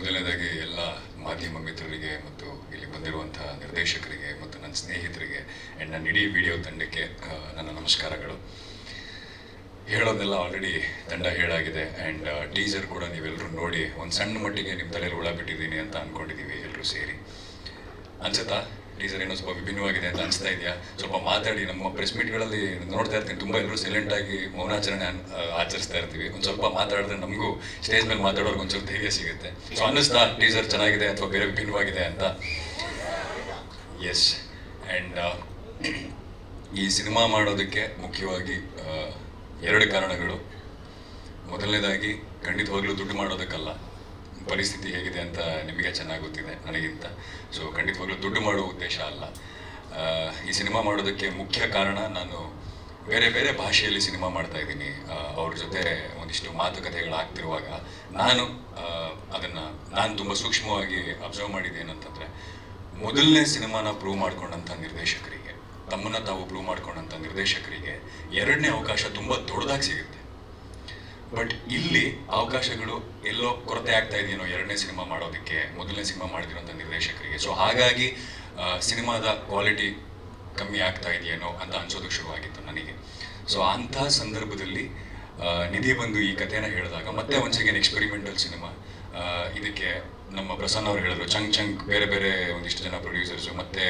ಮೊದಲನೇದಾಗಿ ಎಲ್ಲ ಮಾಧ್ಯಮ ಮಿತ್ರರಿಗೆ ಮತ್ತು ಇಲ್ಲಿ ಬಂದಿರುವಂತಹ ನಿರ್ದೇಶಕರಿಗೆ ಮತ್ತು ನನ್ನ ಸ್ನೇಹಿತರಿಗೆ ಆ್ಯಂಡ್ ನನ್ನ ಇಡೀ ವಿಡಿಯೋ ತಂಡಕ್ಕೆ ನನ್ನ ನಮಸ್ಕಾರಗಳು. ಹೇಳೋದೆಲ್ಲ ಆಲ್ರೆಡಿ ತಂಡ ಹೇಳಾಗಿದೆ ಆ್ಯಂಡ್ ಟೀಸರ್ ಕೂಡ ನೀವೆಲ್ಲರೂ ನೋಡಿ ಒಂದು ಸಣ್ಣ ಮಟ್ಟಿಗೆ ನಿಮ್ಮ ತಲೆಯಲ್ಲಿ ಹುಳ ಬಿಟ್ಟಿದ್ದೀನಿ ಅಂತ ಅಂದ್ಕೊಂಡಿದ್ದೀವಿ ಎಲ್ಲರೂ ಸೇರಿ. ಅನ್ಸುತ್ತಾ ಟೀಸರ್ ಏನೋ ಸ್ವಲ್ಪ ವಿಭಿನ್ನವಾಗಿದೆ ಅಂತ ಅನಿಸ್ತಾ ಇದೆಯಾ? ಸ್ವಲ್ಪ ಮಾತಾಡಿ. ನಮ್ಮ ಪ್ರೆಸ್ ಮೀಟ್ಗಳಲ್ಲಿ ನೋಡ್ತಾ ಇರ್ತೀನಿ, ತುಂಬ ಎಲ್ಲರೂ ಸೈಲೆಂಟಾಗಿ ಮೌನಾಚರಣೆ ಆಚರಿಸ್ತಾ ಇರ್ತೀವಿ. ಒಂದು ಸ್ವಲ್ಪ ಮಾತಾಡಿದ್ರೆ ನಮಗೂ ಸ್ಟೇಜ್ ಮೇಲೆ ಮಾತಾಡೋರ್ಗೆ ಒಂಚೂರು ಧೈರ್ಯ ಸಿಗುತ್ತೆ. ಸೊ ಅನ್ನಿಸ್ತಾ ಟೀಸರ್ ಚೆನ್ನಾಗಿದೆ ಅಥವಾ ಬೇರೆ ವಿಭಿನ್ನವಾಗಿದೆ ಅಂತ? ಎಸ್. ಆ್ಯಂಡ್ ಈ ಸಿನಿಮಾ ಮಾಡೋದಕ್ಕೆ ಮುಖ್ಯವಾಗಿ ಎರಡು ಕಾರಣಗಳು. ಮೊದಲನೇದಾಗಿ ಖಂಡಿತವಾಗ್ಲೂ ದುಡ್ಡು ಮಾಡೋದಕ್ಕಲ್ಲ, ಪರಿಸ್ಥಿತಿ ಹೇಗಿದೆ ಅಂತ ನಿಮಗೆ ಚೆನ್ನಾಗಿ ಗೊತ್ತಿದೆ ನನಗಿಂತ. ಸೊ ಖಂಡಿತವಾಗ್ಲೂ ದುಡ್ಡು ಮಾಡುವ ಉದ್ದೇಶ ಅಲ್ಲ. ಈ ಸಿನಿಮಾ ಮಾಡೋದಕ್ಕೆ ಮುಖ್ಯ ಕಾರಣ, ನಾನು ಬೇರೆ ಬೇರೆ ಭಾಷೆಯಲ್ಲಿ ಸಿನಿಮಾ ಮಾಡ್ತಾ ಇದ್ದೀನಿ. ಅವ್ರ ಜೊತೆ ಒಂದಿಷ್ಟು ಮಾತುಕತೆಗಳಾಗ್ತಿರುವಾಗ ನಾನು ತುಂಬ ಸೂಕ್ಷ್ಮವಾಗಿ ಅಬ್ಸರ್ವ್ ಮಾಡಿದ್ದೇನಂತಂದರೆ, ಮೊದಲನೇ ಸಿನಿಮಾನ ಪ್ರೂವ್ ಮಾಡ್ಕೊಂಡಂಥ ನಿರ್ದೇಶಕರಿಗೆ, ತಮ್ಮನ್ನು ತಾವು ಪ್ರೂವ್ ಮಾಡ್ಕೊಂಡಂಥ ನಿರ್ದೇಶಕರಿಗೆ ಎರಡನೇ ಅವಕಾಶ ತುಂಬ ದೊಡ್ಡದಾಗಿ ಸಿಗುತ್ತೆ. ಬಟ್ ಇಲ್ಲಿ ಅವಕಾಶಗಳು ಎಲ್ಲೋ ಕೊರತೆ ಆಗ್ತಾ ಇದೆಯೇನೋ ಎರಡನೇ ಸಿನಿಮಾ ಮಾಡೋದಕ್ಕೆ ಮೊದಲನೇ ಸಿನಿಮಾ ಮಾಡಿದಿರೋಂಥ ನಿರ್ದೇಶಕರಿಗೆ. ಸೊ ಹಾಗಾಗಿ ಸಿನಿಮಾದ ಕ್ವಾಲಿಟಿ ಕಮ್ಮಿ ಆಗ್ತಾ ಇದೆಯೇನೋ ಅಂತ ಅನ್ಸೋದಕ್ಕೆ ಶುರುವಾಗಿತ್ತು ನನಗೆ. ಸೊ ಅಂಥ ಸಂದರ್ಭದಲ್ಲಿ ನಿಧಿ ಬಂದು ಈ ಕಥೆನ ಹೇಳಿದಾಗ, ಮತ್ತೆ ಒನ್ಸ್ ಅಗೇನ್ ಎಕ್ಸ್ಪೆರಿಮೆಂಟಲ್ ಸಿನಿಮಾ, ಇದಕ್ಕೆ ನಮ್ಮ ಪ್ರಸನ್ನ ಅವರು ಹೇಳಿದ್ರು ಚಂಕ್ ಬೇರೆ ಬೇರೆ ಒಂದಿಷ್ಟು ಜನ ಪ್ರೊಡ್ಯೂಸರ್ಸು ಮತ್ತು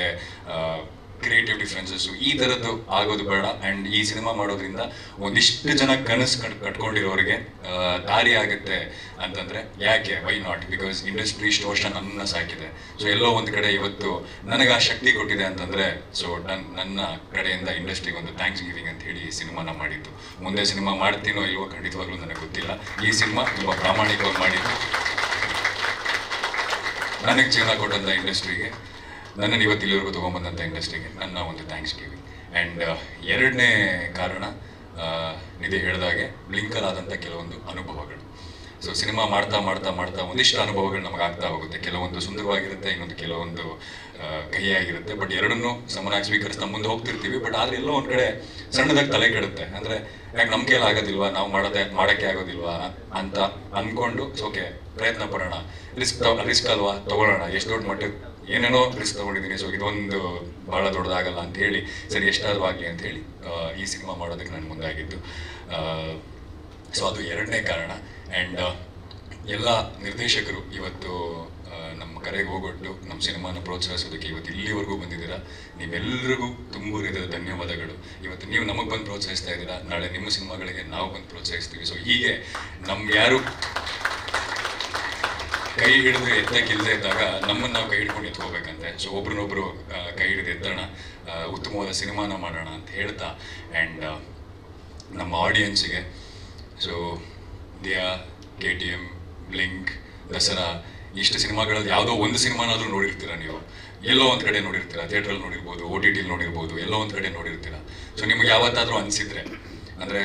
ಕ್ರಿಯೇಟಿವ್ ಡಿಫ್ರೆನ್ಸಸ್ಸು ಈ ಥರದ್ದು ಆಗೋದು ಬೇಡ. ಆ್ಯಂಡ್ ಈ ಸಿನಿಮಾ ಮಾಡೋದ್ರಿಂದ ಒಂದಿಷ್ಟು ಜನ ಕನಸು ಕಟ್ಕೊಂಡಿರೋರಿಗೆ ದಾರಿ ಆಗುತ್ತೆ ಅಂತಂದರೆ ಯಾಕೆ, ವೈ ನಾಟ್? ಬಿಕಾಸ್ ಇಂಡಸ್ಟ್ರಿ ಇಷ್ಟು ವರ್ಷ ನನ್ನನ್ನು ಸಾಕಿದೆ. ಸೊ ಎಲ್ಲೋ ಒಂದು ಕಡೆ ಇವತ್ತು ನನಗೆ ಆ ಶಕ್ತಿ ಕೊಟ್ಟಿದೆ ಅಂತಂದರೆ, ಸೊ ನನ್ನ ಕಡೆಯಿಂದ ಇಂಡಸ್ಟ್ರಿಗೆ ಒಂದು ಥ್ಯಾಂಕ್ಸ್ ಗಿವಿಂಗ್ ಅಂತ ಹೇಳಿ ಈ ಸಿನಿಮಾನ ಮಾಡಿದ್ದು. ಮುಂದೆ ಸಿನಿಮಾ ಮಾಡ್ತೀನೋ ಇಲ್ವೋ ಖಂಡಿತವಾಗ್ಲೂ ನನಗೆ ಗೊತ್ತಿಲ್ಲ. ಈ ಸಿನಿಮಾ ತುಂಬ ಪ್ರಾಮಾಣಿಕವಾಗಿ ಮಾಡಿದ್ದು, ನನಗೆ ಜೀವನ ಕೊಟ್ಟಂಥ ಇಂಡಸ್ಟ್ರಿಗೆ, ನನ್ನನ್ನು ಇವತ್ತು ಇಲ್ಲಿವರೆಗೂ ತೊಗೊಂಬಂದಂಥ ಇಂಡಸ್ಟ್ರಿಗೆ ನನ್ನ ಒಂದು ಥ್ಯಾಂಕ್ಸ್ ಗಿವಿಂಗ್. ಆ್ಯಂಡ್ ಎರಡನೇ ಕಾರಣ, ನಿಧಿ ಹೇಳಿದಾಗೆ ಬ್ಲಿಂಕಲಾದಂಥ ಕೆಲವೊಂದು ಅನುಭವಗಳು. ಸೊ ಸಿನಿಮಾ ಮಾಡ್ತಾ ಮಾಡ್ತಾ ಮಾಡ್ತಾ ಒಂದಿಷ್ಟು ಅನುಭವಗಳು ನಮಗೆ ಆಗ್ತಾ ಹೋಗುತ್ತೆ. ಕೆಲವೊಂದು ಸುಂದರವಾಗಿರುತ್ತೆ, ಇನ್ನೊಂದು ಕೆಲವೊಂದು ಕಹಿಯಾಗಿರುತ್ತೆ. ಬಟ್ ಎರಡನ್ನೂ ಸಮನಾಗಿ ಸ್ವೀಕರಿಸ್ತಾ ಮುಂದೆ ಹೋಗ್ತಿರ್ತೀವಿ. ಬಟ್ ಆದರೆ ಎಲ್ಲೋ ಒಂದು ಕಡೆ ಸಣ್ಣದಾಗಿ ತಲೆ ಕೆಡುತ್ತೆ. ಅಂದರೆ ಯಾಕೆ ನಮ್ಮ ಕೈಯಲ್ಲಿ ಆಗೋದಿಲ್ವಾ, ನಾವು ಮಾಡೋಕ್ಕೆ ಆಗೋದಿಲ್ವಾ ಅಂತ ಅಂದ್ಕೊಂಡು ಓಕೆ ಪ್ರಯತ್ನ ಪಡೋಣ, ರಿಸ್ಕ್ ಅಲ್ವಾ ತೊಗೊಳ್ಳೋಣ, ಎಷ್ಟು ದೊಡ್ಡ ಮಟ್ಟಕ್ಕೆ ಏನೇನೋ ರಿಸ್ಕ್ ತೊಗೊಂಡಿದ್ದೀನಿ. ಸೊ ಇದೊಂದು ಭಾಳ ದೊಡ್ಡದಾಗಲ್ಲ ಅಂತ ಹೇಳಿ ಸರಿ ಎಷ್ಟಾದರೂ ಆಗಲಿ ಅಂತ ಹೇಳಿ ಈ ಸಿನಿಮಾ ಮಾಡೋದಕ್ಕೆ ನಾನು ಮುಂದಾಗಿದ್ದು. ಸೊ ಅದು ಎರಡನೇ ಕಾರಣ. ಆ್ಯಂಡ್ ಎಲ್ಲ ನಿರ್ದೇಶಕರು ಇವತ್ತು ನಮ್ಮ ಕರೆಗೆ ಹೋಗೊಟ್ಟು ನಮ್ಮ ಸಿನಿಮಾನ ಪ್ರೋತ್ಸಾಹಿಸೋದಕ್ಕೆ ಇವತ್ತು ಇಲ್ಲಿವರೆಗೂ ಬಂದಿದ್ದೀರಾ. ನೀವೆಲ್ಲರಿಗೂ ತುಂಬ ಹೃದಯದ ಧನ್ಯವಾದಗಳು. ಇವತ್ತು ನೀವು ನಮಗೆ ಬಂದು ಪ್ರೋತ್ಸಾಹಿಸ್ತಾ ಇದ್ದೀರಾ, ನಾಳೆ ನಿಮ್ಮ ಸಿನಿಮಾಗಳಿಗೆ ನಾವು ಬಂದು ಪ್ರೋತ್ಸಾಹಿಸ್ತೀವಿ. ಸೊ ಹೀಗೆ ನಮ್ಗೆ ಯಾರು ಕೈ ಹಿಡಿದು ಎತ್ತಕ್ಕಿಲ್ಲದೆ ಇದ್ದಾಗ ನಮ್ಮನ್ನು ನಾವು ಕೈ ಹಿಡ್ಕೊಂಡು ಎತ್ಕೋಬೇಕಂತೆ. ಸೊ ಒಬ್ರನ್ನೊಬ್ರು ಕೈ ಹಿಡಿದು ಎತ್ತೋಣ, ಉತ್ತಮವಾದ ಸಿನಿಮಾನ ಮಾಡೋಣ ಅಂತ ಹೇಳ್ತಾ, ಆ್ಯಂಡ್ ನಮ್ಮ ಆಡಿಯನ್ಸಿಗೆ, so Dia, KTM, blink, Dasara ಇಷ್ಟು ಸಿನಿಮಾಗಳಲ್ಲಿ ಯಾವುದೋ ಒಂದು ಸಿನಿಮಾನಾದರೂ ನೋಡಿರ್ತೀರ ನೀವು. ಎಲ್ಲೋ ಒಂದು ಕಡೆ ನೋಡಿರ್ತೀರ, ಥಿಯೇಟ್ರಲ್ಲಿ ನೋಡಿರ್ಬೋದು, OTTಲಿ ನೋಡಿರ್ಬೋದು, ಎಲ್ಲೋ ಒಂದು ಕಡೆ ನೋಡಿರ್ತೀರ. ಸೊ ನಿಮ್ಗೆ ಯಾವತ್ತಾದರೂ ಅನಿಸಿದ್ರೆ, ಅಂದರೆ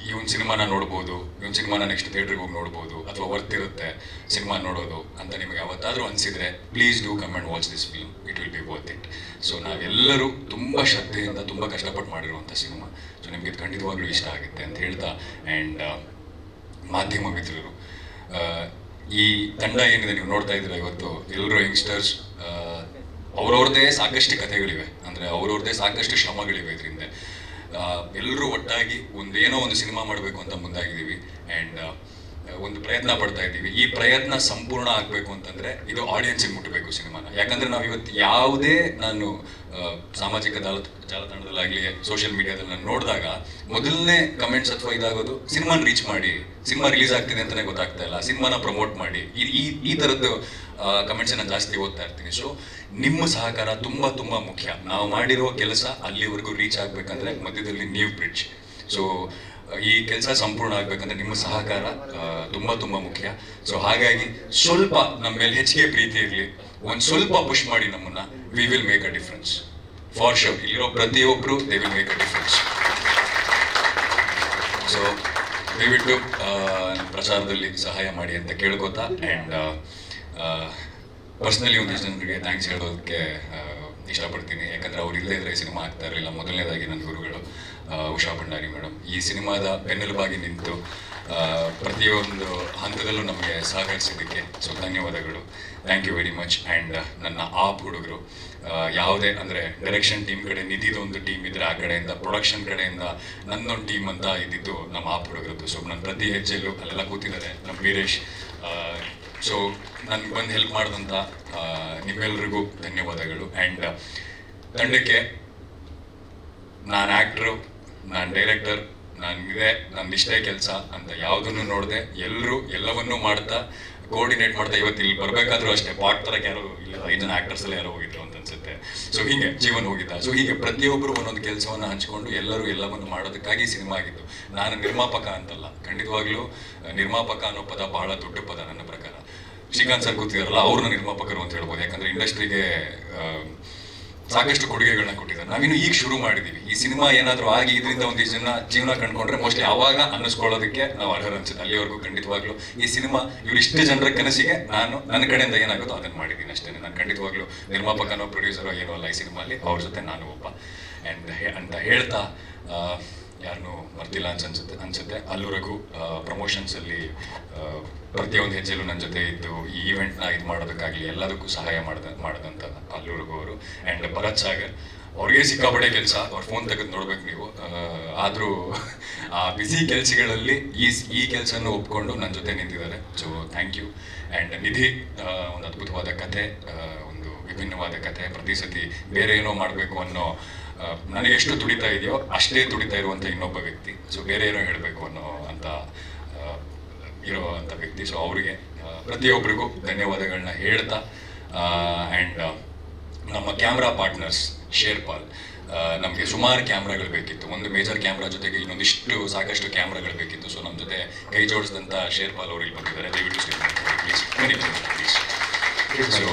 ಈ ಒಂದು ಸಿನಿಮಾನ ನೋಡ್ಬೋದು, ಈ ಒಂದು ಸಿನಿಮಾನ ನೆಕ್ಸ್ಟ್ ಥಿಯೇಟ್ರಿಗೆ ಹೋಗಿ ನೋಡ್ಬೋದು, ಅಥವಾ ವರ್ತ್ ಇರುತ್ತೆ ಸಿನಿಮಾ ನೋಡೋದು ಅಂತ ನಿಮಗೆ ಯಾವತ್ತಾದರೂ ಅನಿಸಿದರೆ, please do come and watch this film, it will be worth it. So ನಾವೆಲ್ಲರೂ ತುಂಬ ಶ್ರದ್ಧೆಯಿಂದ ತುಂಬ ಕಷ್ಟಪಟ್ಟು ಮಾಡಿರುವಂಥ ಸಿನಿಮಾ. ಸೊ ನಿಮಗೆ ಇದು ಖಂಡಿತವಾಗ್ಲೂ ಇಷ್ಟ ಆಗುತ್ತೆ ಅಂತ ಹೇಳ್ತಾ, ಆ್ಯಂಡ್ ಮಾಧ್ಯಮ ಮಿತ್ರರು, ಈ ತಂಡ ಏನಿದೆ ನೀವು ನೋಡ್ತಾ ಇದ್ದೀರಾ ಇವತ್ತು, ಎಲ್ಲರೂ ಯಂಗ್ಸ್ಟರ್ಸ್, ಅವ್ರವ್ರದ್ದೇ ಸಾಕಷ್ಟು ಕಥೆಗಳಿವೆ, ಅಂದರೆ ಅವ್ರವ್ರದ್ದೇ ಸಾಕಷ್ಟು ಶ್ರಮಗಳಿವೆ ಇದರಿಂದ. ಎಲ್ಲರೂ ಒಟ್ಟಾಗಿ ಏನೋ ಒಂದು ಸಿನಿಮಾ ಮಾಡಬೇಕು ಅಂತ ಮುಂದಾಗಿದ್ದೀವಿ. ಆ್ಯಂಡ್ ಒಂದು ಪ್ರಯತ್ನ ಪಡ್ತಾ ಇದ್ದೀವಿ. ಈ ಪ್ರಯತ್ನ ಸಂಪೂರ್ಣ ಆಗಬೇಕು ಅಂತಂದರೆ ಇದು ಆಡಿಯನ್ಸಿಗೆ ಮುಟ್ಟಬೇಕು ಸಿನಿಮಾನ. ಯಾಕಂದರೆ ನಾವು ಇವತ್ತು ಯಾವುದೇ ನಾನು ಸಾಮಾಜಿಕ ಜಾಲತಾಣದಲ್ಲಾಗಲಿ ಸೋಷಿಯಲ್ ಮೀಡಿಯಾದಲ್ಲಿ ನಾನು ನೋಡಿದಾಗ ಮೊದಲನೇ ಕಮೆಂಟ್ಸ್ ಅಥವಾ ಇದಾಗೋದು, ಸಿನಿಮಾನ ರೀಚ್ ಮಾಡಿ, ಸಿನಿಮಾ ರಿಲೀಸ್ ಆಗ್ತಿದೆ ಅಂತಲೇ ಗೊತ್ತಾಗ್ತಾ ಇಲ್ಲ, ಸಿನಿಮಾನ ಪ್ರಮೋಟ್ ಮಾಡಿ, ಈ ಥರದ್ದು ಕಮೆಂಟ್ಸ್ ನಾನು ಜಾಸ್ತಿ ಓದ್ತಾ ಇರ್ತೀನಿ. ಸೊ ನಿಮ್ಮ ಸಹಕಾರ ತುಂಬ ತುಂಬ ಮುಖ್ಯ. ನಾವು ಮಾಡಿರೋ ಕೆಲಸ ಅಲ್ಲಿವರೆಗೂ ರೀಚ್ ಆಗಬೇಕಂದ್ರೆ ಮಧ್ಯದಲ್ಲಿ ನೀವು ಬ್ರಿಡ್ಜ್. ಸೊ ಈ ಕೆಲಸ ಸಂಪೂರ್ಣ ಆಗಬೇಕಂದ್ರೆ ನಿಮ್ಮ ಸಹಕಾರ ತುಂಬ ತುಂಬ ಮುಖ್ಯ. ಸೊ ಹಾಗಾಗಿ ಸ್ವಲ್ಪ ನಮ್ಮ ಮೇಲೆ ಹೆಚ್ಚಿಗೆ ಪ್ರೀತಿ ಇರಲಿ, ಒಂದು ಸ್ವಲ್ಪ ಪುಷ್ ಮಾಡಿ ನಮ್ಮನ್ನು. We will make a difference for sure. ಇಲ್ಲಿರೋ ಪ್ರತಿಯೊಬ್ಬರು they will make a difference. So ದಯವಿಟ್ಟು ಪ್ರಚಾರದಲ್ಲಿ ಸಹಾಯ ಮಾಡಿ ಅಂತ ಕೇಳ್ಕೊತಾ, ಆ್ಯಂಡ್ ಪರ್ಸ್ನಲಿ ಒಂದಿಷ್ಟು ಜನರಿಗೆ ಥ್ಯಾಂಕ್ಸ್ ಹೇಳೋದಕ್ಕೆ ಇಷ್ಟಪಡ್ತೀನಿ. ಯಾಕಂದರೆ ಅವ್ರು ಇಲ್ಲದೇ ಇದ್ರೆ ಈ ಸಿನಿಮಾ ಆಗ್ತಾ ಇರಲಿಲ್ಲ. ಮೊದಲನೇದಾಗಿ ನನ್ನ ಗುರುಗಳು ಉಷಾ ಭಂಡಾರಿ ಮೇಡಮ್ ಈ ಸಿನಿಮಾದ ಬೆನ್ನೆಲುಬಾಗಿ ನಿಂತು ಪ್ರತಿಯೊಂದು ಹಂತದಲ್ಲೂ ನಮಗೆ ಸಹಕರಿಸಿದ್ದಕ್ಕೆ ಸೊ ಧನ್ಯವಾದಗಳು. Thank you very much. And ನನ್ನ ಆಪ್ ಹುಡುಗರು ಯಾವುದೇ ಅಂದರೆ ಡೈರೆಕ್ಷನ್ ಟೀಮ್ ಕಡೆ ನಿಧಿದೊಂದು ಟೀಮ್ ಇದ್ದರೆ ಆ ಕಡೆಯಿಂದ ಪ್ರೊಡಕ್ಷನ್ ಕಡೆಯಿಂದ ನನ್ನೊಂದು ಟೀಮ್ ಅಂತ ಇದ್ದಿದ್ದು ನಮ್ಮ ಆಪ್ ಹುಡುಗರದ್ದು. ಸೊ ನನ್ನ ಪ್ರತಿ ಹೆಜ್ಜೆಲ್ಲೂ ಅಲ್ಲೆಲ್ಲ ಕೂತಿದ್ದಾರೆ ನಮ್ಮ ವೀರೇಶ್. ಸೊ ನನ್ಗೆ ಬಂದು ಹೆಲ್ಪ್ ಮಾಡಿದಂಥ ನಿಮ್ಮೆಲ್ಲರಿಗೂ ಧನ್ಯವಾದಗಳು. ಆ್ಯಂಡ್ ತಂಡಕ್ಕೆ ನಾನು ಆ್ಯಕ್ಟ್ರು, ನಾನು ಡೈರೆಕ್ಟರ್, ನನಗಿದೆ ನನ್ನಿಷ್ಟೇ ಕೆಲಸ ಅಂತ ಯಾವುದನ್ನು ನೋಡದೆ ಎಲ್ಲವನ್ನೂ ಮಾಡ್ತಾ ಕೋಆರ್ಡಿನೇಟ್ ಮಾಡ್ತಾ ಇವತ್ತು ಇಲ್ಲಿ ಬರಬೇಕಾದ್ರೂ ಅಷ್ಟೇ ಪಾಟ್ ತರಕ್ಕೆ ಯಾರೋ ಇಲ್ಲ 5 ಜನ ಆ್ಯಕ್ಟರ್ಸ್ ಎಲ್ಲ ಯಾರೋ ಹೋಗಿದ್ರು ಅಂತ ಅನ್ಸುತ್ತೆ. ಸೊ ಹೀಗೆ ಜೀವನ ಹೋಗಿದ್ದ. ಸೊ ಹೀಗೆ ಪ್ರತಿಯೊಬ್ಬರು ಒಂದೊಂದು ಕೆಲಸವನ್ನು ಹಂಚ್ಕೊಂಡು ಎಲ್ಲರೂ ಎಲ್ಲವನ್ನು ಮಾಡೋದಕ್ಕಾಗಿ ಸಿನಿಮಾ ಆಗಿತ್ತು. ನಾನು ನಿರ್ಮಾಪಕ ಅಂತಲ್ಲ, ಖಂಡಿತವಾಗ್ಲೂ ನಿರ್ಮಾಪಕ ಅನ್ನೋ ಪದ ಬಹಳ ದೊಡ್ಡ ಪದ ನನ್ನ ಪ್ರಕಾರ. ಶ್ರೀಕಾಂತ್ ಸರ್ ಗೊತ್ತಿದಾರಲ್ಲ, ಅವ್ರನ್ನ ನಿರ್ಮಾಪಕರು ಅಂತ ಹೇಳ್ಬೋದು. ಯಾಕಂದ್ರೆ ಇಂಡಸ್ಟ್ರಿಗೆ ಸಾಕಷ್ಟು ಕೊಡುಗೆಗಳನ್ನ ಕೊಟ್ಟಿದ್ದಾರೆ. ನಾವಿನ್ನು ಈಗ ಶುರು ಮಾಡಿದ್ದೀವಿ. ಈ ಸಿನಿಮಾ ಏನಾದರೂ ಆಗಿ ಇದರಿಂದ ಒಂದಿಷ್ಟು ಜನ ಜೀವನ ಕಂಡುಕೊಂಡ್ರೆ ಮೋಸ್ಟ್ಲಿ ಆವಾಗ ಅನ್ನಿಸ್ಕೊಳ್ಳೋದಕ್ಕೆ ನಾವು ಅರ್ಹರು ಅನ್ಸುತ್ತೆ. ಅಲ್ಲಿವರೆಗೂ ಖಂಡಿತವಾಗ್ಲೂ ಈ ಸಿನಿಮಾ ಇವರಿಷ್ಟು ಜನರ ಕನಸಿಗೆ ನಾನು ನನ್ನ ಕಡೆಯಿಂದ ಏನಾಗುತ್ತೋ ಅದನ್ನು ಮಾಡಿದ್ದೀನಿ ಅಷ್ಟೇ. ನಾನು ಖಂಡಿತವಾಗ್ಲೂ ನಿರ್ಮಾಪಕನೋ ಪ್ರೊಡ್ಯೂಸರೋ ಏನೋ ಅಲ್ಲ ಈ ಸಿನಿಮಾಲಿ, ಅವ್ರ ಜೊತೆ ನಾನು ಒಬ್ಬ. ಅಂತ ಹೇಳ್ತಾ ಯಾರನ್ನೂ ಮರ್ತಿಲ್ಲ ಅನ್ಸುತ್ತೆ. ಅಲ್ಲಿವರೆಗೂ ಪ್ರಮೋಷನ್ಸಲ್ಲಿ ಪ್ರತಿಯೊಂದು ಹೆಜ್ಜೆಲ್ಲೂ ನನ್ನ ಜೊತೆ ಇದ್ದು ಈ ಈವೆಂಟ್ನ ಇದು ಮಾಡೋದಕ್ಕಾಗಲಿ ಎಲ್ಲದಕ್ಕೂ ಸಹಾಯ ಮಾಡಿದಂಥ ಅಲ್ಲಿವರೆಗೂ ಅವರು. ಆ್ಯಂಡ್ ಭರತ್ ಸಾಗರ್ ಅವ್ರಿಗೆ ಸಿಕ್ಕಾಪಟ್ಟೆ ಕೆಲಸ, ಅವ್ರ ಫೋನ್ ತೆಗೆದು ನೋಡ್ಬೇಕು ನೀವು. ಆದರೂ ಆ ಬ್ಯುಸಿ ಕೆಲಸಗಳಲ್ಲಿ ಈ ಕೆಲಸನೂ ಒಪ್ಕೊಂಡು ನನ್ನ ಜೊತೆ ನಿಂತಿದ್ದಾರೆ. So thank you. And Nidhi ಒಂದು ಅದ್ಭುತವಾದ ಕಥೆ, ಒಂದು ವಿಭಿನ್ನವಾದ ಕಥೆ. ಪ್ರತಿ ಸತಿ ಬೇರೆ ಏನೋ ಮಾಡಬೇಕು ಅನ್ನೋ ನನಗೆ ಎಷ್ಟು ತುಡಿತಾ ಇದೆಯೋ ಅಷ್ಟೇ ತುಡಿತಾ ಇರುವಂಥ ಇನ್ನೊಬ್ಬ ವ್ಯಕ್ತಿ. ಸೊ ಬೇರೆ ಏನೋ ಹೇಳಬೇಕು ಇರುವಂಥ ವ್ಯಕ್ತಿ. ಸೊ ಅವರಿಗೆ ಪ್ರತಿಯೊಬ್ಬರಿಗೂ ಧನ್ಯವಾದಗಳನ್ನ ಹೇಳ್ತಾ, ಆ್ಯಂಡ್ ನಮ್ಮ ಕ್ಯಾಮ್ರಾ ಪಾರ್ಟ್ನರ್ಸ್ ಶೇರ್ಪಾಲ್, ನಮಗೆ ಸುಮಾರು ಕ್ಯಾಮ್ರಾಗಳು ಬೇಕಿತ್ತು. ಒಂದು ಮೇಜರ್ ಕ್ಯಾಮ್ರಾ ಜೊತೆಗೆ ಇನ್ನೊಂದಿಷ್ಟು ಸಾಕಷ್ಟು ಕ್ಯಾಮ್ರಾಗಳು ಬೇಕಿತ್ತು. ಸೊ ನಮ್ಮ ಜೊತೆ ಕೈ ಜೋಡಿಸಿದಂಥ ಶೇರ್ಪಾಲ್ ಅವರು ಇಲ್ಲಿ ಬಂದಿದ್ದಾರೆ. ದಯವಿಟ್ಟು ಪ್ಲೀಸ್. ಸೊ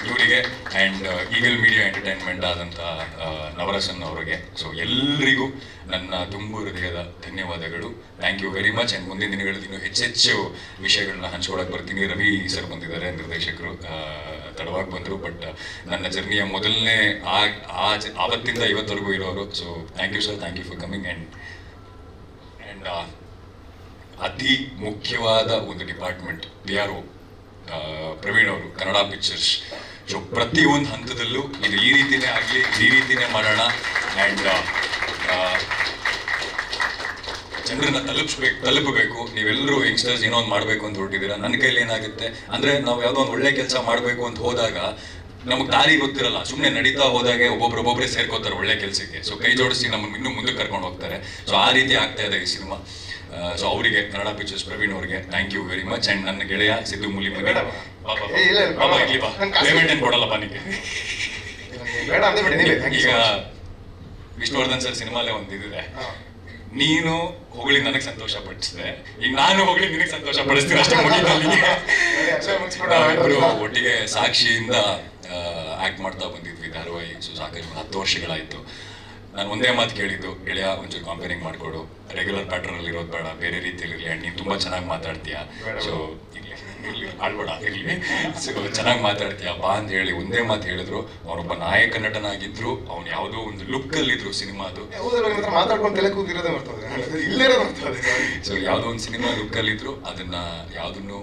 ಇವರಿಗೆ ಆ್ಯಂಡ್ ಈಗಲ್ ಮೀಡಿಯಾ ಎಂಟರ್ಟೈನ್ಮೆಂಟ್ ಆದಂಥ ನವರಸನ್ ಅವರಿಗೆ, ಸೊ ಎಲ್ರಿಗೂ ನನ್ನ ತುಂಬು ಹೃದಯದ ಧನ್ಯವಾದಗಳು. Thank you very much. And ಮುಂದಿನ ದಿನಗಳಲ್ಲಿ ಇನ್ನೂ ಹೆಚ್ಚೆಚ್ಚು ವಿಷಯಗಳನ್ನ ಹಂಚ್ಕೊಳಕ್ಕೆ ಬರ್ತೀನಿ. ರವಿ ಸರ್ ಬಂದಿದ್ದಾರೆ, ನಿರ್ದೇಶಕರು, ತಡವಾಗಿ ಬಂದರು. ಬಟ್ ನನ್ನ ಜರ್ನಿಯ ಮೊದಲನೇ ಆವತ್ತಿಂದ ಇವತ್ತವರೆಗೂ ಇರೋರು. So thank you sir, thank you for coming. And ಅತಿ ಮುಖ್ಯವಾದ ಒಂದು ಡಿಪಾರ್ಟ್ಮೆಂಟ್ PRO ಪ್ರವೀಣ್ ಅವರು, ಕನ್ನಡ ಪಿಕ್ಚರ್ಸ್. ಸೊ ಪ್ರತಿಯೊಂದು ಹಂತದಲ್ಲೂ ಇದು ಈ ರೀತಿಯೇ ಆಗಲಿ, ಈ ರೀತಿಯೇ ಮಾಡೋಣ. ಆ್ಯಂಡ್ ಜನರನ್ನ ತಲುಪಬೇಕು. ನೀವೆಲ್ಲರೂ ಯಂಗ್ಸ್ಟರ್ಸ್ ಏನೋ ಒಂದು ಮಾಡಬೇಕು ಅಂತ ಹೊರಟಿದ್ದೀರಾ. ನನ್ನ ಕೈಲಿ ಏನಾಗುತ್ತೆ ಅಂದರೆ, ನಾವು ಯಾವುದೋ ಒಂದು ಒಳ್ಳೆ ಕೆಲಸ ಮಾಡಬೇಕು ಅಂತ ಹೋದಾಗ ನಮಗೆ ದಾರಿ ಗೊತ್ತಿರಲ್ಲ. ಸುಮ್ಮನೆ ನಡೀತಾ ಹೋದಾಗೆ ಒಬ್ಬೊಬ್ಬರೇ ಸೇರ್ಕೋತಾರೆ ಒಳ್ಳೆ ಕೆಲಸಕ್ಕೆ. ಸೊ ಕೈ ಜೋಡಿಸಿ ನಮ್ಮನ್ನು ಇನ್ನೂ ಮುಂದಕ್ಕೆ ಕರ್ಕೊಂಡು ಹೋಗ್ತಾರೆ. ಸೊ ಆ ರೀತಿ ಆಗ್ತಾ ಇದೆ ಈ ಸಿನಿಮಾ. ಸೊ ಅವರಿಗೆ, ಕನ್ನಡ ಪಿಕ್ಚರ್ಸ್ ಪ್ರವೀಣ್ ಅವರಿಗೆ thank you very much. And ನನ್ನ ಗೆಳೆಯ ಸಿದ್ದು ಮೂಲಿ ಮನೆ, ಪೇಮೆಂಟ್ ಏನು ಕೊಡಲ್ಲಪ್ಪ ನಿಮಗೆ. ಈಗ ವಿಷ್ಣುವರ್ಧನ್ ಸರ್ ಸಿನಿಮಾಲೇ ಒಂದು ಇದಿದೆ, ನೀನು ಹೊಗಳಿ ನನಗೆ ಸಂತೋಷ ಪಡಿಸಿದೆ, ಈಗ ನಾನು ಹೊಗಳಿ ನಿನಗೆ ಸಂತೋಷ ಪಡಿಸ್ತೀನಿ ಅಷ್ಟೇ. ಮುಗಿದಲ್ಲಿ ಒಟ್ಟಿಗೆ ಸಾಕ್ಷಿಯಿಂದ ಆಕ್ಟ್ ಮಾಡ್ತಾ ಬಂದಿದ್ವಿ ಧಾರಾವಾಹಿ. ಸೊ ಸಾಕಷ್ಟು 10 ವರ್ಷಗಳಾಯಿತು. ನಾನು ಒಂದೇ ಮಾತು ಕೇಳಿದ್ದು, ಗೆಳೆಯ ಒಂಚೂರು ಕಾಂಪೇರಿಂಗ್ ಮಾಡಿಕೊಡು, ರೆಗ್ಯುಲರ್ ಪ್ಯಾಟರ್ನಲ್ಲಿ ಇರೋದು ಬೇಡ, ಬೇರೆ ರೀತಿಯಲ್ಲಿ ಇರಲಿ. ಆ್ಯಂಡ್ ನೀನು ತುಂಬ ಚೆನ್ನಾಗಿ ಮಾತಾಡ್ತೀಯಾ, ಸೊ ಇರಲಿ ಆಳ್ಬೇಡ, ಇರಲಿ, ಸೊ ಚೆನ್ನಾಗಿ ಮಾತಾಡ್ತೀಯಾ ಬಾ ಅಂತ ಹೇಳಿ ಒಂದೇ ಮಾತು ಹೇಳಿದ್ರು. ಅವನೊಬ್ಬ ನಾಯಕ ನಟನಾಗಿದ್ರು, ಅವ್ನು ಯಾವುದೋ ಒಂದು ಲುಕ್ಕಲ್ಲಿದ್ರು ಸಿನಿಮಾದು. ಸೊ ಯಾವುದೋ ಒಂದು ಸಿನಿಮಾ ಲುಕ್ಕಲ್ಲಿದ್ರು, ಅದನ್ನ ಯಾವುದನ್ನು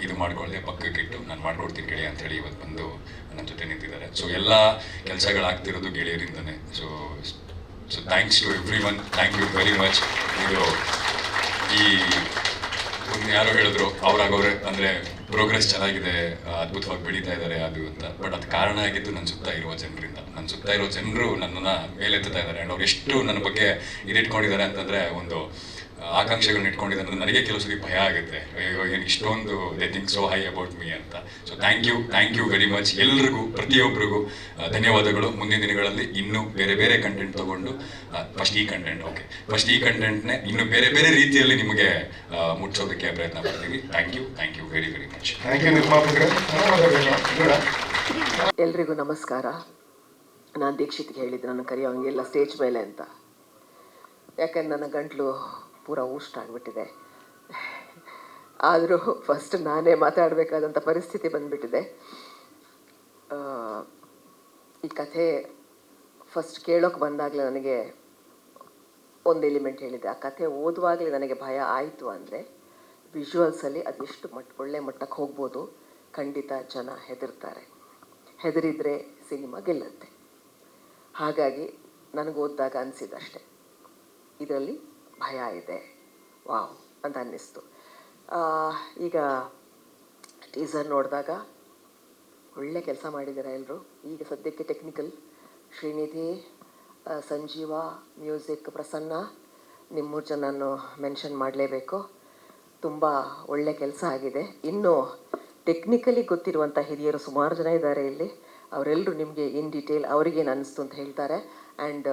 ಇದು ಮಾಡ್ಕೊಳ್ಳದೆ ಪಕ್ಕಕ್ಕಿಟ್ಟು ನಾನು ಮಾಡ್ಕೊಡ್ತೀನಿ ಗೆಳೆಯ ಅಂತ ಹೇಳಿ ಇವತ್ತು ಬಂದು ನನ್ನ ಜೊತೆ ನಿಂತಿದ್ದಾರೆ. ಸೊ ಎಲ್ಲ ಕೆಲಸಗಳಾಗ್ತಿರೋದು ಗೆಳೆಯರಿಂದನೇ. So thanks to everyone, thank you very much. ಇದು ಈ ಒಂದು ಯಾರೋ ಹೇಳಿದ್ರು ಅವ್ರಾಗವ್ರೆ ಅಂದರೆ ಪ್ರೋಗ್ರೆಸ್ ಚೆನ್ನಾಗಿದೆ, ಅದ್ಭುತವಾಗಿ ಬೆಳೀತಾ ಇದ್ದಾರೆ ಅದು ಅಂತ. ಬಟ್ ಅದು ಕಾರಣ ಆಗಿದ್ದು ನನ್ನ ಸುತ್ತ ಇರುವ ಜನರಿಂದ. ನನ್ನ ಸುತ್ತ ಇರೋ ಜನರು ನನ್ನನ್ನು ಮೇಲೆತ್ತಾ ಇದ್ದಾರೆ. ಆ್ಯಂಡ್ ಅವ್ರು ಎಷ್ಟು ನನ್ನ ಬಗ್ಗೆ ಇದಿಟ್ಕೊಂಡಿದ್ದಾರೆ ಅಂತಂದರೆ, ಒಂದು ಆಕಾಂಕ್ಷೆಗಳನ್ನ ಇಟ್ಕೊಂಡಿದ್ದಾರೆ. ನನಗೆ ಕೆಲವು ಸರಿ ಭಯ ಆಗುತ್ತೆ, ಅಯ್ಯೋ ಏನು ಇಷ್ಟೊಂದು they think so high about me ಅಂತ. So thank you very much ಎಲ್ರಿಗೂ, ಪ್ರತಿಯೊಬ್ಬರಿಗೂ ಧನ್ಯವಾದಗಳು. ಮುಂದಿನ ದಿನಗಳಲ್ಲಿ ಇನ್ನೂ ಬೇರೆ ಬೇರೆ ಕಂಟೆಂಟ್ ತಗೊಂಡು, ಫಸ್ಟ್ ಈ ಕಂಟೆಂಟ್ನೇ ಇನ್ನೂ ಬೇರೆ ಬೇರೆ ರೀತಿಯಲ್ಲಿ ನಿಮಗೆ ಮುಟ್ಸೋದಕ್ಕೆ ಪ್ರಯತ್ನ ಪಡ್ತೀವಿ. Thank you very very much. ಎಲ್ರಿಗೂ ನಮಸ್ಕಾರ. ನಾನು ದೀಕ್ಷಿತ್ಗೆ ಹೇಳಿದ್ದೆ ನನ್ನ ಕರೆಯೋಂಗೆಲ್ಲ ಸ್ಟೇಜ್ ಮೇಲೆ ಅಂತ. ಯಾಕಂದ್ರೆ ನನ್ನ ಗಂಟ್ಲು ಪೂರ ಊಷ್ಟ ಆಗಿಬಿಟ್ಟಿದೆ. ಆದರೂ ಫಸ್ಟ್ ನಾನೇ ಮಾತಾಡಬೇಕಾದಂಥ ಪರಿಸ್ಥಿತಿ ಬಂದುಬಿಟ್ಟಿದೆ. ಈ ಕಥೆ ಫಸ್ಟ್ ಕೇಳೋಕೆ ಬಂದಾಗಲೇ ನನಗೆ ಒಂದು ಎಲಿಮೆಂಟ್ ಹೇಳಿದೆ, ಆ ಕಥೆ ಓದುವಾಗಲೇ ನನಗೆ ಭಯ ಆಯಿತು ಅಂದರೆ ವಿಜುವಲ್ಸಲ್ಲಿ ಅದೆಷ್ಟು ಒಳ್ಳೆ ಮಟ್ಟಕ್ಕೆ ಹೋಗ್ಬೋದು. ಖಂಡಿತ ಜನ ಹೆದರ್ತಾರೆ, ಹೆದರಿದರೆ ಸಿನಿಮಾ ಗೆಲ್ಲುತ್ತೆ. ಹಾಗಾಗಿ ನನಗೆ ಓದಿದಾಗ ಅನಿಸಿದಷ್ಟೆ, ಇದರಲ್ಲಿ ಭಯ ಇದೆ, ವಾವ್ ಅಂತ ಅನ್ನಿಸ್ತು. ಈಗ ಟೀಸರ್ ನೋಡಿದಾಗ ಒಳ್ಳೆ ಕೆಲಸ ಮಾಡಿದ್ದಾರೆ ಎಲ್ಲರೂ. ಈಗ ಸದ್ಯಕ್ಕೆ ಟೆಕ್ನಿಕಲ್ ಶ್ರೀನಿಧಿ, ಸಂಜೀವ, ಮ್ಯೂಸಿಕ್ ಪ್ರಸನ್ನ, ನಿಮ್ಮ 3 ಜನನ್ನು ಮೆನ್ಷನ್ ಮಾಡಲೇಬೇಕು. ತುಂಬ ಒಳ್ಳೆ ಕೆಲಸ ಆಗಿದೆ. ಇನ್ನು ಟೆಕ್ನಿಕಲಿ ಗೊತ್ತಿರುವಂಥ ಹಿರಿಯರು ಸುಮಾರು ಜನ ಇದ್ದಾರೆ ಇಲ್ಲಿ. ಅವರೆಲ್ಲರೂ ನಿಮಗೆ ಇನ್ ಡೀಟೇಲ್ ಅವ್ರಿಗೇನು ಅನ್ನಿಸ್ತು ಅಂತ ಹೇಳ್ತಾರೆ. ಆ್ಯಂಡ್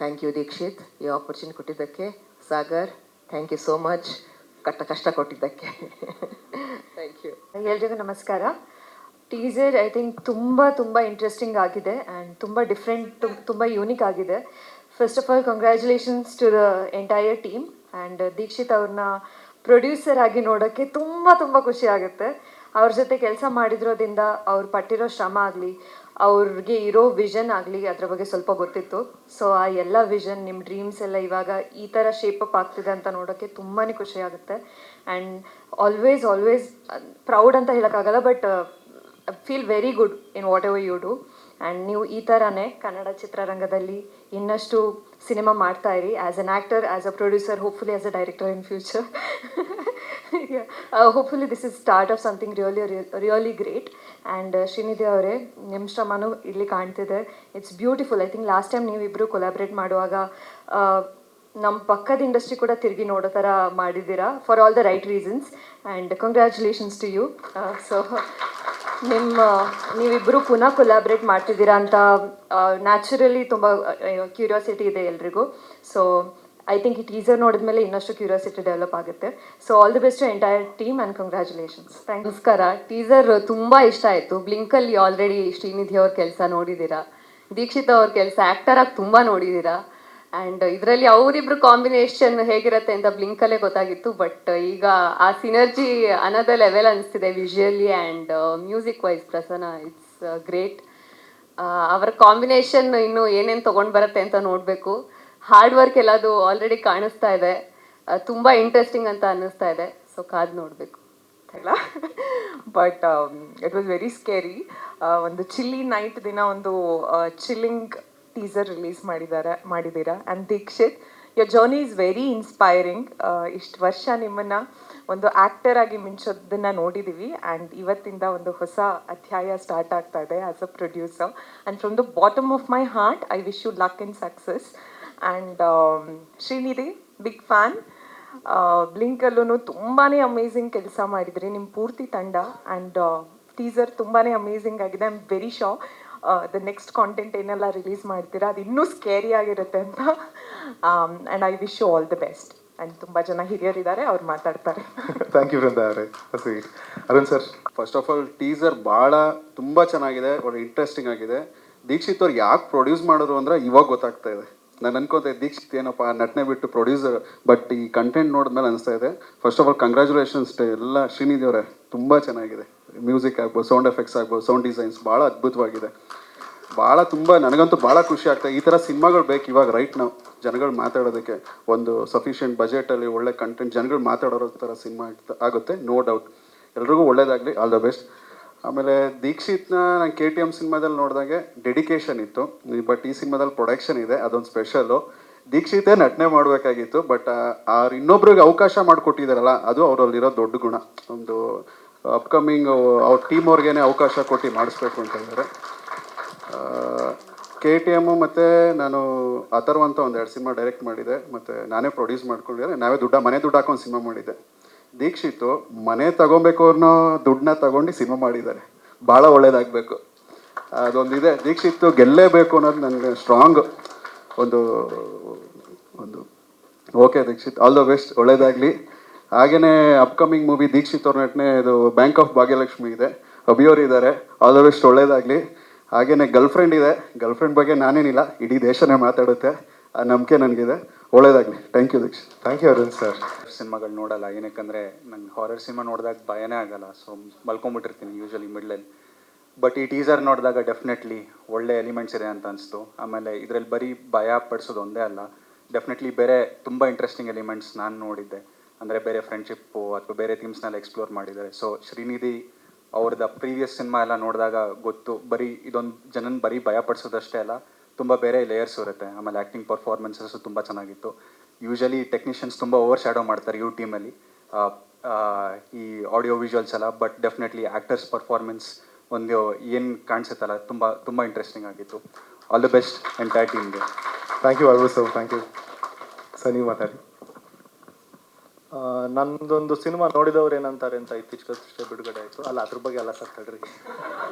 ಥ್ಯಾಂಕ್ ಯು ದೀಕ್ಷಿತ್, ಈ ಆಪರ್ಚುನಿಟಿ ಕೊಟ್ಟಿದ್ದಕ್ಕೆ. Sagar, thank you so much, ಕಷ್ಟ ಕೊಟ್ಟಿದ್ದಕ್ಕೆ. Thank you. ಎಲ್ರಿಗೂ ನಮಸ್ಕಾರ. ಟೀಸರ್ ಐ ಥಿಂಕ್ ತುಂಬ ಇಂಟ್ರೆಸ್ಟಿಂಗ್ ಆಗಿದೆ ಆ್ಯಂಡ್ ತುಂಬ ಡಿಫ್ರೆಂಟ್, ತುಂಬ ಯೂನಿಕ್ ಆಗಿದೆ. First of all congratulations to the entire team. And Deekshith ಅವ್ರನ್ನ ಪ್ರೊಡ್ಯೂಸರ್ ಆಗಿ ನೋಡೋಕ್ಕೆ ತುಂಬ ಖುಷಿ ಆಗುತ್ತೆ. ಅವ್ರ ಜೊತೆ ಕೆಲಸ ಮಾಡಿದ್ರೋದ್ರಿಂದ ಅವ್ರು ಪಟ್ಟಿರೋ ಶ್ರಮ ಆಗಲಿ, ಅವ್ರಿಗೆ ಇರೋ ವಿಷನ್ ಆಗಲಿ, ಅದ್ರ ಬಗ್ಗೆ ಸ್ವಲ್ಪ ಗೊತ್ತಿತ್ತು. ಸೊ ಆ ಎಲ್ಲ ವಿಷನ್, ನಿಮ್ಮ ಡ್ರೀಮ್ಸ್ ಎಲ್ಲ ಇವಾಗ ಈ ಥರ ಶೇಪಪ್ ಆಗ್ತಿದೆ ಅಂತ ನೋಡೋಕ್ಕೆ ತುಂಬಾ ಖುಷಿ ಆಗುತ್ತೆ. ಆ್ಯಂಡ್ ಆಲ್ವೇಸ್ ಪ್ರೌಡ್ ಅಂತ ಹೇಳೋಕ್ಕಾಗಲ್ಲ, but feel very good in whatever you do. And ನೀವು ಈ ಥರನೇ ಕನ್ನಡ ಚಿತ್ರರಂಗದಲ್ಲಿ ಇನ್ನಷ್ಟು ಸಿನಿಮಾ ಮಾಡ್ತಾ ಇರಿ, as an actor, as a producer, hopefully as a director in future. Hopefully this is start of something really great. And Srinidhi ಅವರೇ, ನಿಮ್ಮ ಶ್ರಮನೂ ಇಲ್ಲಿ ಕಾಣ್ತಿದೆ. It's beautiful. I think last time ನೀವಿಬ್ಬರು ಕೊಲಾಬ್ರೇಟ್ ಮಾಡುವಾಗ ನಮ್ಮ ಪಕ್ಕದ ಇಂಡಸ್ಟ್ರಿ ಕೂಡ ತಿರುಗಿ ನೋಡೋ ಥರ ಮಾಡಿದ್ದೀರಾ, for all the right reasons. And congratulations to you. So ನೀವಿಬ್ಬರು ಪುನಃ ಕೊಲಾಬ್ರೇಟ್ ಮಾಡ್ತಿದ್ದೀರಾ ಅಂತ ನ್ಯಾಚುರಲಿ ತುಂಬ ಕ್ಯೂರಿಯಾಸಿಟಿ ಇದೆ ಎಲ್ರಿಗೂ. ಸೊ ಐ ಥಿಂಕ್ ಈ ಟೀಸರ್ ನೋಡಿದ್ಮೇಲೆ ಇನ್ನಷ್ಟು ಕ್ಯೂರಿಯಾಸಿಟಿ ಡೆವಲಪ್ ಆಗುತ್ತೆ. So all the best to entire team and congratulations. ನಮಸ್ಕಾರ. ಟೀಸರ್ ತುಂಬ ಇಷ್ಟ ಆಯಿತು. ಬ್ಲಿಂಕಲ್ಲಿ ಆಲ್ರೆಡಿ ಶ್ರೀನಿಧಿ ಅವ್ರ ಕೆಲಸ ನೋಡಿದ್ದೀರಾ, ದೀಕ್ಷಿತ್ ಅವ್ರ ಕೆಲಸ ಆ್ಯಕ್ಟರಾಗಿ ತುಂಬ ನೋಡಿದ್ದೀರಾ. ಆ್ಯಂಡ್ ಇದರಲ್ಲಿ ಅವರಿಬ್ರು ಕಾಂಬಿನೇಷನ್ ಹೇಗಿರುತ್ತೆ ಅಂತ ಬ್ಲಿಂಕಲ್ಲೇ ಗೊತ್ತಾಗಿತ್ತು. ಬಟ್ ಈಗ ಆ ಸಿನರ್ಜಿ ಅನದರ್ ಲೆವೆಲ್ ಅನಿಸ್ತಿದೆ visually and music wise. Prasanna, it's great. ಅವರ ಕಾಂಬಿನೇಷನ್ ಇನ್ನು ಏನೇನು ತೊಗೊಂಡು ಬರುತ್ತೆ ಅಂತ ನೋಡಬೇಕು. ಹಾರ್ಡ್ ವರ್ಕ್ ಎಲ್ಲದು ಆಲ್ರೆಡಿ ಕಾಣಿಸ್ತಾ ಇದೆ. ತುಂಬ ಇಂಟ್ರೆಸ್ಟಿಂಗ್ ಅಂತ ಅನ್ನಿಸ್ತಾ ಇದೆ. ಸೊ ಕಾದು ನೋಡಬೇಕು. ಇಲ್ಲ, but it was very scary. ಒಂದು ಚಿಲ್ಲಿ ನೈಟ್ ದಿನ ಒಂದು ಚಿಲ್ಲಿಂಗ್ ಟೀಸರ್ ರಿಲೀಸ್ ಮಾಡಿದ್ದೀರಾ. And Deekshith, your journey is very inspiring. ಇಷ್ಟು ವರ್ಷ ನಿಮ್ಮನ್ನು ಒಂದು ಆ್ಯಕ್ಟರ್ ಆಗಿ ಮಿಂಚೋದನ್ನು ನೋಡಿದ್ದೀವಿ. ಆ್ಯಂಡ್ ಇವತ್ತಿಂದ ಒಂದು ಹೊಸ ಅಧ್ಯಾಯ ಸ್ಟಾರ್ಟ್ ಆಗ್ತಾ ಇದೆ as a producer. And from the bottom of my heart I wish you luck and success. And Srinidhi, big fan. ಬ್ಲಿಂಕಲ್ಲೂ ತುಂಬಾ ಅಮೇಝಿಂಗ್ ಕೆಲಸ ಮಾಡಿದ್ರಿ ನಿಮ್ಮ ಪೂರ್ತಿ ತಂಡ. ಆ್ಯಂಡ್ ಟೀಸರ್ ತುಂಬಾ ಅಮೇಝಿಂಗ್ ಆಗಿದೆ. I am very sure the next content ಏನೆಲ್ಲ ರಿಲೀಸ್ ಮಾಡ್ತೀರಾ ಅದು ಇನ್ನೂ ಸ್ಕೇರಿ ಆಗಿರುತ್ತೆ ಅಂತ. And I wish you all the best. And ತುಂಬ ಜನ ಹಿರಿಯರಿದ್ದಾರೆ, ಅವ್ರು ಮಾತಾಡ್ತಾರೆ. ಥ್ಯಾಂಕ್ ಯು ವೃಂದ ಅವರೇ. Arun sir, first of all teaser ತುಂಬ ಚೆನ್ನಾಗಿದೆ, ಒಳ್ಳೆ ಇಂಟ್ರೆಸ್ಟಿಂಗ್ ಆಗಿದೆ. ದೀಕ್ಷಿತ್ ಅವ್ರು ಯಾಕೆ ಪ್ರೊಡ್ಯೂಸ್ ಮಾಡೋರು ಅಂದರೆ ಇವಾಗ ಗೊತ್ತಾಗ್ತಾ ಇದೆ. ನಾನು ಅನ್ಕೋತೆ ದೀಕ್ಷಿತ್ ಏನಪ್ಪ ನಟನೆ ಬಿಟ್ಟು ಪ್ರೊಡ್ಯೂಸರ್, ಬಟ್ ಈ ಕಂಟೆಂಟ್ ನೋಡಿದ್ಮೇಲೆ ಅನಿಸ್ತಾ ಇದೆ. ಫಸ್ಟ್ ಆಫ್ ಆಲ್ ಕಂಗ್ರ್ಯಾಚುಲೇಷನ್ಸ್ ಎಲ್ಲ ಶ್ರೀನಿಧಿ ಅವರೇ, ತುಂಬ ಚೆನ್ನಾಗಿದೆ. ಮ್ಯೂಸಿಕ್ ಆಗ್ಬೋದು, ಸೌಂಡ್ ಎಫೆಕ್ಟ್ಸ್ ಆಗ್ಬೋದು, ಸೌಂಡ್ ಡಿಸೈನ್ಸ್ ಭಾಳ ಅದ್ಭುತವಾಗಿದೆ. ನನಗಂತೂ ಭಾಳ ಖುಷಿ ಆಗ್ತಾಯಿದೆ. ಈ ಥರ ಸಿನಿಮಾಗಳು ಬೇಕು ಇವಾಗ ರೈಟ್ ನಾವು, ಜನಗಳು ಮಾತಾಡೋದಕ್ಕೆ. ಒಂದು ಸಫಿಷಿಯೆಂಟ್ ಬಜೆಟಲ್ಲಿ ಒಳ್ಳೆ ಕಂಟೆಂಟ್ ಜನಗಳು ಮಾತಾಡೋ ಥರ ಸಿನಿಮಾ ಆಗುತ್ತೆ, ನೋ ಡೌಟ್. ಎಲ್ರಿಗೂ ಒಳ್ಳೇದಾಗಲಿ, ಆಲ್ ದ ಬೆಸ್ಟ್. ಆಮೇಲೆ ದೀಕ್ಷಿತ್ನ ನಾನು KTM ಸಿನಿಮಾದಲ್ಲಿ ನೋಡಿದಾಗೆ ಡೆಡಿಕೇಶನ್ ಇತ್ತು, ಬಟ್ ಈ ಸಿನಿಮಾದಲ್ಲಿ ಪ್ರೊಡಕ್ಷನ್ ಇದೆ, ಅದೊಂದು ಸ್ಪೆಷಲ್ಲು. ದೀಕ್ಷಿತೇ ನಟನೆ ಮಾಡಬೇಕಾಗಿತ್ತು, ಬಟ್ ಅವ್ರು ಇನ್ನೊಬ್ರಿಗೆ ಅವಕಾಶ ಮಾಡಿಕೊಟ್ಟಿದ್ದಾರಲ್ಲ, ಅದು ಅವರಲ್ಲಿರೋ ದೊಡ್ಡ ಗುಣ. ಒಂದು ಅಪ್ಕಮಿಂಗ್ ಅವ್ರ ಟೀಮ್ ಅವ್ರಿಗೇನೆ ಅವಕಾಶ ಕೊಟ್ಟು ಮಾಡಿಸ್ಬೇಕು ಅಂತ ಹೇಳಿದ್ದಾರೆ. KTM ಮತ್ತು ನಾನು ಅಥರ್ವ ಅಂತ 2 ಸಿನಿಮಾ ಡೈರೆಕ್ಟ್ ಮಾಡಿದೆ, ಮತ್ತು ನಾನೇ ಪ್ರೊಡ್ಯೂಸ್ ಮಾಡ್ಕೊಂಡಿದ್ದೆ. ನಾವೇ ಮನೆ ದುಡ್ಡು ಹಾಕೊಂಡು ಸಿನಿಮಾ ಮಾಡಿದ್ದೆ. ದೀಕ್ಷಿತ್ ಮನೆ ತಗೊಬೇಕು ಅನ್ನೋ ದುಡ್ಡನ್ನ ತಗೊಂಡು ಸಿನಿಮಾ ಮಾಡಿದ್ದಾರೆ. ಭಾಳ ಒಳ್ಳೇದಾಗಬೇಕು, ಅದೊಂದಿದೆ. ದೀಕ್ಷಿತ್ ಗೆಲ್ಲೇಬೇಕು ಅನ್ನೋದು ನನಗೆ ಸ್ಟ್ರಾಂಗ್ ಒಂದು okay Deekshith, all the best, ಒಳ್ಳೇದಾಗಲಿ. ಹಾಗೆಯೇ ಅಪ್ಕಮಿಂಗ್ ಮೂವಿ ದೀಕ್ಷಿತ್ ಅವ್ರ ನಟನೆ ಇದು ಬ್ಯಾಂಕ್ ಆಫ್ ಭಾಗ್ಯಲಕ್ಷ್ಮಿ ಇದೆ, ಅಭಿಯವರು ಇದ್ದಾರೆ, ಆಲ್ ದ ಬೆಸ್ಟ್, ಒಳ್ಳೇದಾಗಲಿ. ಹಾಗೆಯೇ ಗರ್ಲ್ಫ್ರೆಂಡ್ ಇದೆ, ಗರ್ಲ್ಫ್ರೆಂಡ್ ಬಗ್ಗೆ ನಾನೇನಿಲ್ಲ, ಇಡೀ ದೇಶನೇ ಮಾತಾಡುತ್ತೆ, ಆ ನಂಬಿಕೆ ನನಗಿದೆ. ಒಳ್ಳೇದಾಗಲಿ. Thank you Deekshith. Thank you Arun sir. ಸಿನಿಮಾಗಳು ನೋಡಲ್ಲ, ಏನಕ್ಕಂದರೆ ನಂಗೆ ಹಾರರ್ ಸಿನಿಮಾ ನೋಡಿದಾಗ ಭಯನೇ ಆಗಲ್ಲ, ಸೊ ಮಲ್ಕೊಂಬಿಟ್ಟಿರ್ತೀನಿ ಯೂಶ್ವಲಿ ಮಿಡ್ಲಲ್ಲಿ. ಬಟ್ ಈ ಟೀಸರ್ ನೋಡಿದಾಗ ಡೆಫಿನೆಟ್ಲಿ ಒಳ್ಳೆ ಎಲಿಮೆಂಟ್ಸ್ ಇದೆ ಅಂತ ಅನಿಸ್ತು. ಆಮೇಲೆ ಇದರಲ್ಲಿ ಬರೀ ಭಯ ಪಡಿಸೋದು ಒಂದೇ ಅಲ್ಲ, ಡೆಫಿನೆಟ್ಲಿ ಬೇರೆ ತುಂಬ ಇಂಟ್ರೆಸ್ಟಿಂಗ್ ಎಲಿಮೆಂಟ್ಸ್ ನಾನು ನೋಡಿದ್ದೆ. ಅಂದರೆ ಬೇರೆ ಫ್ರೆಂಡ್ಶಿಪ್ಪು ಅಥವಾ ಬೇರೆ ಥೀಮ್ಸ್ನೆಲ್ಲ ಎಕ್ಸ್ಪ್ಲೋರ್ ಮಾಡಿದ್ದಾರೆ. ಸೊ ಶ್ರೀನಿಧಿ ಅವ್ರದ್ದು ಪ್ರೀವಿಯಸ್ ಸಿನಿಮಾ ಎಲ್ಲ ನೋಡಿದಾಗ ಗೊತ್ತು, ಬರೀ ಇದೊಂದು ಜನನ ಬರೀ ಭಯಪಡಿಸೋದಷ್ಟೇ ಅಲ್ಲ, ತುಂಬ ಬೇರೆ ಲೇಯರ್ಸ್ ಇರುತ್ತೆ. ಆಮೇಲೆ ಆ್ಯಕ್ಟಿಂಗ್ ಪರ್ಫಾರ್ಮೆನ್ಸಸ್ಸು ತುಂಬ ಚೆನ್ನಾಗಿತ್ತು. ಯೂಶಲಿ ಟೆಕ್ನಿಷಿಯನ್ಸ್ ತುಂಬ ಓವರ್ ಶ್ಯಾಡೋ ಮಾಡ್ತಾರೆ ಇವ್ರ ಟೀಮಲ್ಲಿ ಈ ಆಡಿಯೋ ವಿಜುವಲ್ಸ್ ಎಲ್ಲ. ಬಟ್ ಡೆಫಿನೆಟ್ಲಿ ಆ್ಯಕ್ಟರ್ಸ್ ಪರ್ಫಾರ್ಮೆನ್ಸ್ ಒಂದು ಏನು ಕಾಣಿಸುತ್ತಲ್ಲ ತುಂಬ ತುಂಬ ಇಂಟ್ರೆಸ್ಟಿಂಗ್ ಆಗಿತ್ತು. ಆಲ್ ದಿ ಬೆಸ್ಟ್ ಎಂಟೈರ್ ಟೀಮ್ಗೆ. ಥ್ಯಾಂಕ್ ಯು ಅಲ್ವಾ ಸರ್, ಥ್ಯಾಂಕ್ ಯು ಸರ್. ನೀವು ಮಾತಾಡಿ. ನಂದೊಂದು ಸಿನಿಮಾ ನೋಡಿದವ್ರು ಏನಂತಾರೆ ಅಂತ ಇತ್ತೀಚೆಗಷ್ಟೇ ಬಿಡುಗಡೆ ಆಯಿತು. ಅಲ್ಲ, ಅದ್ರ ಬಗ್ಗೆ ಎಲ್ಲ ಸರ್ ತಡ್ರಿ.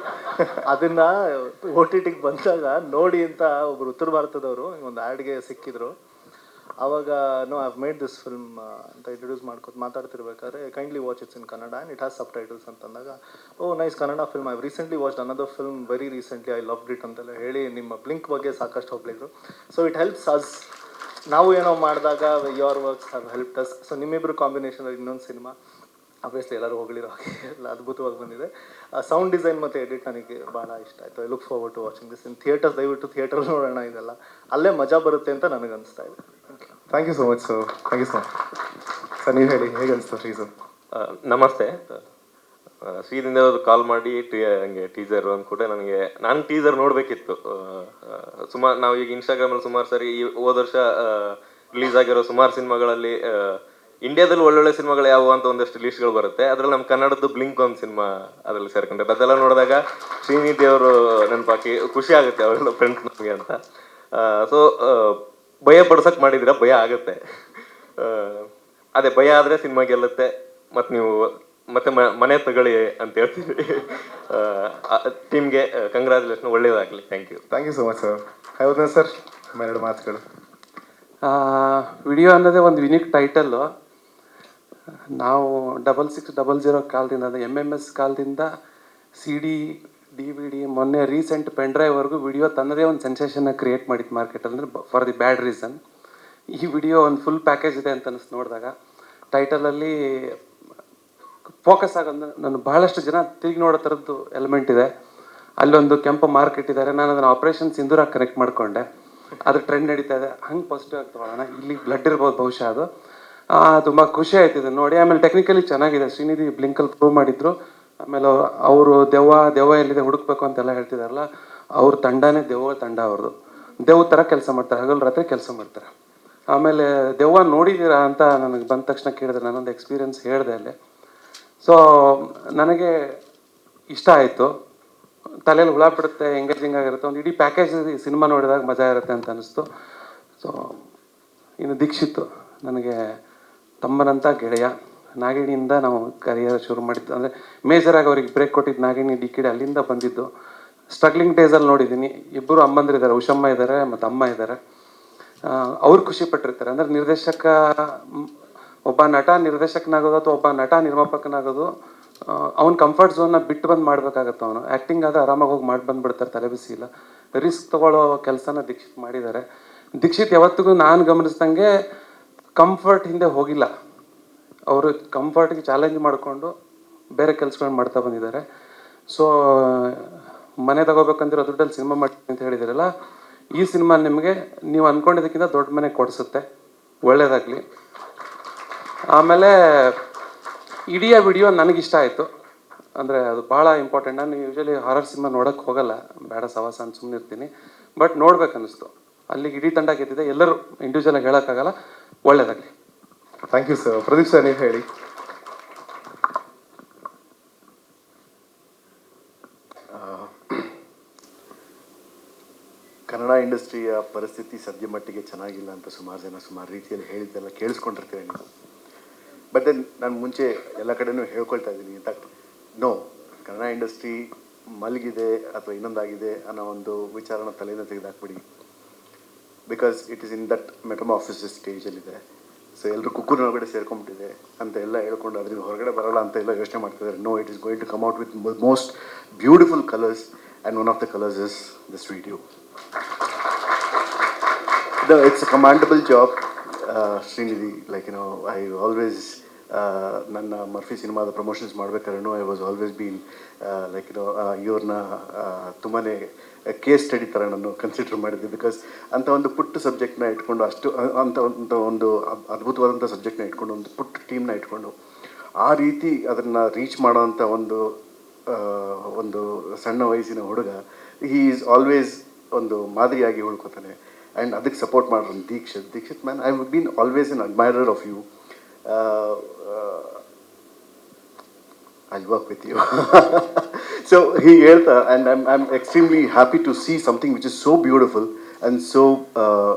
ಅದನ್ನು OTTಗೆ ಬಂದಾಗ ನೋಡಿ ಅಂತ ಒಬ್ಬರು ಉತ್ತರ ಭಾರತದವರು ಒಂದು ಆ್ಯಡ್ಗೆ ಸಿಕ್ಕಿದ್ರು. ಆವಾಗ no I have made this film ಅಂತ ಇಂಟ್ರೊಡ್ಯೂಸ್ ಮಾತಾಡ್ತಿರ್ಬೇಕಾದ್ರೆ kindly watch it's in Kannada and it has subtitles ಅಂತಂದಾಗ, oh nice, Kannada film. I recently watched another film very recently, I loved it ಅಂತೆಲ್ಲ ಹೇಳಿ ನಿಮ್ಮ ಬ್ಲಿಂಕ್ ಬಗ್ಗೆ ಸಾಕಷ್ಟು ಹೊಗಳಿದ್ರು. So it helps us. ನಾವು ಏನೋ ಮಾಡಿದಾಗ your works have help us. So ನಿಮ್ಮಿಬ್ಬರು ಕಾಂಬಿನೇಷನಲ್ಲಿ ಇನ್ನೊಂದು ಸಿನಿಮಾ ಆಬ್ವಿಯಸ್ಲಿ ಎಲ್ಲರೂ ಹೋಗಲಿರೋ ಹಾಗೆ ಎಲ್ಲ ಅದ್ಭುತವಾಗಿ ಬಂದಿದೆ. ಸೌಂಡ್ ಡಿಸೈನ್ ಮತ್ತು ಎಡಿಟ್ ನನಗೆ ಭಾಳ ಇಷ್ಟ ಆಯಿತು. I look forward to watching this in theatres. ದಯವಿಟ್ಟು ಥಿಯೇಟರ್ ನೋಡೋಣ, ಇದೆಲ್ಲ ಅಲ್ಲೇ ಮಜಾ ಬರುತ್ತೆ ಅಂತ ನನಗೆ ಅನಿಸ್ತಾ ಇದೆ. Thank you so much sir. Thank you so much sir. ನೀವು ಹೇಳಿ, ಹೇಗೆ ಅನಿಸ್ತು ಶ್ರೀ ಸರ್? ನಮಸ್ತೆ. ಶ್ರೀದಿಂದ ಅವರು ಕಾಲ್ ಮಾಡಿ ಹಂಗೆ ಟೀಸರ್ ಅಂದ್ಕೊಟ್ಟೆ. ನಾನು ಟೀಸರ್ ನೋಡಬೇಕಿತ್ತು. ಸುಮಾರು ನಾವು ಈಗ ಇನ್ಸ್ಟಾಗ್ರಾಮಲ್ಲಿ ಸುಮಾರು ಸರಿ ಈ ಹೋದ ವರ್ಷ ರಿಲೀಸ್ ಆಗಿರೋ ಸುಮಾರು ಸಿನಿಮಾಗಳಲ್ಲಿ ಇಂಡಿಯಾದಲ್ಲಿ ಒಳ್ಳೊಳ್ಳೆ ಸಿನಿಮಾಗಳು ಯಾವುವು ಅಂತ ಒಂದಷ್ಟು ಲಿಸ್ಟ್ಗಳು ಬರುತ್ತೆ. ಅದರಲ್ಲಿ ನಮ್ಮ ಕನ್ನಡದ್ದು ಬ್ಲಿಂಕ್ ಒಂದು ಸಿನಿಮಾ ಅದರಲ್ಲಿ ಸೇರ್ಕೊಂಡೆ. ಅದೆಲ್ಲ ನೋಡಿದಾಗ ಶ್ರೀನಿಧಿ ಅವರು ನೆನಪಾಕಿ ಖುಷಿ ಆಗುತ್ತೆ, ಅವರೆಲ್ಲ ಫ್ರೆಂಡ್ಸ್ ನಮಗೆ ಅಂತ. ಸೊ ಭಯ ಪಡ್ಸಕ್ಕೆ ಮಾಡಿದ್ದೀರಾ, ಭಯ ಆಗುತ್ತೆ. ಅದೇ ಭಯ ಆದರೆ ಸಿನಿಮಾ ಗೆಲ್ಲುತ್ತೆ. ಮತ್ತು ನೀವು ಮತ್ತೆ ಮನೆ ತಗೊಳ್ಳಿ ಅಂತ ಹೇಳ್ತೀವಿ. ಟೀಮ್ಗೆ ಕಂಗ್ರ್ಯಾಚುಲೇಷನ್, ಒಳ್ಳೇದಾಗಲಿ. Thank you. Thank you so much sir. ಹೌದಾ ಸರ್, ಎರಡು ಮಾತುಗಳು. ವಿಡಿಯೋ ಅನ್ನೋದೇ ಒಂದು ಯುನಿಕ್ ಟೈಟಲ್ಲು. ನಾವು 6600 ಕಾಲದಿಂದ, ಅದು MMS ಕಾಲದಿಂದ CD, DVD, ಮೊನ್ನೆ ರೀಸೆಂಟ್ ಪೆನ್ಡ್ರೈವ್ವರೆಗೂ ವಿಡಿಯೋ ತನ್ನದೇ ಒಂದು ಸೆನ್ಸೇಷನ್ನ ಕ್ರಿಯೇಟ್ ಮಾಡಿತ್ತು ಮಾರ್ಕೆಟಲ್ಲಿ, ಅಂದರೆ ಫಾರ್ ದಿ ಬ್ಯಾಡ್ ರೀಸನ್. ಈ ವಿಡಿಯೋ ಒಂದು ಫುಲ್ ಪ್ಯಾಕೇಜ್ ಇದೆ ಅಂತ ಅನಿಸ್ತು ನೋಡಿದಾಗ. ಟೈಟಲಲ್ಲಿ ಫೋಕಸ್ ಆಗೋದು ನಾನು ಬಹಳಷ್ಟು ಜನ ತಿರುಗಿ ನೋಡೋ ಥರದ್ದು ಎಲಿಮೆಂಟ್ ಇದೆ. ಅಲ್ಲೊಂದು ಕೆಂಪು ಮಾರ್ಕೆಟ್ ಇದ್ದಾರೆ. ನಾನು ಅದನ್ನು ಆಪರೇಷನ್ ಸಿಂಧೂರಾಗಿ ಕನೆಕ್ಟ್ ಮಾಡಿಕೊಂಡೆ. ಅದು ಟ್ರೆಂಡ್ ನಡೀತಾ ಇದೆ, ಹಂಗೆ ಪಾಸಿಟಿವ್ ಆಗಿ ತೊಗೊಳ್ಳೋಣ. ಇಲ್ಲಿ ಬ್ಲಡ್ ಇರ್ಬೋದು ಬಹುಶಃ. ಅದು ತುಂಬ ಖುಷಿ ಆಯ್ತಿದೆ ನೋಡಿ. ಆಮೇಲೆ ಟೆಕ್ನಿಕಲಿ ಚೆನ್ನಾಗಿದೆ. ಶ್ರೀನಿಧಿ ಬ್ಲಿಂಕಲ್ಲಿ ಪ್ರೂವ್ ಮಾಡಿದ್ರು. ಆಮೇಲೆ ಅವರು ದೆವ್ವ ಎಲ್ಲಿದೆ ಹುಡುಕ್ಬೇಕು ಅಂತೆಲ್ಲ ಹೇಳ್ತಿದಾರಲ್ಲ, ಅವ್ರ ತಂಡನೇ ದೆವ್ವ ತಂಡ. ಅವ್ರದ್ದು ದೆವ್ವ ಥರ ಕೆಲಸ ಮಾಡ್ತಾರೆ, ಹಗಲು ರಾತ್ರಿ ಕೆಲಸ ಮಾಡ್ತಾರೆ. ಆಮೇಲೆ ದೆವ್ವ ನೋಡಿದ್ದೀರಾ ಅಂತ ನನಗೆ ಬಂದ ತಕ್ಷಣ ಕೇಳಿದ್ರೆ ನಾನೊಂದು ಎಕ್ಸ್ಪೀರಿಯನ್ಸ್ ಹೇಳಿದೆ ಅಲ್ಲಿ. ಸೊ ನನಗೆ ಇಷ್ಟ ಆಯಿತು. ತಲೆಯಲ್ಲಿ ಹುಳ ಬಿಡುತ್ತೆ, ಎಂಗೇಜಿಂಗ್ ಆಗಿರುತ್ತೆ. ಒಂದು ಇಡೀ ಪ್ಯಾಕೇಜ್ ಸಿನಿಮಾ ನೋಡಿದಾಗ ಮಜಾ ಇರುತ್ತೆ ಅಂತ ಅನ್ನಿಸ್ತು. ಸೊ ಇನ್ನು ದೀಕ್ಷಿತ್ ನನಗೆ ತಮ್ಮನಂಥ ಗೆಳೆಯ. ನಾಗಿಣಿಯಿಂದ ನಾವು ಕರಿಯರ್ ಶುರು ಮಾಡಿದ್ದು, ಅಂದರೆ ಮೇಜರಾಗಿ ಅವ್ರಿಗೆ ಬ್ರೇಕ್ ಕೊಟ್ಟಿದ್ದು ನಾಗಿಣಿ DKD, ಅಲ್ಲಿಂದ ಬಂದಿದ್ದು. ಸ್ಟ್ರಗ್ಲಿಂಗ್ ಡೇಸಲ್ಲಿ ನೋಡಿದ್ದೀನಿ. ಇಬ್ಬರು ಅಮ್ಮಂದಿರಿದ್ದಾರೆ, ಉಷಮ್ಮ ಇದ್ದಾರೆ ಮತ್ತು ಅಮ್ಮ ಇದ್ದಾರೆ. ಅವ್ರು ಖುಷಿ ಪಟ್ಟಿರ್ತಾರೆ. ಅಂದರೆ ಒಬ್ಬ ನಟ ನಿರ್ದೇಶಕನಾಗೋದು ಅಥವಾ ಒಬ್ಬ ನಟ ನಿರ್ಮಾಪಕನಾಗೋದು ಅವ್ನ ಕಂಫರ್ಟ್ ಝೋನ್ನ ಬಿಟ್ಟು ಬಂದು ಮಾಡಬೇಕಾಗತ್ತೆ. ಅವನು ಆ್ಯಕ್ಟಿಂಗ್ ಆದ ಆರಾಮಾಗಿ ಹೋಗಿ ಮಾಡಿ ಬಂದುಬಿಡ್ತಾರೆ, ತಲೆ ಬಿಸಿ ಇಲ್ಲ. ರಿಸ್ಕ್ ತೊಗೊಳ್ಳೋ ಕೆಲಸನ ದೀಕ್ಷಿತ್ ಮಾಡಿದ್ದಾರೆ. ದೀಕ್ಷಿತ್ ಯಾವತ್ತಿಗೂ ನಾನು ಗಮನಿಸ್ದಂಗೆ ಕಂಫರ್ಟ್ ಹಿಂದೆ ಹೋಗಿಲ್ಲ. ಅವರು ಕಂಫರ್ಟ್ಗೆ ಚಾಲೆಂಜ್ ಮಾಡಿಕೊಂಡು ಬೇರೆ ಕೆಲಸಗಳನ್ನ ಮಾಡ್ತಾ ಬಂದಿದ್ದಾರೆ. ಸೊ ಮನೆ ತಗೋಬೇಕಂದಿರೋ ದುಡ್ಡಲ್ಲಿ ಸಿನಿಮಾ ಮಾಡ್ತೀನಿ ಅಂತ ಹೇಳಿದಿರಲ್ಲ, ಈ ಸಿನಿಮಾ ನಿಮಗೆ ನೀವು ಅಂದ್ಕೊಂಡಿದ್ದಕ್ಕಿಂತ ದೊಡ್ಡ ಮನೆ ಕೊಡಿಸುತ್ತೆ. ಒಳ್ಳೆಯದಾಗಲಿ. ಆಮೇಲೆ ಇಡೀ ವಿಡಿಯೋ ನನಗಿಷ್ಟ ಆಯಿತು. ಅಂದರೆ ಅದು ಭಾಳ ಇಂಪಾರ್ಟೆಂಟ್. ನಾನು ಯೂಶಲಿ ಹಾರರ್ ಸಿನಿಮಾ ನೋಡೋಕ್ಕೆ ಹೋಗಲ್ಲ, ಬೇಡ ಸವಾಸ ಅಂತ ಸುಮ್ಮನೆ ಇರ್ತೀನಿ. ಬಟ್ ನೋಡ್ಬೇಕನ್ನಿಸ್ತು. ಅಲ್ಲಿಗೆ ಇಡೀ ತಂಡ ಗೆದ್ದಿದೆ. ಎಲ್ಲರೂ ಇಂಡಿವಿಜುವಲಾಗಿ ಹೇಳೋಕ್ಕಾಗಲ್ಲ. ಒಳ್ಳೆಯದಾಗಲಿ. Thank you sir. Pradeep sir, ನೀವು ಹೇಳಿ. ಕನ್ನಡ ಇಂಡಸ್ಟ್ರಿಯ ಪರಿಸ್ಥಿತಿ ಸದ್ಯ ಮಟ್ಟಿಗೆ ಚೆನ್ನಾಗಿಲ್ಲ ಅಂತ ಸುಮಾರು ಜನ ಸುಮಾರು ರೀತಿಯಲ್ಲಿ ಹೇಳಿದ್ದೆಲ್ಲ ಕೇಳಿಸ್ಕೊಂಡಿರ್ತೀರ ನೀವು. ಬಟ್ ದೆನ್ ನಾನು ಮುಂಚೆ ಎಲ್ಲ ಕಡೆನೂ ಹೇಳ್ಕೊಳ್ತಾ ಇದ್ದೀನಿ ಅಂತ, ನೋ, ಕನ್ನಡ ಇಂಡಸ್ಟ್ರಿ ಮಲಗಿದೆ ಅಥವಾ ಇನ್ನೊಂದಾಗಿದೆ ಅನ್ನೋ ಒಂದು ವಿಚಾರನ ತಲೆಯಿಂದ ತೆಗೆದಾಕ್ಬಿಡಿ. Because it is in that metamorphosis ಸ್ಟೇಜಲ್ಲಿದೆ. ಸೊ ಎಲ್ಲರೂ ಕುಕ್ಕೂರಿನೊಳಗಡೆ ಸೇರ್ಕೊಂಡ್ಬಿಟ್ಟಿದೆ ಅಂತ ಎಲ್ಲ ಹೇಳ್ಕೊಂಡು ಅದರಿಂದ ಹೊರಗಡೆ ಬರೋಲ್ಲ ಅಂತ ಎಲ್ಲ ಯೋಚನೆ ಮಾಡ್ತಿದ್ದಾರೆ. No, it is going to come out with most beautiful colours and one of the colours is this video. It's a commendable job, Srinidhi. Like, I always ನನ್ನ ಮರ್ಫಿ ಸಿನಿಮಾದ ಪ್ರಮೋಷನ್ಸ್ ಮಾಡ್ಬೇಕಾದ್ರೂ I was always been like ಇವ್ರನ್ನ ತುಂಬಾ case study ಥರ ನಾನು consider ಮಾಡಿದ್ದೆ. Because ಅಂಥ ಒಂದು ಪುಟ್ಟ ಸಬ್ಜೆಕ್ಟ್ನ ಇಟ್ಕೊಂಡು ಅಂಥ ಒಂದು ಅದ್ಭುತವಾದಂಥ ಸಬ್ಜೆಕ್ಟ್ನ ಇಟ್ಕೊಂಡು ಒಂದು ಪುಟ್ಟ ಟೀಮ್ನ ಇಟ್ಕೊಂಡು ಆ ರೀತಿ ಅದನ್ನು ರೀಚ್ ಮಾಡೋವಂಥ ಒಂದು ಸಣ್ಣ ವಯಸ್ಸಿನ ಹುಡುಗ ಹೀ ಈಸ್ ಆಲ್ವೇಸ್ ಒಂದು ಮಾದರಿಯಾಗಿ ಉಳ್ಕೊತಾನೆ. ಆ್ಯಂಡ್ ಅದಕ್ಕೆ ಸಪೋರ್ಟ್ ಮಾಡೋರು Deekshith man, I have been always an admirer of you. I'll work with you. So he ಹೇಳ್ತಾ, and I'm extremely happy to see something which is so beautiful and so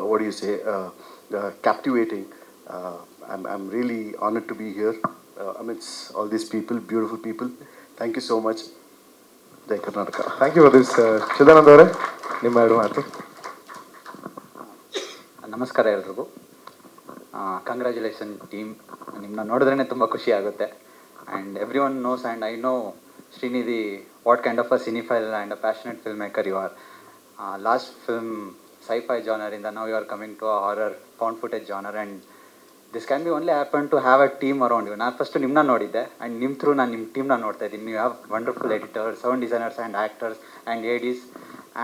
what do you say, captivating. I'm really honored to be here amidst all these people, beautiful people. Thank you so much. Jai Karnataka. Thank you this Chidananda ಅವರೇ, ನಿಮ್ಮ 2 ಮಾತು. ನಮಸ್ಕಾರ ಎಲ್ರಿಗೂ. Congratulation team. ನಿಮ್ಮನ್ನ ನೋಡಿದ್ರೇ ತುಂಬ ಖುಷಿ ಆಗುತ್ತೆ. And everyone knows and I know Srinidhi what kind of a cinephile and a passionate film maker you are. Last film sci-fi ಜಾನರಿಂದ now you are coming to a horror found footage genre, and this can be only happen to have a team around you. ನಾನು first ನಿಮ್ಮನ್ನ ನೋಡಿದ್ದೆ, and ನಿಮ್ಮ through ನಾನು ನಿಮ್ಮ ಟೀಮ್ನ ನೋಡ್ತಾ ಇದ್ದೀನಿ. ನೀವು have wonderful editors, sound designers and actors and ADs.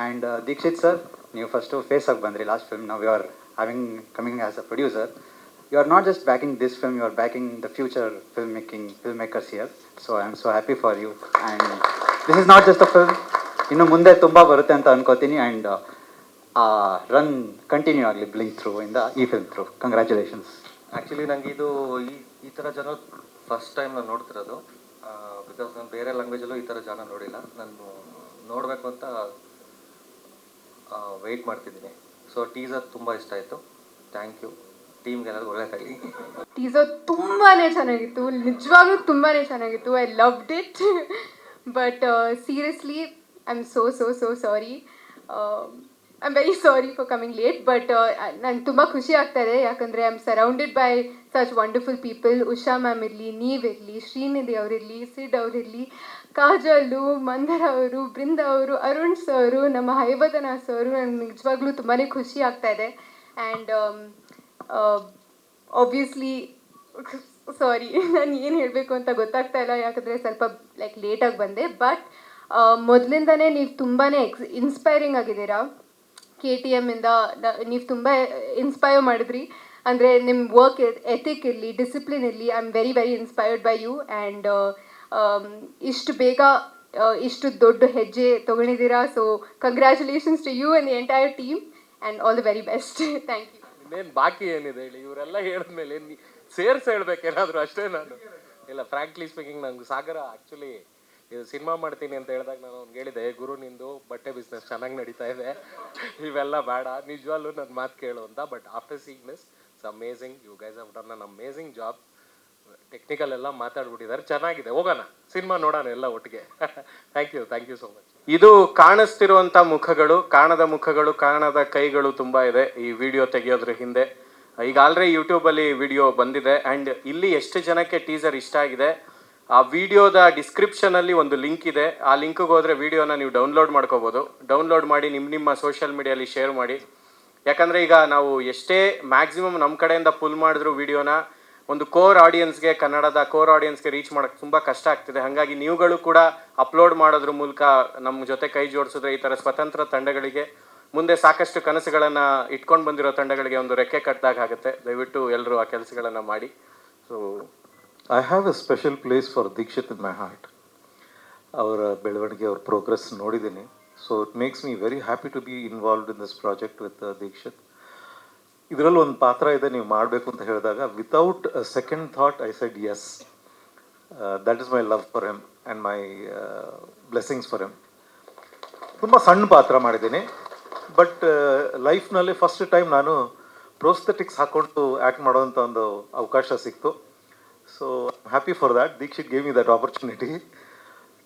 And Dikshith sir, ನೀವು ಫಸ್ಟು ಫೇಸಾಗಿ ಬಂದ್ರಿ last film. Now you are coming as a producer. You are not just backing this film, you are backing the future filmmakers here. So I am so happy for you. And this is not just a film. ಇನ್ನು ಮುಂದೆ ತುಂಬ ಬರುತ್ತೆ ಅಂತ ಅನ್ಕೋತೀನಿ. And run continue ಆಗಲಿ blink through ಇಂದ ಈ film through. Congratulations. Actually ನನಗೆ ಇದು ಈ ಥರ ಜನ ಫಸ್ಟ್ ಟೈಮ್ ನಾನು ನೋಡ್ತಿರೋದು. ಬಿಕಾಸ್ ನಾನು ಬೇರೆ ಲ್ಯಾಂಗ್ವೇಜಲ್ಲೂ ಈ ಥರ ಜನ ನೋಡಿಲ್ಲ. ನಾನು ನೋಡಬೇಕು ಅಂತ ವೆಯ್ಟ್ ಮಾಡ್ತಿದ್ದೀನಿ. ಸೊ ಟೀಸರ್ ತುಂಬ ಇಷ್ಟ ಆಯಿತು. Thank you. ಟೀಮ್ಗೆಲ್ಲರಿಗೂ ಒಳ್ಳೆಯದಾಗಲಿ. ಟೀಸರ್ ತುಂಬಾ ಚೆನ್ನಾಗಿತ್ತು, ನಿಜವಾಗ್ಲೂ ತುಂಬಾ ಚೆನ್ನಾಗಿತ್ತು. I loved it. But seriously I am so sorry. I am very sorry for coming late. But ನಂಗೆ ತುಂಬ ಖುಷಿ ಆಗ್ತಾ ಇದೆ, ಯಾಕಂದರೆ I am surrounded by such wonderful people. Usha ma'am ಇರಲಿ, ನೀವಿರಲಿ, ಶ್ರೀನಿಧಿ ಅವರಿರಲಿ, ಸಿಡ್ ಅವರಿರಲಿ, ಕಾಜಲು, ಮಂದರ್ ಅವರು, ಬೃಂದ ಅವರು, ಅರುಣ್ ಸರು, ನಮ್ಮ ಹೈವದನ ಸರು. ನನಗೆ ನಿಜವಾಗ್ಲೂ ತುಂಬಾ ಖುಷಿ ಆಗ್ತಾ ಇದೆ. ಆ್ಯಂಡ್ ಆಬ್ವಿಯಸ್ಲಿ ಸಾರಿ, ನಾನು ಏನು ಹೇಳಬೇಕು ಅಂತ ಗೊತ್ತಾಗ್ತಾ ಇಲ್ಲ, ಯಾಕಂದರೆ ಸ್ವಲ್ಪ ಲೈಕ್ ಲೇಟಾಗಿ ಬಂದೆ. ಬಟ್ ಮೊದಲಿಂದನೇ ನೀವು ತುಂಬಾ ಇನ್ಸ್ಪೈರಿಂಗ್ ಆಗಿದ್ದೀರಾ. KTM ಇಂದ ನೀವು ತುಂಬ ಇನ್ಸ್ಪೈರ್ ಮಾಡಿದ್ರಿ. ಅಂದರೆ ನಿಮ್ಮ ವರ್ಕ್ ಎಥಿಕ್ ಇರಲಿ, ಡಿಸಿಪ್ಲಿನ್ ಇರಲಿ, I am very inspired by you. And ಇಷ್ಟು ಬೇಗ ಇಷ್ಟು ದೊಡ್ಡ ಹೆಜ್ಜೆ ತೊಗೊಂಡಿದ್ದೀರಾ. So congratulations to you and the entire team and all the very best. Thank you. ಇನ್ನೇನು ಬಾಕಿ ಏನಿದೆ ಹೇಳಿ, ಇವರೆಲ್ಲ ಹೇಳಿದ್ಮೇಲೆ ಸೇರ್ಸಿ ಹೇಳ್ಬೇಕೇನಾದರೂ ಅಷ್ಟೇ. ನಾನು ಇಲ್ಲ, ಫ್ರ್ಯಾಂಕ್ಲಿ ಸ್ಪೀಕಿಂಗ್, ನಂಗೆ ಸಾಗರ ಆ್ಯಕ್ಚುಲಿ ಇದು ಸಿನಿಮಾ ಮಾಡ್ತೀನಿ ಅಂತ ಹೇಳಿದಾಗ ನಾನು ಅವ್ನಿಗೆ ಹೇಳಿದೆ, ಗುರು ನಿಂದು ಬಟ್ಟೆ ಬಿಸ್ನೆಸ್ ಚೆನ್ನಾಗಿ ನಡೀತಾ ಇದೆ, ಇವೆಲ್ಲ ಬೇಡ, ನಿಜವಾಗ್ಲೂ ನನ್ನ ಮಾತು ಕೇಳು ಅಂತ. But after seeing this it's amazing. You guys have done an amazing job. Technical ಎಲ್ಲ ಮಾತಾಡ್ಬಿಟ್ಟಿದ್ದಾರೆ, ಚೆನ್ನಾಗಿದೆ. ಹೋಗೋಣ ಸಿನಿಮಾ ನೋಡೋಣ ಎಲ್ಲ ಒಟ್ಟಿಗೆ. Thank you so much. ಇದು ಕಾಣಿಸ್ತಿರುವಂಥ ಮುಖಗಳು, ಕಾಣದ ಮುಖಗಳು, ಕಾಣದ ಕೈಗಳು ತುಂಬ ಇದೆ ಈ ವಿಡಿಯೋ ತೆಗೆಯೋದ್ರ ಹಿಂದೆ. ಈಗ ಆಲ್ರೆಡಿ ಯೂಟ್ಯೂಬಲ್ಲಿ ವಿಡಿಯೋ ಬಂದಿದೆ. ಆ್ಯಂಡ್ ಇಲ್ಲಿ ಎಷ್ಟು ಜನಕ್ಕೆ ಟೀಸರ್ ಇಷ್ಟ ಆಗಿದೆ, ಆ ವಿಡಿಯೋದ ಡಿಸ್ಕ್ರಿಪ್ಷನಲ್ಲಿ ಒಂದು ಲಿಂಕ್ ಇದೆ. ಆ ಲಿಂಕಿಗೆ ಹೋದರೆ ವಿಡಿಯೋನ ನೀವು ಡೌನ್ಲೋಡ್ ಮಾಡ್ಕೋಬೋದು. ಡೌನ್ಲೋಡ್ ಮಾಡಿ ನಿಮ್ಮ ಸೋಷಿಯಲ್ ಮೀಡಿಯಲ್ಲಿ ಶೇರ್ ಮಾಡಿ. ಯಾಕಂದರೆ ಈಗ ನಾವು ಎಷ್ಟೇ ಮ್ಯಾಕ್ಸಿಮಮ್ ನಮ್ಮ ಕಡೆಯಿಂದ ಪುಲ್ ಮಾಡಿದ್ರು ವಿಡಿಯೋನ ಒಂದು ಕೋರ್ ಆಡಿಯನ್ಸ್ಗೆ, ಕನ್ನಡದ ಕೋರ್ ಆಡಿಯನ್ಸ್ಗೆ ರೀಚ್ ಮಾಡೋಕ್ಕೆ ತುಂಬ ಕಷ್ಟ ಆಗ್ತಿದೆ. ಹಾಗಾಗಿ ನೀವುಗಳು ಕೂಡ ಅಪ್ಲೋಡ್ ಮಾಡೋದ್ರ ಮೂಲಕ ನಮ್ಮ ಜೊತೆ ಕೈ ಜೋಡಿಸಿದ್ರೆ ಈ ಥರ ಸ್ವತಂತ್ರ ತಂಡಗಳಿಗೆ, ಮುಂದೆ ಸಾಕಷ್ಟು ಕನಸುಗಳನ್ನು ಇಟ್ಕೊಂಡು ಬಂದಿರೋ ತಂಡಗಳಿಗೆ ಒಂದು ರೆಕ್ಕೆ ಕಟ್ಟಿದಾಗ ಆಗುತ್ತೆ. ದಯವಿಟ್ಟು ಎಲ್ಲರೂ ಆ ಕೆಲಸಗಳನ್ನು ಮಾಡಿ. So I have a special place for Deekshith in my heart. ಅವರ ಬೆಳವಣಿಗೆ, ಅವ್ರ ಪ್ರೋಗ್ರೆಸ್ ನೋಡಿದ್ದೀನಿ. So it makes me very happy to be involved in this project with Deekshith. ಇದರಲ್ಲಿ ಒಂದು ಪಾತ್ರ ಇದೆ, ನೀವು ಮಾಡಬೇಕು ಅಂತ ಹೇಳಿದಾಗ without a second thought I said yes. That is my love for him and my blessings for him. ತುಂಬ ಸಣ್ಣ ಪಾತ್ರ ಮಾಡಿದ್ದೀನಿ, ಬಟ್ ಲೈಫ್ನಲ್ಲಿ ಫಸ್ಟ್ ಟೈಮ್ ನಾನು ಪ್ರೋಸ್ಥೆಟಿಕ್ಸ್ ಹಾಕ್ಕೊಂಡು ಆ್ಯಕ್ಟ್ ಮಾಡೋವಂಥ ಒಂದು ಅವಕಾಶ ಸಿಕ್ತು. So happy for that. Deekshith gave me that opportunity.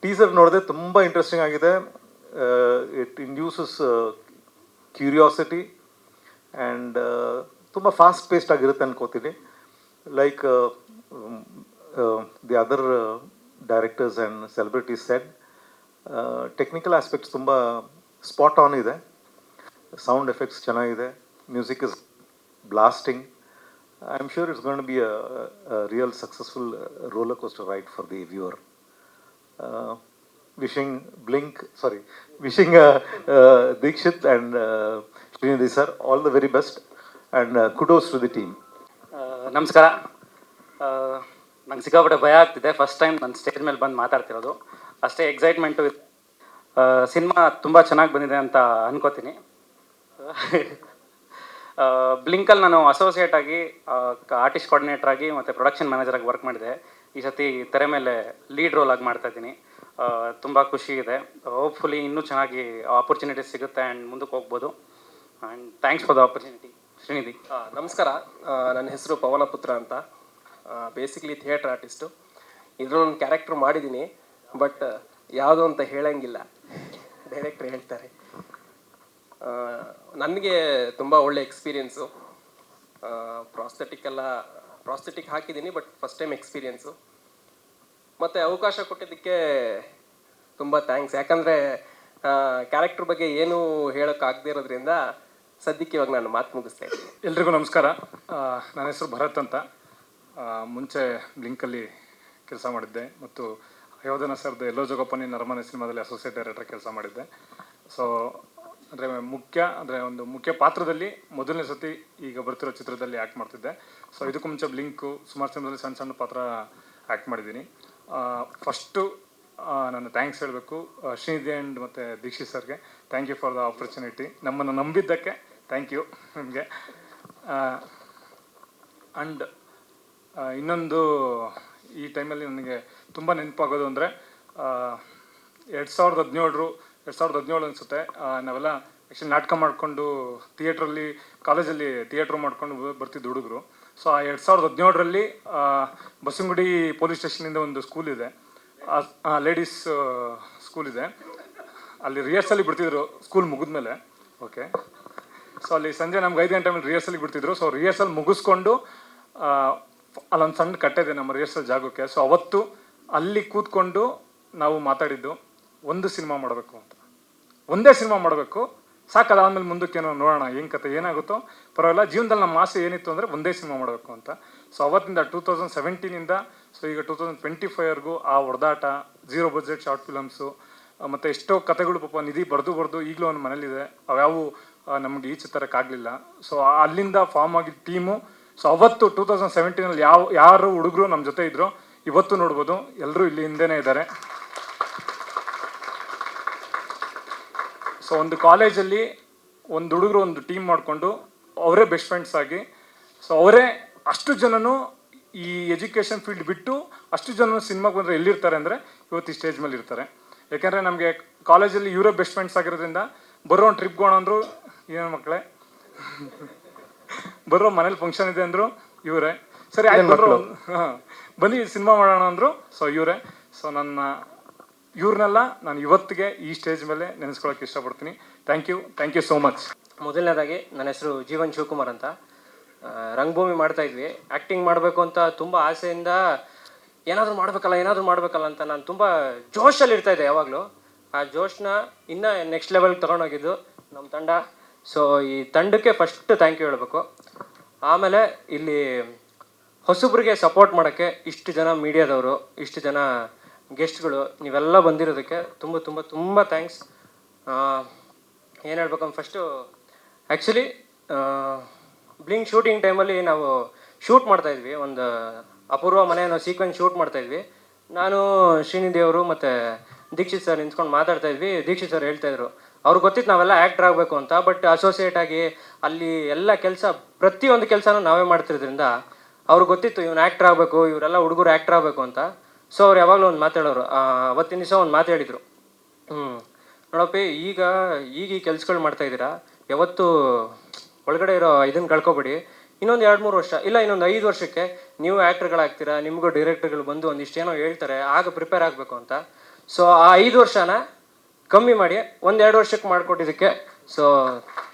Teaser ನೋಡಿದೆ, ತುಂಬ ಇಂಟ್ರೆಸ್ಟಿಂಗ್ ಆಗಿದೆ. ಇಟ್ ಇಂಡ್ಯೂಸಸ್ ಕ್ಯೂರಿಯಾಸಿಟಿ ಆ್ಯಂಡ್ ತುಂಬ ಫಾಸ್ಟ್ ಪೇಸ್ಡ್ ಆಗಿರುತ್ತೆ ಅನ್ಕೋತೀನಿ. Like the other directors and celebrities said, technical aspects ತುಂಬ ಸ್ಪಾಟ್ ಆನ್ ಇದೆ. ಸೌಂಡ್ ಎಫೆಕ್ಟ್ಸ್ ಚೆನ್ನಾಗಿದೆ. Music is blasting. I'm sure it's going to be a real successful roller coaster ride for the viewer. Wishing Dikshit and Srinidhi sir all the very best, and kudos to the team. ನಮಸ್ಕಾರ. ನಂಗೆ ಸಿಕ್ಕಾಪಟ್ಟೆ ಭಯ ಆಗ್ತಿದೆ, first time ನಾನು stage ಮೇಲೆ ಬಂದು ಮಾತಾಡ್ತಿರೋದು. ಅಷ್ಟೇ ಎಕ್ಸೈಟ್ಮೆಂಟು ಇದೆ. ಸಿನಿಮಾ ತುಂಬ ಚೆನ್ನಾಗಿ ಬಂದಿದೆ ಅಂತ ಅನ್ಕೋತೀನಿ. ಬ್ಲಿಂಕಲ್ಲಿ ನಾನು ಅಸೋಸಿಯೇಟ್ ಆಗಿ ಆರ್ಟಿಸ್ಟ್ ಕೋಆರ್ಡಿನೇಟರ್ ಆಗಿ ಮತ್ತು ಪ್ರೊಡಕ್ಷನ್ ಮ್ಯಾನೇಜರಾಗಿ ವರ್ಕ್ ಮಾಡಿದೆ. ಈ ಸತಿ ತೆರೆ ಮೇಲೆ ಲೀಡ್ ರೋಲ್ ಆಗಿ ಮಾಡ್ತಾಯಿದ್ದೀನಿ. ತುಂಬ ಖುಷಿ ಇದೆ. ಹೋಪ್ಫುಲಿ ಇನ್ನೂ ಚೆನ್ನಾಗಿ ಆಪರ್ಚುನಿಟೀಸ್ ಸಿಗುತ್ತೆ ಆ್ಯಂಡ್ ಮುಂದಕ್ಕೆ ಹೋಗ್ಬೋದು. And thanks for the opportunity. Srinidhi. ನಮಸ್ಕಾರ. ನನ್ನ ಹೆಸರು ಪವನಪುತ್ರ ಅಂತ. Basically theatre artist. ಇದರೊಂದು ಕ್ಯಾರೆಕ್ಟ್ರ್ ಮಾಡಿದ್ದೀನಿ, ಬಟ್ ಯಾವುದು ಅಂತ ಹೇಳಂಗಿಲ್ಲ, ಡೈರೆಕ್ಟ್ರ್ ಹೇಳ್ತಾರೆ. ನನಗೆ ತುಂಬ ಒಳ್ಳೆ ಎಕ್ಸ್ಪೀರಿಯೆನ್ಸು. ಪ್ರಾಸ್ಥೆಟಿಕ್ ಹಾಕಿದ್ದೀನಿ, ಬಟ್ ಫಸ್ಟ್ ಟೈಮ್ ಎಕ್ಸ್ಪೀರಿಯೆನ್ಸು. ಮತ್ತು ಅವಕಾಶ ಕೊಟ್ಟಿದ್ದಕ್ಕೆ ತುಂಬ ಥ್ಯಾಂಕ್ಸ್. ಯಾಕಂದರೆ ಕ್ಯಾರೆಕ್ಟ್ರ್ ಬಗ್ಗೆ ಏನೂ ಹೇಳೋಕ್ಕಾಗದೇ ಇರೋದ್ರಿಂದ ಸದ್ಯಕ್ಕೆ ಇವಾಗ ನಾನು ಮಾತು ಮುಗಿಸ್ತಾ ಇದ್ದೀನಿ. ಎಲ್ರಿಗೂ ನಮಸ್ಕಾರ. ನನ್ನ ಹೆಸರು ಭರತ್ ಅಂತ. ಮುಂಚೆ ಬ್ಲಿಂಕಲ್ಲಿ ಕೆಲಸ ಮಾಡಿದ್ದೆ ಮತ್ತು ಯೋಧನ ಸರ್ದು ಎಲ್ಲೋ ಜೋಗಪ್ಪನಿ ನರಮನೆ ಸಿನಿಮಾದಲ್ಲಿ ಅಸೋಸಿಯೇಟ್ ಡೈರೆಕ್ಟರ್ ಕೆಲಸ ಮಾಡಿದ್ದೆ. ಸೊ ಒಂದು ಮುಖ್ಯ ಪಾತ್ರದಲ್ಲಿ ಮೊದಲನೇ ಸತಿ ಈಗ ಬರ್ತಿರೋ ಚಿತ್ರದಲ್ಲಿ ಆ್ಯಕ್ಟ್ ಮಾಡ್ತಿದ್ದೆ. ಸೊ ಇದಕ್ಕೂ ಮುಂಚೆ ಬ್ಲಿಂಕು ಸುಮಾರು ಸಿನಿಮಾದಲ್ಲಿ ಸಣ್ಣ ಸಣ್ಣ ಪಾತ್ರ ಆ್ಯಕ್ಟ್ ಮಾಡಿದ್ದೀನಿ. ಫಸ್ಟು ನಾನು ಥ್ಯಾಂಕ್ಸ್ ಹೇಳಬೇಕು ಶ್ರೀನಿಧಿ ಆ್ಯಂಡ್ ಮತ್ತು ದೀಕ್ಷಿತ್ ಸರ್ಗೆ. Thank you for the opportunity. ನಮ್ಮನ್ನು ನಂಬಿದ್ದಕ್ಕೆ ಥ್ಯಾಂಕ್ ಯು ನಿಮಗೆ. ಆ್ಯಂಡ್ ಇನ್ನೊಂದು ಈ ಟೈಮಲ್ಲಿ ನನಗೆ ತುಂಬ ನೆನಪಾಗೋದು ಅಂದರೆ 2017 ಅನಿಸುತ್ತೆ, ನಾವೆಲ್ಲ ಆ್ಯಕ್ಚುಲಿ ನಾಟಕ ಮಾಡಿಕೊಂಡು ಥಿಯೇಟ್ರಲ್ಲಿ ಕಾಲೇಜಲ್ಲಿ ಥಿಯೇಟ್ರ್ ಮಾಡ್ಕೊಂಡು ಬರ್ತಿದ್ದು ಹುಡುಗರು. ಸೊ ಆ 2017ರಲ್ಲಿ ಬಸವನಗುಡಿ ಪೊಲೀಸ್ ಸ್ಟೇಷನಿಂದ ಒಂದು ಸ್ಕೂಲ್ ಇದೆ, ಲೇಡೀಸ್ ಸ್ಕೂಲ್ ಇದೆ. ಅಲ್ಲಿ ರಿಹರ್ಸಲಿಗೆ ಬಿಡ್ತಿದ್ರು ಸ್ಕೂಲ್ ಮುಗಿದ್ಮೇಲೆ. ಓಕೆ, ಸೊ ಅಲ್ಲಿ ಸಂಜೆ ನಮ್ಗೆ 5 ಗಂಟೆ ಮೇಲೆ ರಿಹರ್ಸಲಿಗೆ ಬಿಡ್ತಿದ್ರು. ಸೊ ರಿಹರ್ಸಲ್ ಮುಗಿಸ್ಕೊಂಡು ಅಲ್ಲೊಂದು ಸಣ್ಣ ಕಟ್ಟಿದೆ ನಮ್ಮ ರಿಹರ್ಸಲ್ ಜಾಗಕ್ಕೆ. ಸೊ ಅವತ್ತು ಅಲ್ಲಿ ಕೂತ್ಕೊಂಡು ನಾವು ಮಾತಾಡಿದ್ದು ಒಂದು ಸಿನಿಮಾ ಮಾಡಬೇಕು ಅಂತ, ಒಂದೇ ಸಿನಿಮಾ ಮಾಡಬೇಕು ಸಾಕು, ಅದಾದಮೇಲೆ ಮುಂದಕ್ಕೆ ಏನೋ ನೋಡೋಣ, ಏನು ಕತೆ ಏನಾಗುತ್ತೋ ಪರವಾಗಿಲ್ಲ, ಜೀವನದಲ್ಲಿ ನಮ್ಮ ಆಸೆ ಏನಿತ್ತು ಅಂದರೆ ಒಂದೇ ಸಿನಿಮಾ ಮಾಡಬೇಕು ಅಂತ. ಸೊ ಅವತ್ತಿಂದ 2017ಇಂದ ಸೊ ಈಗ 2025ವರೆಗೂ ಆ ಹೊಡೆದಾಟ, 0 ಬಜೆಟ್ ಶಾರ್ಟ್ ಫಿಲಮ್ಸು ಮತ್ತು ಎಷ್ಟೋ ಕತೆಗಳು ಪಾಪ ನಿಧಿ ಬರೆದು ಈಗಲೂ ಒಂದು ಮನೇಲಿದೆ, ಅವ್ಯಾವು ನಮಗೆ ಈಚೆ ತರೋಕ್ಕಾಗಲಿಲ್ಲ. ಸೊ ಅಲ್ಲಿಂದ ಫಾರ್ಮ್ ಆಗಿದ್ದ ಟೀಮು. ಸೊ ಅವತ್ತು 2017ನಲ್ಲಿ ಯಾರು ಹುಡುಗರು ನಮ್ಮ ಜೊತೆ ಇದ್ರೋ ಇವತ್ತು ನೋಡ್ಬೋದು, ಎಲ್ಲರೂ ಇಲ್ಲಿ ಹಿಂದೆನೇ ಇದ್ದಾರೆ. ಸೊ ಒಂದು ಕಾಲೇಜಲ್ಲಿ ಒಂದು ಹುಡುಗರು ಒಂದು ಟೀಮ್ ಮಾಡಿಕೊಂಡು ಅವರೇ ಬೆಸ್ಟ್ ಫ್ರೆಂಡ್ಸ್ ಆಗಿ, ಸೊ ಅವರೇ ಅಷ್ಟು ಜನನು ಈ ಎಜುಕೇಷನ್ ಫೀಲ್ಡ್ ಬಿಟ್ಟು ಅಷ್ಟು ಜನ ಸಿನಿಮಾಗೆ ಬಂದರೆ ಎಲ್ಲಿರ್ತಾರೆ ಅಂದರೆ ಇವತ್ತು ಈ ಸ್ಟೇಜ್ ಮೇಲೆ ಇರ್ತಾರೆ. ಯಾಕೆಂದರೆ ನಮಗೆ ಕಾಲೇಜಲ್ಲಿ ಇವರೇ ಬೆಸ್ಟ್ ಫ್ರೆಂಡ್ಸ್ ಆಗಿರೋದ್ರಿಂದ ಬರೋ ಒಂದು ಟ್ರಿಪ್ಗೆ ಹೋಗೋಣ ಅಂದರು ಏನು ಮಕ್ಕಳೇ, ಬರೋ ಮನೇಲಿ ಫಂಕ್ಷನ್ ಇದೆ ಅಂದರು ಇವರೇ, ಸರಿ ಆಯ್ತು ಬರೋ ಬನ್ನಿ ಸಿನಿಮಾ ಮಾಡೋಣ ಅಂದರು, ಸೊ ಇವರೇ. ಸೊ ಇವ್ರನ್ನೆಲ್ಲ ನಾನು ಇವತ್ತಿಗೆ ಈ ಸ್ಟೇಜ್ ಮೇಲೆ ನೆನೆಸ್ಕೊಳ್ಳೋಕೆ ಇಷ್ಟಪಡ್ತೀನಿ. Thank you so much. ಮೊದಲನೇದಾಗಿ ನನ್ನ ಹೆಸರು ಜೀವನ್ ಶಿವಕುಮಾರ್ ಅಂತ. ರಂಗಭೂಮಿ ಮಾಡ್ತಾ ಇದ್ವಿ. ಆ್ಯಕ್ಟಿಂಗ್ ಮಾಡಬೇಕು ಅಂತ ತುಂಬ ಆಸೆಯಿಂದ ಏನಾದರೂ ಮಾಡಬೇಕಲ್ಲ ಅಂತ ನಾನು ತುಂಬ ಜೋಶಲ್ಲಿ ಇರ್ತಾಯಿದ್ದೆ ಯಾವಾಗಲೂ. ಆ ಜೋಶನ್ನ ಇನ್ನೂ ನೆಕ್ಸ್ಟ್ ಲೆವೆಲ್ಗೆ ತೊಗೊಂಡೋಗಿದ್ದು ನಮ್ಮ ತಂಡ. ಸೊ ಈ ತಂಡಕ್ಕೆ ಫಸ್ಟ್ ಥ್ಯಾಂಕ್ ಯು ಹೇಳಬೇಕು. ಆಮೇಲೆ ಇಲ್ಲಿ ಹೊಸಬ್ರಿಗೆ ಸಪೋರ್ಟ್ ಮಾಡೋಕ್ಕೆ ಇಷ್ಟು ಜನ ಮೀಡಿಯಾದವರು, ಇಷ್ಟು ಜನ ಗೆಸ್ಟ್ಗಳು, ನೀವೆಲ್ಲ ಬಂದಿರೋದಕ್ಕೆ ತುಂಬ ತುಂಬ ತುಂಬ ಥ್ಯಾಂಕ್ಸ್. ಏನು ಹೇಳ್ಬೇಕಂದ್ರೆ ಫಸ್ಟು ಆ್ಯಕ್ಚುಲಿ ಬ್ಲಿಂಕ್ ಶೂಟಿಂಗ್ ಟೈಮಲ್ಲಿ ನಾವು ಶೂಟ್ ಮಾಡ್ತಾಯಿದ್ವಿ, ಒಂದು ಅಪೂರ್ವ ಮನೆ ಅನ್ನೋ ಸೀಕ್ವೆನ್ಸ್ ಶೂಟ್ ಮಾಡ್ತಾಯಿದ್ವಿ. ನಾನು ಶ್ರೀನಿಧಿ ಅವರು ಮತ್ತು ದೀಕ್ಷಿತ್ ಸರ್ ನಿಂತ್ಕೊಂಡು ಮಾತಾಡ್ತಾಯಿದ್ವಿ. ದೀಕ್ಷಿತ್ ಸರ್ ಹೇಳ್ತಾಯಿದ್ರು ಅವ್ರಿಗೆ ಗೊತ್ತಿತ್ತು ನಾವೆಲ್ಲ ಆ್ಯಕ್ಟ್ರ್ ಆಗಬೇಕು ಅಂತ, ಬಟ್ ಅಸೋಸಿಯೇಟ್ ಆಗಿ ಅಲ್ಲಿ ಎಲ್ಲ ಕೆಲಸ ಪ್ರತಿಯೊಂದು ಕೆಲಸನೂ ನಾವೇ ಮಾಡ್ತಿರೋದ್ರಿಂದ ಅವ್ರಿಗೆ ಗೊತ್ತಿತ್ತು ಇವ್ನು ಆ್ಯಕ್ಟ್ರ್ ಆಗಬೇಕು, ಇವರೆಲ್ಲ ಹುಡುಗರು ಆ್ಯಕ್ಟ್ರ್ ಆಗಬೇಕು ಅಂತ. ಸೊ ಅವ್ರು ಯಾವಾಗಲೂ ಒಂದು ಮಾತಾಡೋರು. ಅವತ್ತಿನ ದಿವಸ ಒಂದು ಮಾತು ಹೇಳಿದರು, ನೋಡಪ್ಪ ಈಗ ಈ ಕೆಲ್ಸಗಳು ಮಾಡ್ತಾಯಿದ್ದೀರಾ, ಯಾವತ್ತೂ ಒಳಗಡೆ ಇರೋ ಇದನ್ನು ಕಳ್ಕೊಬೇಡಿ. ಇನ್ನೊಂದು 2-3 ವರ್ಷ ಇಲ್ಲ ಇನ್ನೊಂದು 5 ವರ್ಷಕ್ಕೆ ನೀವು ಆ್ಯಕ್ಟ್ರ್ಗಳಾಗ್ತೀರಾ, ನಿಮಗೂ ಡೈರೆಕ್ಟರ್ಗಳು ಬಂದು ಒಂದಿಷ್ಟೇನೋ ಹೇಳ್ತಾರೆ, ಆಗ ಪ್ರಿಪೇರ್ ಆಗಬೇಕು ಅಂತ. ಸೊ ಆ 5 ವರ್ಷನ ಕಮ್ಮಿ ಮಾಡಿ 1-2 ವರ್ಷಕ್ಕೆ ಮಾಡಿಕೊಟ್ಟಿದ್ದಕ್ಕೆ ಸೊ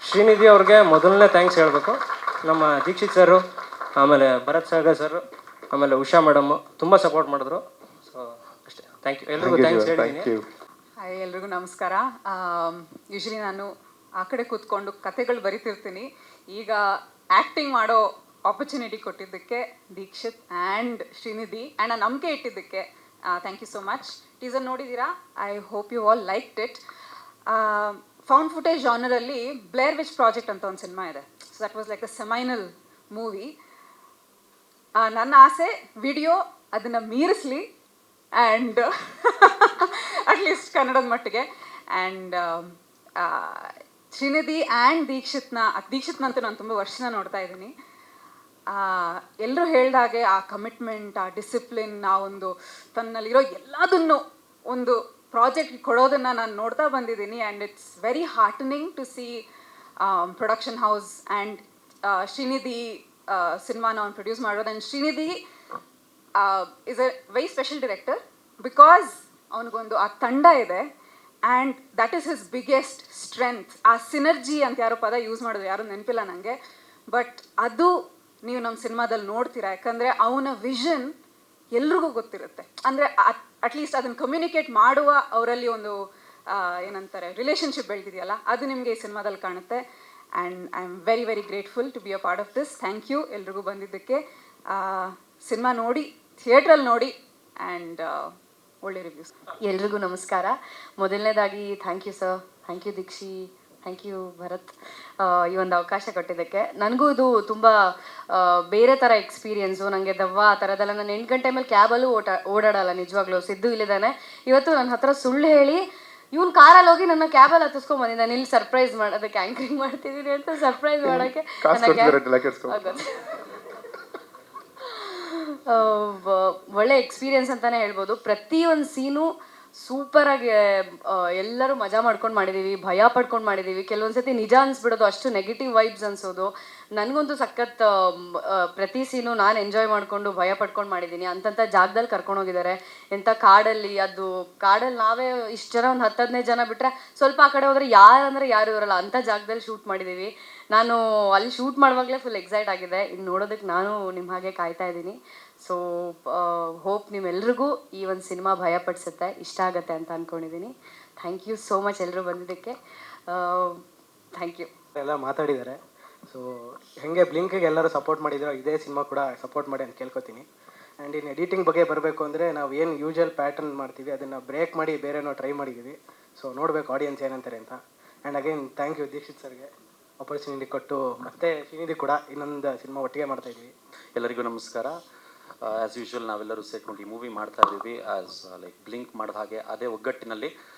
ಶ್ರೀನಿಧಿ ಅವ್ರಿಗೆ ಮೊದಲನೇ ಥ್ಯಾಂಕ್ಸ್ ಹೇಳಬೇಕು. ನಮ್ಮ ದೀಕ್ಷಿತ್ ಸರು, ಆಮೇಲೆ ಭರತ್ ಸಾಗರ್ ಸರ್, ಆಮೇಲೆ ಉಷಾ ಮೇಡಮ್ಮು ತುಂಬ ಸಪೋರ್ಟ್ ಮಾಡಿದ್ರು. ಸೊ ಅಷ್ಟೇ, ಥ್ಯಾಂಕ್ ಯು ಎಲ್ರಿಗೂ ಥ್ಯಾಂಕ್ಸ್ ಹೇಳಿದ್ದೀನಿ. ಹಾಯ್, ಎಲ್ರಿಗೂ ನಮಸ್ಕಾರ. ಯೂಶ್ವಲಿ ನಾನು ಆ ಕಡೆ ಕೂತ್ಕೊಂಡು ಕತೆಗಳು ಬರಿತಿರ್ತೀನಿ. ಈಗ ಆ್ಯಕ್ಟಿಂಗ್ ಮಾಡೋ ಆಪರ್ಚುನಿಟಿ ಕೊಟ್ಟಿದ್ದಕ್ಕೆ ದೀಕ್ಷಿತ್ ಆ್ಯಂಡ್ ಶ್ರೀನಿಧಿ ಆ್ಯಂಡ್ ಆ ನಂಬಿಕೆ ಇಟ್ಟಿದ್ದಕ್ಕೆ thank you so much. Teaser ನೋಡಿದ್ದೀರಾ? I hope you all liked it. Found footage ಜಾನರಲ್ಲಿ ಬ್ಲೇರ್ ವಿಚ್ ಪ್ರಾಜೆಕ್ಟ್ ಅಂತ ಒಂದು ಸಿನಿಮಾ ಇದೆ. So that was like a seminal movie. ನನ್ನ ಆಸೆ ವಿಡಿಯೋ ಅದನ್ನು ಮೀರಿಸಲಿ ಆ್ಯಂಡ್ ಅಟ್ಲೀಸ್ಟ್ ಕನ್ನಡದ ಮಟ್ಟಿಗೆ. ಆ್ಯಂಡ್ ಶ್ರೀನಿಧಿ ಆ್ಯಂಡ್ ದೀಕ್ಷಿತ್ನಂತೂ ನಾನು ತುಂಬ ವರ್ಷನ ನೋಡ್ತಾ ಇದ್ದೀನಿ. ಎಲ್ಲರೂ ಹೇಳ್ದಾಗೆ ಆ ಕಮಿಟ್ಮೆಂಟ್, ಆ ಡಿಸಿಪ್ಲಿನ್, ಆ ಒಂದು ತನ್ನಲ್ಲಿರೋ ಎಲ್ಲದನ್ನು ಒಂದು ಪ್ರಾಜೆಕ್ಟ್ ಕೊಡೋದನ್ನು ನಾನು ನೋಡ್ತಾ ಬಂದಿದ್ದೀನಿ. And it's very heartening to see production house and Shrinidhi ಸಿನಿಮಾನ ಅವ್ನು ಪ್ರೊಡ್ಯೂಸ್ ಮಾಡೋದು. And Shrinidhi is a very special director because ಅವನಿಗೊಂದು ಆ ತಂಡ ಇದೆ and that is his biggest strength. ಆ ಸಿನರ್ಜಿ ಅಂತ ಯಾರೋ ಪದ ಯೂಸ್ ಮಾಡಿದ್ರು, ಯಾರೂ ನೆನಪಿಲ್ಲ ನನಗೆ, ಬಟ್ ಅದು ನೀವು ನಮ್ಮ ಸಿನಿಮಾದಲ್ಲಿ ನೋಡ್ತೀರಾ. ಯಾಕಂದರೆ ಅವನ ವಿಷನ್ ಎಲ್ರಿಗೂ ಗೊತ್ತಿರುತ್ತೆ. ಅಂದರೆ ಅಟ್ಲೀಸ್ಟ್ ಅದನ್ನು ಕಮ್ಯುನಿಕೇಟ್ ಮಾಡುವ ಅವರಲ್ಲಿ ಒಂದು ಏನಂತಾರೆ ರಿಲೇಷನ್ಶಿಪ್ ಬೆಳೆದಿದೆಯಲ್ಲ, ಅದು ನಿಮಗೆ ಈ ಸಿನಿಮಾದಲ್ಲಿ ಕಾಣುತ್ತೆ. And I am very very grateful to be a part of this. Thank you ಎಲ್ರಿಗೂ ಬಂದಿದ್ದಕ್ಕೆ. ಸಿನಿಮಾ ನೋಡಿ, ಥಿಯೇಟ್ರಲ್ಲಿ ನೋಡಿ ಆ್ಯಂಡ್ ಒಳ್ಳೆ ರಿವ್ಯೂಸ್. ಎಲ್ರಿಗೂ ನಮಸ್ಕಾರ. ಮೊದಲನೇದಾಗಿ thank you sir, thank you Dikshi, thank you Bharath, ಈ ಒಂದು ಅವಕಾಶ ಕೊಟ್ಟಿದ್ದಕ್ಕೆ. ನನಗೂ ಇದು ತುಂಬ ಬೇರೆ ಥರ ಎಕ್ಸ್ಪೀರಿಯೆನ್ಸು. ನನಗೆ ದವ್ವ ಆ ಥರದ್ದೆಲ್ಲ. ನಾನು 8 ಗಂಟೆ ಮೇಲೆ ಕ್ಯಾಬಲ್ಲೂ ಓಡಾಡಲ್ಲ ನಿಜವಾಗ್ಲೂ. ಸಿದ್ದು ಇಲ್ಲಿದ್ದಾನೆ. ಇವತ್ತು ನನ್ನ ಹತ್ರ ಸುಳ್ಳು ಹೇಳಿ ಇವ್ನು ಕಾರಲ್ಲಿ ಹೋಗಿ ನನ್ನ ಕ್ಯಾಬಲ್ಲಿ ಹತ್ತಿಸ್ಕೊಂಡ್ ಬಂದಿದ್ದಾನೆ. ಇಲ್ಲಿ ಸರ್ಪ್ರೈಸ್ ಮಾಡೋದಕ್ಕೆ, ಆ್ಯಂಕರಿಂಗ್ ಮಾಡ್ತಿದ್ದೀನಿ ಅಂತ ಸರ್ಪ್ರೈಸ್ ಮಾಡೋಕ್ಕೆ ಒಳ್ಳೆ ಎಕ್ಸ್ಪೀರಿಯನ್ಸ್ ಅಂತಲೇ ಹೇಳ್ಬೋದು. ಪ್ರತಿಯೊಂದು ಸೀನು ಸೂಪರಾಗಿ ಎಲ್ಲರೂ ಮಜಾ ಮಾಡ್ಕೊಂಡು ಮಾಡಿದ್ದೀವಿ, ಭಯ ಪಡ್ಕೊಂಡು ಮಾಡಿದ್ದೀವಿ. ಕೆಲವೊಂದು ಸತಿ ನಿಜ ಅನಿಸ್ಬಿಡೋದು, ಅಷ್ಟು ನೆಗೆಟಿವ್ ವೈಬ್ಸ್ ಅನಿಸೋದು. ನನಗಂತೂ ಸಖತ್ ಪ್ರತಿ ಸೀನು ನಾನು ಎಂಜಾಯ್ ಮಾಡಿಕೊಂಡು ಭಯ ಪಡ್ಕೊಂಡು ಮಾಡಿದ್ದೀನಿ. ಅಂತಂಥ ಜಾಗದಲ್ಲಿ ಕರ್ಕೊಂಡು ಹೋಗಿದ್ದಾರೆ. ಎಂಥ ಕಾಡಲ್ಲಿ, ಅದು ಕಾಡಲ್ಲಿ ನಾವೇ ಇಷ್ಟು ಜನ, ಒಂದು 10-15 ಜನ ಬಿಟ್ಟರೆ ಸ್ವಲ್ಪ ಆ ಕಡೆ ಹೋದರೆ ಯಾರು ಇರಲ್ಲ, ಅಂಥ ಜಾಗದಲ್ಲಿ ಶೂಟ್ ಮಾಡಿದ್ದೀವಿ. ನಾನು ಅಲ್ಲಿ ಶೂಟ್ ಮಾಡುವಾಗಲೇ ಫುಲ್ ಎಕ್ಸೈಟ್ ಆಗಿದೆ. ಇನ್ನು ನೋಡೋದಕ್ಕೆ ನಾನು ನಿಮ್ಮ ಹಾಗೆ ಕಾಯ್ತಾ ಇದ್ದೀನಿ. ಸೊ ಹೋಪ್ ನಿಮ್ಮೆಲ್ರಿಗೂ ಈ ಒಂದು ಸಿನಿಮಾ ಭಯಪಡಿಸುತ್ತೆ, ಇಷ್ಟ ಆಗುತ್ತೆ ಅಂತ ಅಂದ್ಕೊಂಡಿದ್ದೀನಿ. ಥ್ಯಾಂಕ್ ಯು ಸೋ ಮಚ್ ಎಲ್ಲರೂ ಬಂದಿದ್ದಕ್ಕೆ. Thank you. ಎಲ್ಲ ಮಾತಾಡಿದ್ದಾರೆ. ಸೊ ಹೇಗೆ ಬ್ಲಿಂಕಿಗೆ ಎಲ್ಲರೂ ಸಪೋರ್ಟ್ ಮಾಡಿದ್ರು, ಇದೇ ಸಿನಿಮಾ ಕೂಡ ಸಪೋರ್ಟ್ ಮಾಡಿ ಅಂತ ಕೇಳ್ಕೊತೀನಿ. ಆ್ಯಂಡ್ ಇನ್ನು ಎಡಿಟಿಂಗ್ ಬಗ್ಗೆ ಬರಬೇಕು ಅಂದರೆ ನಾವು ಏನು ಯೂಶುವಲ್ ಪ್ಯಾಟರ್ನ್ ಮಾಡ್ತೀವಿ ಅದನ್ನು ಬ್ರೇಕ್ ಮಾಡಿ ಬೇರೆನೋ ಟ್ರೈ ಮಾಡಿದ್ದೀವಿ. ಸೊ ನೋಡಬೇಕು ಆಡಿಯನ್ಸ್ ಏನಂತಾರೆ ಅಂತ. And again thank you Deekshith ಸರ್ಗೆ ಆಪರ್ಚುನಿಟಿ ಕೊಟ್ಟು, ಮತ್ತು ಶ್ರೀನಿಧಿ ಕೂಡ ಇನ್ನೊಂದು ಸಿನಿಮಾ ಒಟ್ಟಿಗೆ ಮಾಡ್ತಾಯಿದ್ವಿ. ಎಲ್ಲರಿಗೂ ನಮಸ್ಕಾರ. ಆ್ಯಸ್ ಯೂಶ್ವಲ್ ನಾವೆಲ್ಲರೂ ಸೇರ್ಕೊಂಡು ಈ ಮೂವಿ ಮಾಡ್ತಾ ಇದ್ದೀವಿ ಆ್ಯಸ್ ಲೈಕ್ ಬ್ಲಿಂಕ್ ಮಾಡಿದ ಹಾಗೆ ಅದೇ ಒಗ್ಗಟ್ಟಿನಲ್ಲಿ.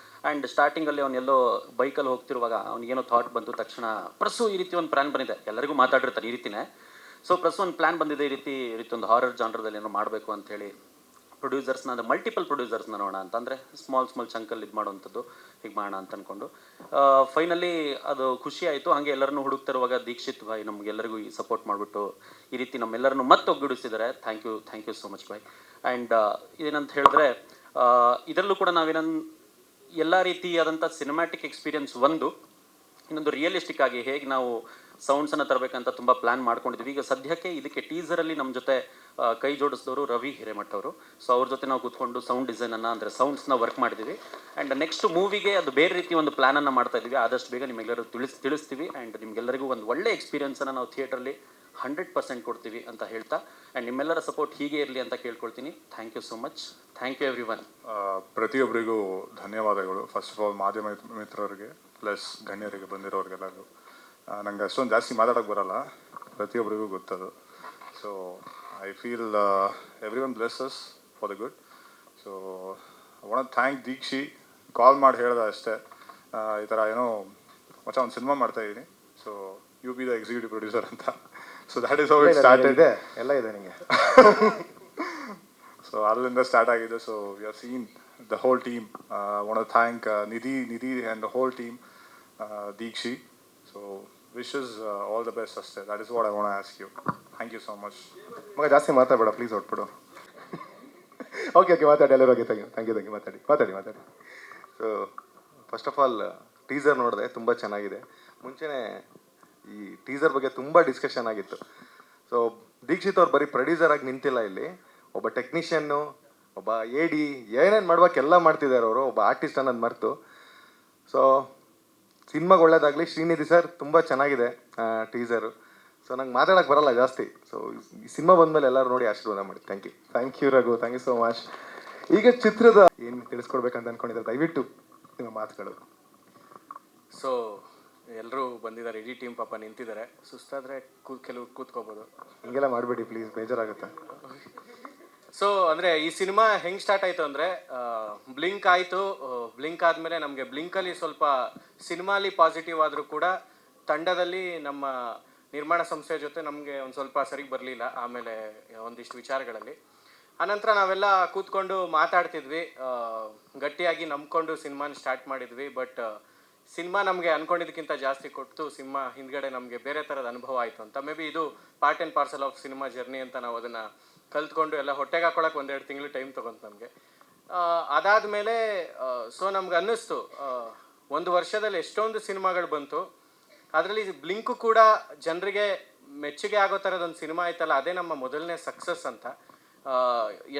ಆ್ಯಂಡ್ ಸ್ಟಾರ್ಟಿಂಗಲ್ಲಿ ಅವನೆಲ್ಲೋ ಬೈಕಲ್ಲಿ ಹೋಗ್ತಿರುವಾಗ ಅವ್ನಿಗೇನೋ ಥಾಟ್ ಬಂತು ತಕ್ಷಣ, ಪ್ರಸು ಈ ರೀತಿ ಒಂದು ಪ್ಲ್ಯಾನ್ ಬಂದಿದೆ, ಎಲ್ಲರಿಗೂ ಮಾತಾಡಿರ್ತಾರೆ ಈ ರೀತಿನೇ. ಸೊ ಪ್ರಸು ಒಂದು ಪ್ಲ್ಯಾನ್ ಬಂದಿದೆ, ಈ ರೀತಿ ಒಂದು ಹಾರರ್ ಜಾನ್ರದಲ್ಲಿ ಏನೋ ಮಾಡಬೇಕು ಅಂಥೇಳಿ ಪ್ರೊಡ್ಯೂಸರ್ಸ್ನ, ಅಂದರೆ ಮಲ್ಟಿಪಲ್ ಪ್ರೊಡ್ಯೂಸರ್ಸ್ನ ನೋಡೋಣ ಅಂತ, ಅಂದರೆ ಸ್ಮಾಲ್ ಚಂಕಲ್ಲಿ ಇದು ಮಾಡೋವಂಥದ್ದು ಹೀಗೆ ಮಾಡೋಣ ಅಂತ ಅಂದ್ಕೊಂಡು ಫೈನಲಿ ಅದು ಖುಷಿ ಆಯಿತು. ಹಾಗೆ ಎಲ್ಲರನ್ನೂ ಹುಡುಕ್ತಿರುವಾಗ ದೀಕ್ಷಿತ್ ಭಾಯ್ ನಮಗೆಲ್ಲರಿಗೂ ಈ ಸಪೋರ್ಟ್ ಮಾಡಿಬಿಟ್ಟು ಈ ರೀತಿ ನಮ್ಮೆಲ್ಲರನ್ನು ಮತ್ತೆ ಒಗ್ಗೂಡಿಸಿದ್ದಾರೆ. Thank you so much bhai. And ಏನಂತ ಹೇಳಿದ್ರೆ ಇದರಲ್ಲೂ ಕೂಡ ಎಲ್ಲ ರೀತಿಯಾದಂಥ ಸಿನಿಮ್ಯಾಟಿಕ್ ಎಕ್ಸ್ಪೀರಿಯನ್ಸ್ ಒಂದು, ಇನ್ನೊಂದು ರಿಯಲಿಸ್ಟಿಕ್ ಆಗಿ ಹೇಗೆ ನಾವು ಸೌಂಡ್ಸನ್ನು ತರಬೇಕಂತ ತುಂಬ ಪ್ಲ್ಯಾನ್ ಮಾಡ್ಕೊಂಡಿದ್ವಿ. ಈಗ ಸದ್ಯಕ್ಕೆ ಇದಕ್ಕೆ ಟೀಸರಲ್ಲಿ ನಮ್ಮ ಜೊತೆ ಕೈ ಜೋಡಿಸಿದವರು ರವಿ ಹಿರೇಮಠ್ ಅವರು. ಸೊ ಅವ್ರ ಜೊತೆ ನಾವು ಕೂತ್ಕೊಂಡು ಸೌಂಡ್ ಡಿಸೈನನ್ನು, ಅಂದರೆ ಸೌಂಡ್ಸ್ನ ವರ್ಕ್ ಮಾಡಿದ್ದೀವಿ. ಆ್ಯಂಡ್ ನೆಕ್ಸ್ಟ್ ಮೂವಿಗೆ ಅದು ಬೇರೆ ರೀತಿ ಒಂದು ಪ್ಲ್ಯಾನನ್ನು ಮಾಡ್ತಾ ಇದ್ದೀವಿ. ಆದಷ್ಟು ಬೇಗ ನಿಮ್ಮೆಲ್ಲರೂ ತಿಳಿಸ್ತೀವಿ. ಆ್ಯಂಡ್ ನಿಮಗೆಲ್ಲರಿಗೂ ಒಂದು ಒಳ್ಳೆ ಎಕ್ಸ್ಪೀರಿಯನ್ಸನ್ನು ನಾವು ಥಿಯೇಟ್ರಲ್ಲಿ 100% ಕೊಡ್ತೀವಿ ಅಂತ ಹೇಳ್ತಾ, ಆ್ಯಂಡ್ ನಿಮ್ಮೆಲ್ಲರ ಸಪೋರ್ಟ್ ಹೀಗೆ ಇರಲಿ ಅಂತ ಕೇಳ್ಕೊಳ್ತೀನಿ. Thank you so much. Thank you everyone. ಪ್ರತಿಯೊಬ್ಬರಿಗೂ ಧನ್ಯವಾದಗಳು. ಫಸ್ಟ್ ಆಫ್ ಆಲ್ ಮಾಧ್ಯಮ ಮಿತ್ರರಿಗೆ ಪ್ಲಸ್ ಗಣ್ಯರಿಗೆ ಬಂದಿರೋರಿಗೆಲ್ಲರಿಗೂ. ನಂಗೆ ಅಷ್ಟೊಂದು ಜಾಸ್ತಿ ಮಾತಾಡೋಕ್ಕೆ ಬರಲ್ಲ, ಪ್ರತಿಯೊಬ್ಬರಿಗೂ ಗೊತ್ತದು. So I feel everyone blesses for the good. So I want to thank Dikshi. Call ಮಾಡಿ ಹೇಳ್ದೆ ಅಷ್ಟೇ, ಈ ಥರ ಏನೋ ಮಚ್ಚ ಒಂದು ಸಿನಿಮಾ ಮಾಡ್ತಾಯಿದ್ದೀನಿ, so you be the executive producer ಅಂತ. So that is how it started. ಎಲ್ಲ ಇದೆ ನಿಮಗೆ. ಸೊ ಅಲ್ಲಿಂದ ಸ್ಟಾರ್ಟ್ ಆಗಿದೆ. So we are seen the whole team. I want to thank Nidhi and the whole team, Dikshi. So wishes all the best ಅಷ್ಟೇ. That is what I want to ask you. Thank you so much. ಮಗ ಜಾಸ್ತಿ ಮಾತಾಡಬೇಡ please, ಹೊಟ್ಬಿಡು. Okay ಮಾತಾಡಿ, ಎಲ್ಲರೂ okay. Thank you ಮಾತಾಡಿ. So first of all teaser ನೋಡಿದೆ, ತುಂಬ ಚೆನ್ನಾಗಿದೆ. ಮುಂಚೆನೇ ಈ ಟೀಸರ್ ಬಗ್ಗೆ ತುಂಬ ಡಿಸ್ಕಷನ್ ಆಗಿತ್ತು. ಸೊ ದೀಕ್ಷಿತ್ ಅವ್ರು ಬರೀ ಪ್ರೊಡ್ಯೂಸರ್ ಆಗಿ ನಿಂತಿಲ್ಲ, ಇಲ್ಲಿ ಒಬ್ಬ ಟೆಕ್ನಿಷಿಯನ್ನು, ಒಬ್ಬ AD, ಏನೇನು ಮಾಡ್ಬೇಕೆಲ್ಲ ಮಾಡ್ತಿದ್ದಾರೆ ಅವರು, ಒಬ್ಬ ಆರ್ಟಿಸ್ಟ್ ಅನ್ನೋದು ಮರೆತು. ಸೊ ಸಿನಿಮಾಗೆ ಒಳ್ಳೇದಾಗಲಿ. ಶ್ರೀನಿಧಿ ಸರ್ ತುಂಬ ಚೆನ್ನಾಗಿದೆ ಟೀಸರು. ಸೊ ನಂಗೆ ಮಾತಾಡೋಕ್ಕೆ ಬರಲ್ಲ ಜಾಸ್ತಿ. ಸೊ ಈ ಸಿನಿಮಾ ಬಂದಮೇಲೆ ಎಲ್ಲರೂ ನೋಡಿ ಆಶೀರ್ವಾದ ಮಾಡಿ. Thank you Raghu, thank you so much. ಈಗ ಚಿತ್ರದ ಏನು ತಿಳಿಸ್ಕೊಡ್ಬೇಕಂತ ಅಂದ್ಕೊಂಡಿದ್ದಾರೆ, ದಯವಿಟ್ಟು ನಿಮ್ಮ ಮಾತುಗಳು. ಸೊ ಎಲ್ಲರೂ ಬಂದಿದ್ದಾರೆ, ಇಡೀ ಟೀಮ್ ಪಾಪ ನಿಂತಿದ್ದಾರೆ. ಸುಸ್ತಾದರೆ ಕೆಲವು ಕೂತ್ಕೋಬೋದು. ಹಿಂಗೆಲ್ಲ ಮಾಡಬೇಡಿ ಪ್ಲೀಸ್, ಬೇಜಾರಾಗುತ್ತೆ. ಸೊ ಅಂದರೆ ಈ ಸಿನಿಮಾ ಹೆಂಗೆ ಸ್ಟಾರ್ಟ್ ಆಯಿತು ಅಂದರೆ, ಬ್ಲಿಂಕ್ ಆಯಿತು. ಬ್ಲಿಂಕ್ ಆದಮೇಲೆ ನಮಗೆ ಬ್ಲಿಂಕಲ್ಲಿ ಸ್ವಲ್ಪ ಸಿನಿಮಾಲಿ ಪಾಸಿಟಿವ್ ಆದರೂ ಕೂಡ ತಂಡದಲ್ಲಿ ನಮ್ಮ ನಿರ್ಮಾಣ ಸಂಸ್ಥೆ ಜೊತೆ ನಮಗೆ ಒಂದು ಸ್ವಲ್ಪ ಸರಿಗೆ ಬರಲಿಲ್ಲ. ಆಮೇಲೆ ಒಂದಿಷ್ಟು ವಿಚಾರಗಳಲ್ಲಿ ಆನಂತರ ನಾವೆಲ್ಲ ಕೂತ್ಕೊಂಡು ಮಾತಾಡ್ತಿದ್ವಿ, ಗಟ್ಟಿಯಾಗಿ ನಂಬ್ಕೊಂಡು ಸಿನಿಮಾನ ಸ್ಟಾರ್ಟ್ ಮಾಡಿದ್ವಿ. ಬಟ್ ಸಿನಿಮಾ ನಮಗೆ ಅಂದ್ಕೊಂಡಿದ್ದಕ್ಕಿಂತ ಜಾಸ್ತಿ ಕೊಟ್ಟು ಸಿನಿಮಾ ಹಿಂದ್ಗಡೆ ನಮಗೆ ಬೇರೆ ಥರದ ಅನುಭವ ಆಯಿತು ಅಂತ. ಮೇ ಬಿ ಇದು part and parcel of cinema journey ಅಂತ ನಾವು ಅದನ್ನು ಕಲ್ತ್ಕೊಂಡು ಎಲ್ಲ ಹೊಟ್ಟೆಗೆ ಹಾಕೊಳಕ್ಕೆ 1-2 ತಿಂಗಳು ಟೈಮ್ ತೊಗೊಂತು ನಮಗೆ. ಅದಾದಮೇಲೆ ಸೊ ನಮ್ಗೆ ಅನ್ನಿಸ್ತು, 1 ವರ್ಷದಲ್ಲಿ ಎಷ್ಟೊಂದು ಸಿನಿಮಾಗಳು ಬಂತು, ಅದರಲ್ಲಿ ಬ್ಲಿಂಕು ಕೂಡ ಜನರಿಗೆ ಮೆಚ್ಚುಗೆ ಆಗೋ ಥರದೊಂದು ಸಿನಿಮಾ ಆಯ್ತಲ್ಲ, ಅದೇ ನಮ್ಮ ಮೊದಲನೇ ಸಕ್ಸಸ್ ಅಂತ.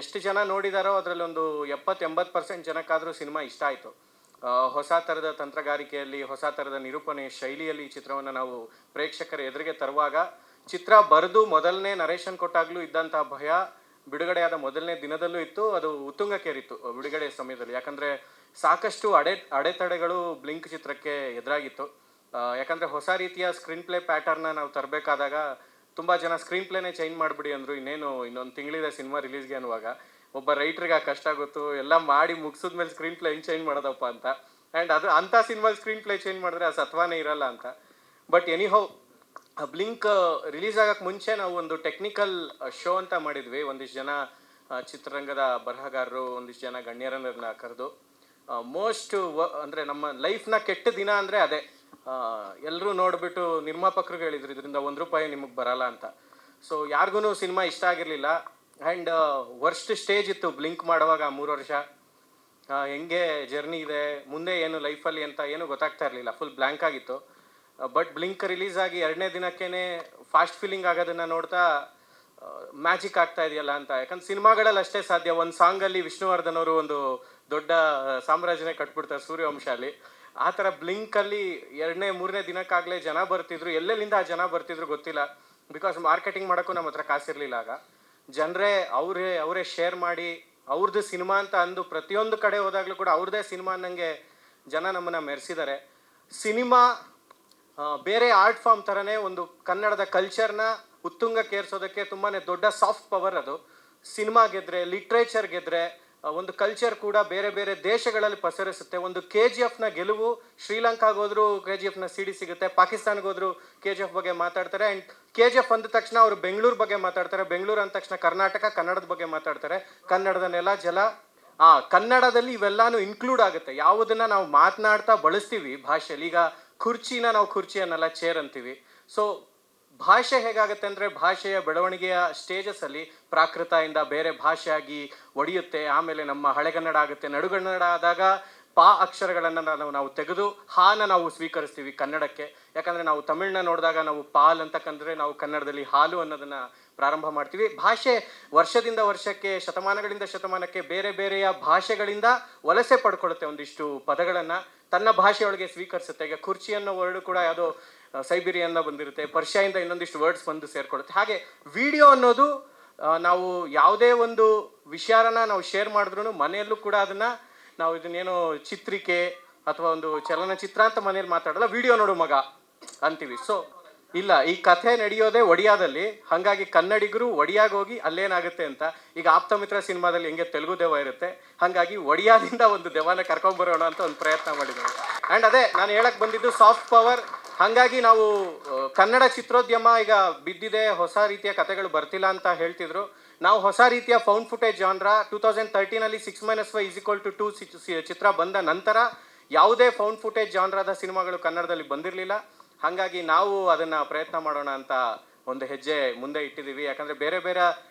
ಎಷ್ಟು ಜನ ನೋಡಿದಾರೋ ಅದರಲ್ಲಿ ಒಂದು 70-80% ಜನಕ್ಕಾದರೂ ಸಿನಿಮಾ ಇಷ್ಟ ಆಯಿತು. ಹೊಸ ಥರದ ತಂತ್ರಗಾರಿಕೆಯಲ್ಲಿ, ಹೊಸ ಥರದ ನಿರೂಪಣೆ ಶೈಲಿಯಲ್ಲಿ ಈ ಚಿತ್ರವನ್ನು ನಾವು ಪ್ರೇಕ್ಷಕರ ಎದುರಿಗೆ ತರುವಾಗ, ಚಿತ್ರ ಬರೆದು ಮೊದಲನೇ ನರೇಶನ್ ಕೊಟ್ಟಾಗಲೂ ಇದ್ದಂಥ ಭಯ ಬಿಡುಗಡೆಯಾದ ಮೊದಲನೇ ದಿನದಲ್ಲೂ ಇತ್ತು. ಅದು ಉತ್ತುಂಗಕ್ಕೇರಿತ್ತು ಬಿಡುಗಡೆ ಸಮಯದಲ್ಲಿ. ಯಾಕಂದರೆ ಸಾಕಷ್ಟು ಅಡೆತಡೆಗಳು ಬ್ಲಿಂಕ್ ಚಿತ್ರಕ್ಕೆ ಎದುರಾಗಿತ್ತು. ಯಾಕಂದರೆ ಹೊಸ ರೀತಿಯ ಸ್ಕ್ರೀನ್ ಪ್ಲೇ ಪ್ಯಾಟರ್ನ ನಾವು ತರಬೇಕಾದಾಗ ತುಂಬ ಜನ ಸ್ಕ್ರೀನ್ ಪ್ಲೇನೇ ಚೇಂಜ್ ಮಾಡಿಬಿಡಿ ಅಂದರು. ಇನ್ನೊಂದು ತಿಂಗಳಿದೆ ಸಿನಿಮಾ ರಿಲೀಸ್ಗೆ ಅನ್ನುವಾಗ ಒಬ್ಬ ರೈಟ್ರಿಗೆ ಕಷ್ಟ ಗೊತ್ತು, ಎಲ್ಲ ಮಾಡಿ ಮುಗಿಸಿದ್ಮೇಲೆ ಸ್ಕ್ರೀನ್ ಪ್ಲೇ ಹೆಂಗೆ ಚೇಂಜ್ ಮಾಡೋದಪ್ಪ ಅಂತ. ಆ್ಯಂಡ್ ಅದು ಅಂಥ ಸಿನಿಮಾಲಿ ಸ್ಕ್ರೀನ್ ಪ್ಲೇ ಚೇಂಜ್ ಮಾಡಿದ್ರೆ ಆ ಸತ್ವಾನೇ ಇರಲ್ಲ ಅಂತ. ಬಟ್ ಎನಿಹೌ ಬ್ಲಿಂಕ್ ರಿಲೀಸ್ ಆಗೋಕ್ಕೆ ಮುಂಚೆ ನಾವು ಒಂದು ಟೆಕ್ನಿಕಲ್ ಶೋ ಅಂತ ಮಾಡಿದ್ವಿ. ಒಂದಿಷ್ಟು ಜನ ಚಿತ್ರರಂಗದ ಬರಹಗಾರರು, ಒಂದಿಷ್ಟು ಜನ ಗಣ್ಯರನ್ನ ಕರೆದು ಅಂದರೆ ನಮ್ಮ ಲೈಫ್ನ ಕೆಟ್ಟ ದಿನ ಅಂದರೆ ಅದೇ. ಎಲ್ಲರೂ ನೋಡಿಬಿಟ್ಟು ನಿರ್ಮಾಪಕರಿಗೆ ಹೇಳಿದ್ರು ಇದರಿಂದ ₹1 ನಿಮಗೆ ಬರಲ್ಲ ಅಂತ. ಸೊ ಯಾರಿಗೂ ಸಿನಿಮಾ ಇಷ್ಟ ಆಗಿರಲಿಲ್ಲ. ಆ್ಯಂಡ್ ವರ್ಸ್ಟ್ ಸ್ಟೇಜ್ ಇತ್ತು ಬ್ಲಿಂಕ್ ಮಾಡುವಾಗ 3 ವರ್ಷ. ಹೆಂಗೆ ಜರ್ನಿ ಇದೆ ಮುಂದೆ ಏನು ಲೈಫಲ್ಲಿ ಅಂತ ಏನೂ ಗೊತ್ತಾಗ್ತಾ ಇರಲಿಲ್ಲ, ಫುಲ್ ಬ್ಲ್ಯಾಂಕ್ ಆಗಿತ್ತು. ಬಟ್ ಬ್ಲಿಂಕ್ ರಿಲೀಸ್ ಆಗಿ 2ನೇ ದಿನಕ್ಕೇ ಫಾಸ್ಟ್ ಫೀಲಿಂಗ್ ಆಗೋದನ್ನು ನೋಡ್ತಾ ಮ್ಯಾಜಿಕ್ ಆಗ್ತಾ ಇದೆಯಲ್ಲ ಅಂತ. ಯಾಕಂದ್ರೆ ಸಿನಿಮಾಗಳಲ್ಲಿ ಅಷ್ಟೇ ಸಾಧ್ಯ. ಒಂದು ಸಾಂಗಲ್ಲಿ ವಿಷ್ಣುವರ್ಧನ್ ಅವರು ಒಂದು ದೊಡ್ಡ ಸಾಮ್ರಾಜ್ಯನೇ ಕಟ್ಬಿಡ್ತಾರೆ ಸೂರ್ಯವಂಶಾಲಿ. ಆ ಥರ ಬ್ಲಿಂಕಲ್ಲಿ 2ನೇ 3ನೇ ದಿನಕ್ಕಾಗಲೇ ಜನ ಬರ್ತಿದ್ರು. ಎಲ್ಲೆಲ್ಲಿಂದ ಆ ಜನ ಬರ್ತಿದ್ರು ಗೊತ್ತಿಲ್ಲ, ಬಿಕಾಸ್ ಮಾರ್ಕೆಟಿಂಗ್ ಮಾಡೋಕ್ಕೂ ನಮ್ಮ ಹತ್ರ ಕಾಸಿರಲಿಲ್ಲ ಆಗ. ಜನರೇ ಅವರೇ ಶೇರ್ ಮಾಡಿ ಅವ್ರದ್ದು ಸಿನಿಮಾ ಅಂತ ಅಂದು ಪ್ರತಿಯೊಂದು ಕಡೆ ಹೋದಾಗಲೂ ಕೂಡ ಅವ್ರದ್ದೇ ಸಿನಿಮಾ ಅನ್ನಂಗೆ ಜನ ನಮ್ಮನ್ನು ಮೆರೆಸಿದ್ದಾರೆ. ಸಿನಿಮಾ ಬೇರೆ ಆರ್ಟ್ ಫಾರ್ಮ್ ಥರನೇ ಒಂದು ಕನ್ನಡದ ಕಲ್ಚರ್ನ ಉತ್ತುಂಗಕ್ಕೇರಿಸೋದಕ್ಕೆ ತುಂಬಾ ದೊಡ್ಡ ಸಾಫ್ಟ್ ಪವರ್ ಅದು. ಸಿನಿಮಾ ಗೆದ್ರೆ, ಲಿಟ್ರೇಚರ್ ಗೆದ್ರೆ, ಒಂದು ಕಲ್ಚರ್ ಕೂಡ ಬೇರೆ ಬೇರೆ ದೇಶಗಳಲ್ಲಿ ಪಸರಿಸುತ್ತೆ. ಒಂದು KGFನ ಗೆಲುವು ಶ್ರೀಲಂಕಾಗೆ ಹೋದ್ರು KGFನ CD ಸಿಗುತ್ತೆ, ಪಾಕಿಸ್ತಾನ್ಗೆ ಹೋದ್ರು KGF ಬಗ್ಗೆ ಮಾತಾಡ್ತಾರೆ. ಆ್ಯಂಡ್ KGF ಅಂದ ತಕ್ಷಣ ಅವರು ಬೆಂಗಳೂರು ಬಗ್ಗೆ ಮಾತಾಡ್ತಾರೆ, ಬೆಂಗಳೂರು ಅಂದ ತಕ್ಷಣ ಕರ್ನಾಟಕ, ಕನ್ನಡದ ಬಗ್ಗೆ ಮಾತಾಡ್ತಾರೆ. ಕನ್ನಡದ ನೆಲ ಜಲ, ಕನ್ನಡದಲ್ಲಿ ಇವೆಲ್ಲಾನು ಇನ್ಕ್ಲೂಡ್ ಆಗುತ್ತೆ. ಯಾವುದನ್ನು ನಾವು ಮಾತನಾಡ್ತಾ ಬಳಸ್ತೀವಿ ಭಾಷೆಯಲ್ಲಿ. ಈಗ ಕುರ್ಚಿನ ನಾವು ಕುರ್ಚಿ ಅನ್ನಲ್ಲ, ಚೇರ್ ಅಂತೀವಿ. ಸೊ ಭಾಷೆ ಹೇಗಾಗುತ್ತೆ ಅಂದರೆ, ಭಾಷೆಯ ಬೆಳವಣಿಗೆಯ ಸ್ಟೇಜಸ್ಸಲ್ಲಿ ಪ್ರಾಕೃತದಿಂದ ಬೇರೆ ಭಾಷೆಯಾಗಿ ಒಡೆಯುತ್ತೆ. ಆಮೇಲೆ ನಮ್ಮ ಹಳೆಗನ್ನಡ ಆಗುತ್ತೆ. ನಡುಗನ್ನಡ ಆದಾಗ ಪಾ ಅಕ್ಷರಗಳನ್ನು ನಾವು ತೆಗೆದು ಹಾನ ನಾವು ಸ್ವೀಕರಿಸ್ತೀವಿ ಕನ್ನಡಕ್ಕೆ. ಯಾಕಂದರೆ ನಾವು ತಮಿಳನ್ನ ನೋಡಿದಾಗ ನಾವು ಪಾಲ್ ಅಂತಕ್ಕಂದ್ರೆ ನಾವು ಕನ್ನಡದಲ್ಲಿ ಹಾಲು ಅನ್ನೋದನ್ನು ಪ್ರಾರಂಭ ಮಾಡ್ತೀವಿ. ಭಾಷೆ ವರ್ಷದಿಂದ ವರ್ಷಕ್ಕೆ, ಶತಮಾನಗಳಿಂದ ಶತಮಾನಕ್ಕೆ ಬೇರೆ ಬೇರೆಯ ಭಾಷೆಗಳಿಂದ ವಲಸೆ ಪಡ್ಕೊಳ್ಳುತ್ತೆ. ಒಂದಿಷ್ಟು ಪದಗಳನ್ನು ತನ್ನ ಭಾಷೆಯೊಳಗೆ ಸ್ವೀಕರಿಸುತ್ತೆ. ಈಗ ಕುರ್ಚಿ ಅನ್ನೋ ವರ್ಡ್ ಕೂಡ ಯಾವುದೋ ಸೈಬೀರಿಯನ್ನ ಬಂದಿರುತ್ತೆ, ಪರ್ಷಿಯಾಯಿಂದ ಇನ್ನೊಂದಿಷ್ಟು ವರ್ಡ್ಸ್ ಬಂದು ಸೇರ್ಕೊಳ್ಳುತ್ತೆ. ಹಾಗೆ ವಿಡಿಯೋ ಅನ್ನೋದು ನಾವು ಯಾವುದೇ ಒಂದು ವಿಚಾರನ ನಾವು ಶೇರ್ ಮಾಡಿದ್ರು ಮನೆಯಲ್ಲೂ ಕೂಡ ಅದನ್ನು ನಾವು ಇದನ್ನೇನೋ ಚಿತ್ರಿಕೆ ಅಥವಾ ಒಂದು ಚಲನಚಿತ್ರ ಅಂತ ಮನೇಲಿ ಮಾತಾಡಲ್ಲ, ವಿಡಿಯೋ ನೋಡು ಮಗ ಅಂತೀವಿ. ಸೊ ಇಲ್ಲ, ಈ ಕಥೆ ನಡೆಯೋದೇ ಒಡಿಯಾದಲ್ಲಿ. ಹಾಗಾಗಿ ಕನ್ನಡಿಗರು ಒಡಿಯಾಗಿ ಹೋಗಿ ಅಲ್ಲೇನಾಗುತ್ತೆ ಅಂತ, ಈಗ ಆಪ್ತಮಿತ್ರ ಸಿನಿಮಾದಲ್ಲಿ ಹೆಂಗೆ ತೆಲುಗು ದೆವ್ವ ಇರುತ್ತೆ, ಹಾಗಾಗಿ ಒಡಿಯಾದಿಂದ ಒಂದು ದೆವ್ವನ ಕರ್ಕೊಂಡ್ಬರೋಣ ಅಂತ ಒಂದು ಪ್ರಯತ್ನ ಮಾಡಿದ್ದೇವೆ. ಆ್ಯಂಡ್ ಅದೇ ನಾನು ಹೇಳಕ್ಕೆ ಬಂದಿದ್ದು ಸಾಫ್ಟ್ ಪವರ್. ಹಾಗಾಗಿ ನಾವು ಕನ್ನಡ ಚಿತ್ರೋದ್ಯಮ ಈಗ ಬಿದ್ದಿದೆ, ಹೊಸ ರೀತಿಯ ಕಥೆಗಳು ಬರ್ತಿಲ್ಲ ಅಂತ ಹೇಳ್ತಿದ್ರು. ನಾವು ಹೊಸ ರೀತಿಯ ಫೌಂಡ್ ಫುಟೇಜ್ ಜಾನ್ರ 2013 6-2 ಚಿತ್ರ ಬಂದ ನಂತರ ಯಾವುದೇ ಫೌಂಡ್ ಫುಟೇಜ್ ಜಾನ್ರಾದ ಸಿನಿಮಾಗಳು ಕನ್ನಡದಲ್ಲಿ ಬಂದಿರಲಿಲ್ಲ. ಹಾಗಾಗಿ ನಾವು ಅದನ್ನು ಪ್ರಯತ್ನ ಮಾಡೋಣ ಅಂತ ಒಂದು ಹೆಜ್ಜೆ ಮುಂದೆ ಇಟ್ಟಿದ್ದೀವಿ. ಯಾಕಂದರೆ ಬೇರೆ ಬೇರೆ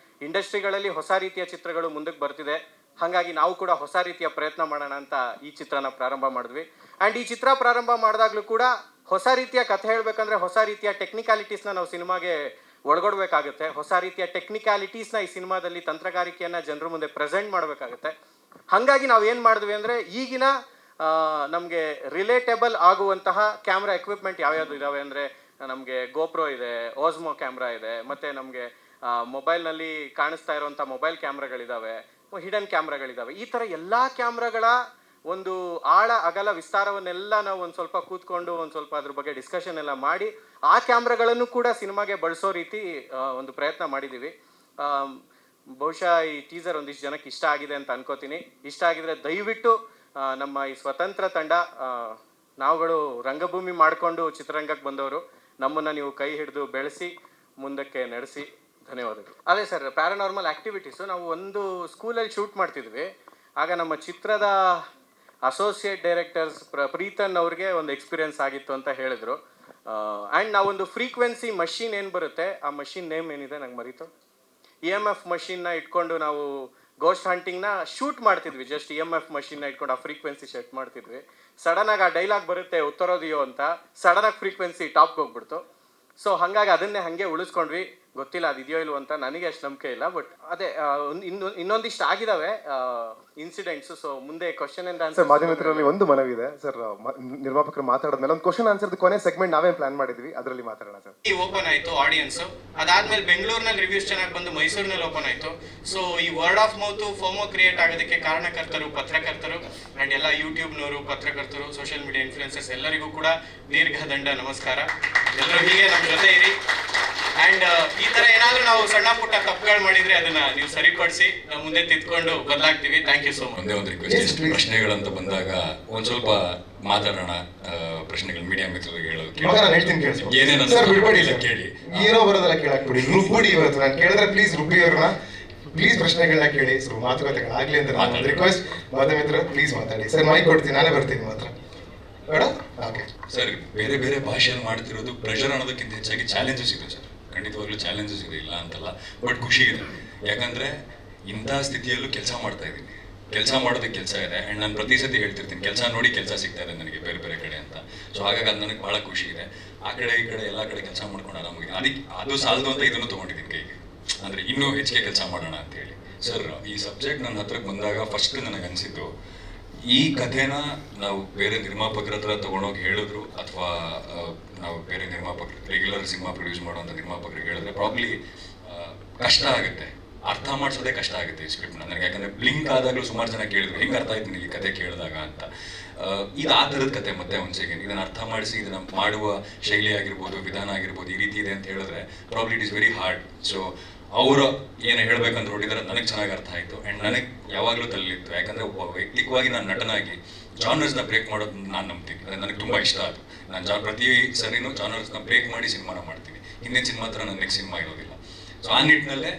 ಇಂಡಸ್ಟ್ರಿಗಳಲ್ಲಿ ಹೊಸ ರೀತಿಯ ಚಿತ್ರಗಳು ಮುಂದಕ್ಕೆ ಬರ್ತಿದೆ. ಹಾಗಾಗಿ ನಾವು ಕೂಡ ಹೊಸ ರೀತಿಯ ಪ್ರಯತ್ನ ಮಾಡೋಣ ಅಂತ ಈ ಚಿತ್ರನ ಪ್ರಾರಂಭ ಮಾಡಿದ್ವಿ. ಆ್ಯಂಡ್ ಈ ಚಿತ್ರ ಪ್ರಾರಂಭ ಮಾಡಿದಾಗಲೂ ಕೂಡ ಹೊಸ ರೀತಿಯ ಕಥೆ ಹೇಳಬೇಕಂದ್ರೆ ಹೊಸ ರೀತಿಯ ಟೆಕ್ನಿಕಾಲಿಟೀಸ್ನ ನಾವು ಸಿನಿಮಾಗೆ ಒಳಗೊಡ್ಬೇಕಾಗುತ್ತೆ. ಹೊಸ ರೀತಿಯ ಟೆಕ್ನಿಕಾಲಿಟೀಸ್ನ ಈ ಸಿನಿಮಾದಲ್ಲಿ ತಂತ್ರಗಾರಿಕೆಯನ್ನು ಜನರ ಮುಂದೆ ಪ್ರೆಸೆಂಟ್ ಮಾಡಬೇಕಾಗುತ್ತೆ. ಹಾಗಾಗಿ ನಾವು ಏನು ಮಾಡಿದ್ವಿ ಅಂದರೆ, ಈಗಿನ ನಮಗೆ ರಿಲೇಟೇಬಲ್ ಆಗುವಂತಹ ಕ್ಯಾಮ್ರಾ ಎಕ್ವಿಪ್ಮೆಂಟ್ ಯಾವ್ಯಾವುದು ಇದ್ದಾವೆ ಅಂದರೆ ನಮಗೆ ಗೋಪ್ರೋ ಇದೆ, ಓಸ್ಮೋ ಕ್ಯಾಮ್ರಾ ಇದೆ, ಮತ್ತು ನಮಗೆ ಮೊಬೈಲ್ನಲ್ಲಿ ಕಾಣಿಸ್ತಾ ಇರುವಂಥ ಮೊಬೈಲ್ ಕ್ಯಾಮ್ರಾಗಳಿದ್ದಾವೆ, ಹಿಡನ್ ಕ್ಯಾಮ್ರಾಗಳಿದ್ದಾವೆ. ಈ ಥರ ಎಲ್ಲ ಕ್ಯಾಮ್ರಾಗಳ ಒಂದು ಆಳ ಅಗಲ ವಿಸ್ತಾರವನ್ನೆಲ್ಲ ನಾವು ಒಂದು ಸ್ವಲ್ಪ ಕೂತ್ಕೊಂಡು ಒಂದು ಸ್ವಲ್ಪ ಅದ್ರ ಬಗ್ಗೆ ಡಿಸ್ಕಷನ್ ಎಲ್ಲ ಮಾಡಿ ಆ ಕ್ಯಾಮ್ರಾಗಳನ್ನು ಕೂಡ ಸಿನಿಮಾಗೆ ಬಳಸೋ ರೀತಿ ಒಂದು ಪ್ರಯತ್ನ ಮಾಡಿದ್ದೀವಿ. ಬಹುಶಃ ಈ ಟೀಸರ್ ಒಂದಿಷ್ಟು ಜನಕ್ಕೆ ಇಷ್ಟ ಆಗಿದೆ ಅಂತ ಅನ್ಕೋತೀನಿ. ಇಷ್ಟ ಆಗಿದ್ರೆ ದಯವಿಟ್ಟು ನಮ್ಮ ಈ ಸ್ವತಂತ್ರ ತಂಡ, ನಾವುಗಳು ರಂಗಭೂಮಿ ಮಾಡಿಕೊಂಡು ಚಿತ್ರರಂಗಕ್ಕೆ ಬಂದವರು, ನಮ್ಮನ್ನು ನೀವು ಕೈ ಹಿಡಿದು ಬೆಳೆಸಿ ಮುಂದಕ್ಕೆ ನಡೆಸಿ. ಧನ್ಯವಾದಗಳು. ಅದೇ ಸರ್, ಪ್ಯಾರಾನಾರ್ಮಲ್ ಆ್ಯಕ್ಟಿವಿಟೀಸು ನಾವು ಒಂದು ಸ್ಕೂಲಲ್ಲಿ ಶೂಟ್ ಮಾಡ್ತಿದ್ವಿ. ಆಗ ನಮ್ಮ ಚಿತ್ರದ ಅಸೋಸಿಯೇಟ್ ಡೈರೆಕ್ಟರ್ಸ್ ಪ್ರೀತನ್ ಅವ್ರಿಗೆ ಒಂದು ಎಕ್ಸ್ಪೀರಿಯನ್ಸ್ ಆಗಿತ್ತು ಅಂತ ಹೇಳಿದ್ರು. ಆ್ಯಂಡ್ ನಾವೊಂದು ಫ್ರೀಕ್ವೆನ್ಸಿ ಮಷೀನ್ ಏನು ಬರುತ್ತೆ, ಆ ಮಷೀನ್ ನೇಮ್ ಏನಿದೆ ನಂಗೆ ಮರೀತು, EMF ಮಷೀನ್ನ ಇಟ್ಕೊಂಡು ನಾವು ಗೋಸ್ಟ್ ಹಂಟಿಂಗ್ನ ಶೂಟ್ ಮಾಡ್ತಿದ್ವಿ. ಜಸ್ಟ್ EMF ಮಷೀನ್ನ ಇಟ್ಕೊಂಡು ಆ ಫ್ರೀಕ್ವೆನ್ಸಿ ಸೆಟ್ ಮಾಡ್ತಿದ್ವಿ. ಸಡನ್ನಾಗಿ ಆ ಡೈಲಾಗ್ ಬರುತ್ತೆ ಉತ್ತರೋದಿಯೋ ಅಂತ, ಸಡನ್ನಾಗಿ ಫ್ರೀಕ್ವೆನ್ಸಿ ಟಾಪ್ಗೆ ಹೋಗ್ಬಿಡ್ತು. ಸೊ ಹಾಗಾಗಿ ಅದನ್ನೇ ಹಾಗೆ ಉಳಿಸ್ಕೊಂಡ್ವಿ. ಗೊತ್ತಿಲ್ಲ ಅದು ಇದೆಯೋ ಇಲ್ವೋ ಅಂತ, ನನಗೆ ಅಷ್ಟು ನಂಬಿಕೆ ಇಲ್ಲ. ಬಟ್ ಅದೇ ಇನ್ನೊಂದಿಷ್ಟು ಆಗಿದಾವೆ ಇನ್ಸಿಡೆಂಟ್ಸ್. ಸೊ ಮುಂದೆ ಕ್ವಶನ್ ಅಂಡ್ ಆನ್ಸರ್. ಸರ್, ಮಾಧ್ಯಮ ಮಿತ್ರರಲ್ಲಿ ಒಂದು ಮನವಿದೆ ಸರ್. ನಿರ್ಮಾಪಕರು ಮಾತಾಡಿದ್ಮೇಲೆ ಒಂದು ಕ್ವಶನ್ ಆನ್ಸರ್ ಕೊನೆ ಸೆಗ್ಮೆಂಟ್ ನಾವೇ ಪ್ಲಾನ್ ಮಾಡಿದ್ವಿ, ಅದರಲ್ಲಿ ಮಾತಾಡೋಣ ಸರ್. ಓಪನ್ ಆಯಿತು ಆಡಿಯನ್ಸ್, ಅದಾದ್ಮೇಲೆ ಬೆಂಗಳೂರಿನಲ್ಲಿ ರಿವ್ಯೂಸ್ ಚೆನ್ನಾಗಿ ಬಂದು ಮೈಸೂರಿನಲ್ಲಿ ಓಪನ್ ಆಯಿತು. ಸೊ ಈ word of mouth FOMO create ಆಗೋದಕ್ಕೆ ಕಾರಣಕರ್ತರು, ಪತ್ರಕರ್ತರು ಆ್ಯಂಡ್ ಎಲ್ಲ ಯೂಟ್ಯೂಬ್ನವರು, ಪತ್ರಕರ್ತರು, ಸೋಷಿಯಲ್ ಮೀಡಿಯಾ ಇನ್ಫ್ಲುಯೆನ್ಸರ್ಸ್ ಎಲ್ಲರಿಗೂ ಕೂಡ ದೀರ್ಘದಂಡ ನಮಸ್ಕಾರ. ಎಲ್ಲರೂ ಹೀಗೆ ನಮ್ಮ ಜೊತೆ ಇರಿ. ಆ್ಯಂಡ್ ಈ ಥರ ಏನಾದರೂ ನಾವು ಸಣ್ಣ ಪುಟ್ಟ ತಪ್ಪುಗಳು ಮಾಡಿದರೆ ಅದನ್ನ ನೀವು ಸರಿಪಡಿಸಿ ನಾವು ಮುಂದೆ ತಿದ್ಕೊಂಡು ಬದಲಾಗ್ತೀವಿ. Thank you so much. ಒಂದೇ ಒಂದು ರಿಕ್ವೆಸ್ಟ್, ಪ್ರಶ್ನೆಗಳಂತ ಬಂದಾಗ ಒಂದು ಸ್ವಲ್ಪ ಮಾತಾಡೋಣ. ಪ್ರಶ್ನೆಗಳು ಮೀಡಿಯಾ ಮಿತ್ರರಿಗೆ ಹೇಳೋದು ಏನೇನು ಕೇಳಿ, ಹೀರೋ ಬರೋದೆಲ್ಲ ಕೇಳಕ್ ಬಿಡಿ, ರುಬ್ಬಿಡಿ. ಇವತ್ತು ನಾನು ಕೇಳಿದ್ರೆ ಪ್ಲೀಸ್ ರುಬ್ಬಿ ಅವ್ರನ್ನ, ಪ್ಲೀಸ್ ಪ್ರಶ್ನೆಗಳನ್ನ ಕೇಳಿ. ಸೊ ಮಾತುಕತೆಗಳಾಗ್ಲಿ ಅಂತ ನಾನು ರಿಕ್ವೆಸ್ಟ್. ಮಾಧ್ಯಮ ಮಿತ್ರ ಪ್ಲೀಸ್ ಮಾತಾಡಿ ಸರ್. ಮೈಕ್ ಕೊಡ್ತೀನಿ, ನಾನೇ ಬರ್ತೀನಿ ಮಾತ್ರ. ಓಕೆ ಸರ್, ಬೇರೆ ಬೇರೆ ಭಾಷೆಯಲ್ಲಿ ಮಾಡ್ತಿರೋದು ಪ್ರೆಷರ್ ಅನ್ನೋದಕ್ಕಿಂತ ಹೆಚ್ಚಾಗಿ ಚಾಲೆಂಜಸ್ ಇದೆ ಸರ್. ಖಂಡಿತವಾಗ್ಲೂ ಚಾಲೆಂಜಸ್ ಇದೆ, ಇಲ್ಲ ಅಂತಲ್ಲ. ಬಟ್ ಖುಷಿ ಇದೆ, ಯಾಕಂದ್ರೆ ಇಂಥ ಸ್ಥಿತಿಯಲ್ಲೂ ಕೆಲಸ ಮಾಡ್ತಾ ಇದ್ದೀನಿ. ಕೆಲಸ ಮಾಡೋದಕ್ಕೆ ಕೆಲಸ ಇದೆ. ಆ್ಯಂಡ್ ನಾನು ಪ್ರತಿ ಸತಿ ಹೇಳ್ತಿರ್ತೀನಿ, ಕೆಲಸ ನೋಡಿ ಕೆಲಸ ಸಿಗ್ತಾ ಇದೆ ನನಗೆ ಬೇರೆ ಬೇರೆ ಕಡೆ ಅಂತ. ಸೊ ಹಾಗಾಗಿ ಅದು ನನಗೆ ಭಾಳ ಖುಷಿ ಇದೆ. ಆ ಕಡೆ ಈ ಕಡೆ ಎಲ್ಲ ಕಡೆ ಕೆಲಸ ಮಾಡ್ಕೊಂಡು ಆರಾಮಾಗಿದೆ. ಅದಕ್ಕೆ ಅದು ಸಾಲದು ಅಂತ ಇದನ್ನು ತೊಗೊಂಡಿದ್ದೀನಿ ಕೈಗೆ, ಅಂದರೆ ಇನ್ನೂ ಹೆಚ್ಚಿಗೆ ಕೆಲಸ ಮಾಡೋಣ ಅಂತ ಹೇಳಿ. ಸರ್, ಈ ಸಬ್ಜೆಕ್ಟ್ ನನ್ನ ಹತ್ರಕ್ಕೆ ಬಂದಾಗ ಫಸ್ಟ್ ನನಗೆ ಅನಿಸಿದ್ದು, ಈ ಕಥೆನ ನಾವು ಬೇರೆ ನಿರ್ಮಾಪಕರ ಹತ್ರ ತೊಗೊಂಡೋಗಿ ಹೇಳಿದ್ರು, ಅಥವಾ ನಾವು ಬೇರೆ ನಿರ್ಮಾಪಕರು, ರೆಗ್ಯುಲರ್ ಸಿನಿಮಾ ಪ್ರೊಡ್ಯೂಸ್ ಮಾಡುವಂಥ ನಿರ್ಮಾಪಕರಿಗೆ ಹೇಳಿದ್ರೆ ಪ್ರಾಬ್ಲಿ ಕಷ್ಟ ಆಗುತ್ತೆ, ಅರ್ಥ ಮಾಡಿಸೋದೇ ಕಷ್ಟ ಆಗುತ್ತೆ ಈ ಸ್ಕ್ರಿಪ್ಟ್ನ ನನಗೆ. ಯಾಕಂದರೆ ಬ್ಲಿಂಕ್ ಆದಾಗಲೂ ಸುಮಾರು ಜನ ಕೇಳಿದ್ರು, ಹೆಂಗೆ ಅರ್ಥ ಆಯ್ತು ನಿಮಗೆ ಕತೆ ಕೇಳಿದಾಗ ಅಂತ. ಇದು ಆ ಥರದ ಕತೆ. ಮತ್ತೆ ಒಂದು ಸೆಕೆಂಡ್ ಇದನ್ನು ಅರ್ಥ ಮಾಡಿಸಿ ಇದನ್ನು ಮಾಡುವ ಶೈಲಿ ಆಗಿರ್ಬೋದು, ವಿಧಾನ ಆಗಿರ್ಬೋದು, ಈ ರೀತಿ ಇದೆ ಅಂತ ಹೇಳಿದ್ರೆ probably it is very hard. So ಅವರು ಏನು ಹೇಳ್ಬೇಕಂತ ಹೊರಟಿದ್ದಾರೆ ನನಗೆ ಚೆನ್ನಾಗಿ ಅರ್ಥ ಆಯಿತು. ಆ್ಯಂಡ್ ನನಗೆ ಯಾವಾಗಲೂ ತಲೆಯಿತ್ತು, ಯಾಕಂದರೆ ಒಬ್ಬ ವೈಯಕ್ತಿಕವಾಗಿ ನಾನು ನಟನಾಗಿ ಜಾನರ್ಸ್ನ ಬ್ರೇಕ್ ಮಾಡೋದು ನಾನು ನಂಬ್ತೀನಿ. ಅದು ನನಗೆ ತುಂಬ ಇಷ್ಟ ಅದು. ನಾನು ಪ್ರತಿ ಸರಿನೂ ಜಾನರ್ಸ್ನ ಬ್ರೇಕ್ ಮಾಡಿ ಸಿನಿಮಾನ ಮಾಡ್ತೀನಿ. ಹಿಂದಿನ ಸಿನಿಮಾ ಹತ್ರ ನನ್ನ ನೆಕ್ಸ್ಟ್ ಸಿನಿಮಾ ಇರೋದಿಲ್ಲ. ಸೊ ಆ ನಿಟ್ಟಿನಲ್ಲೇ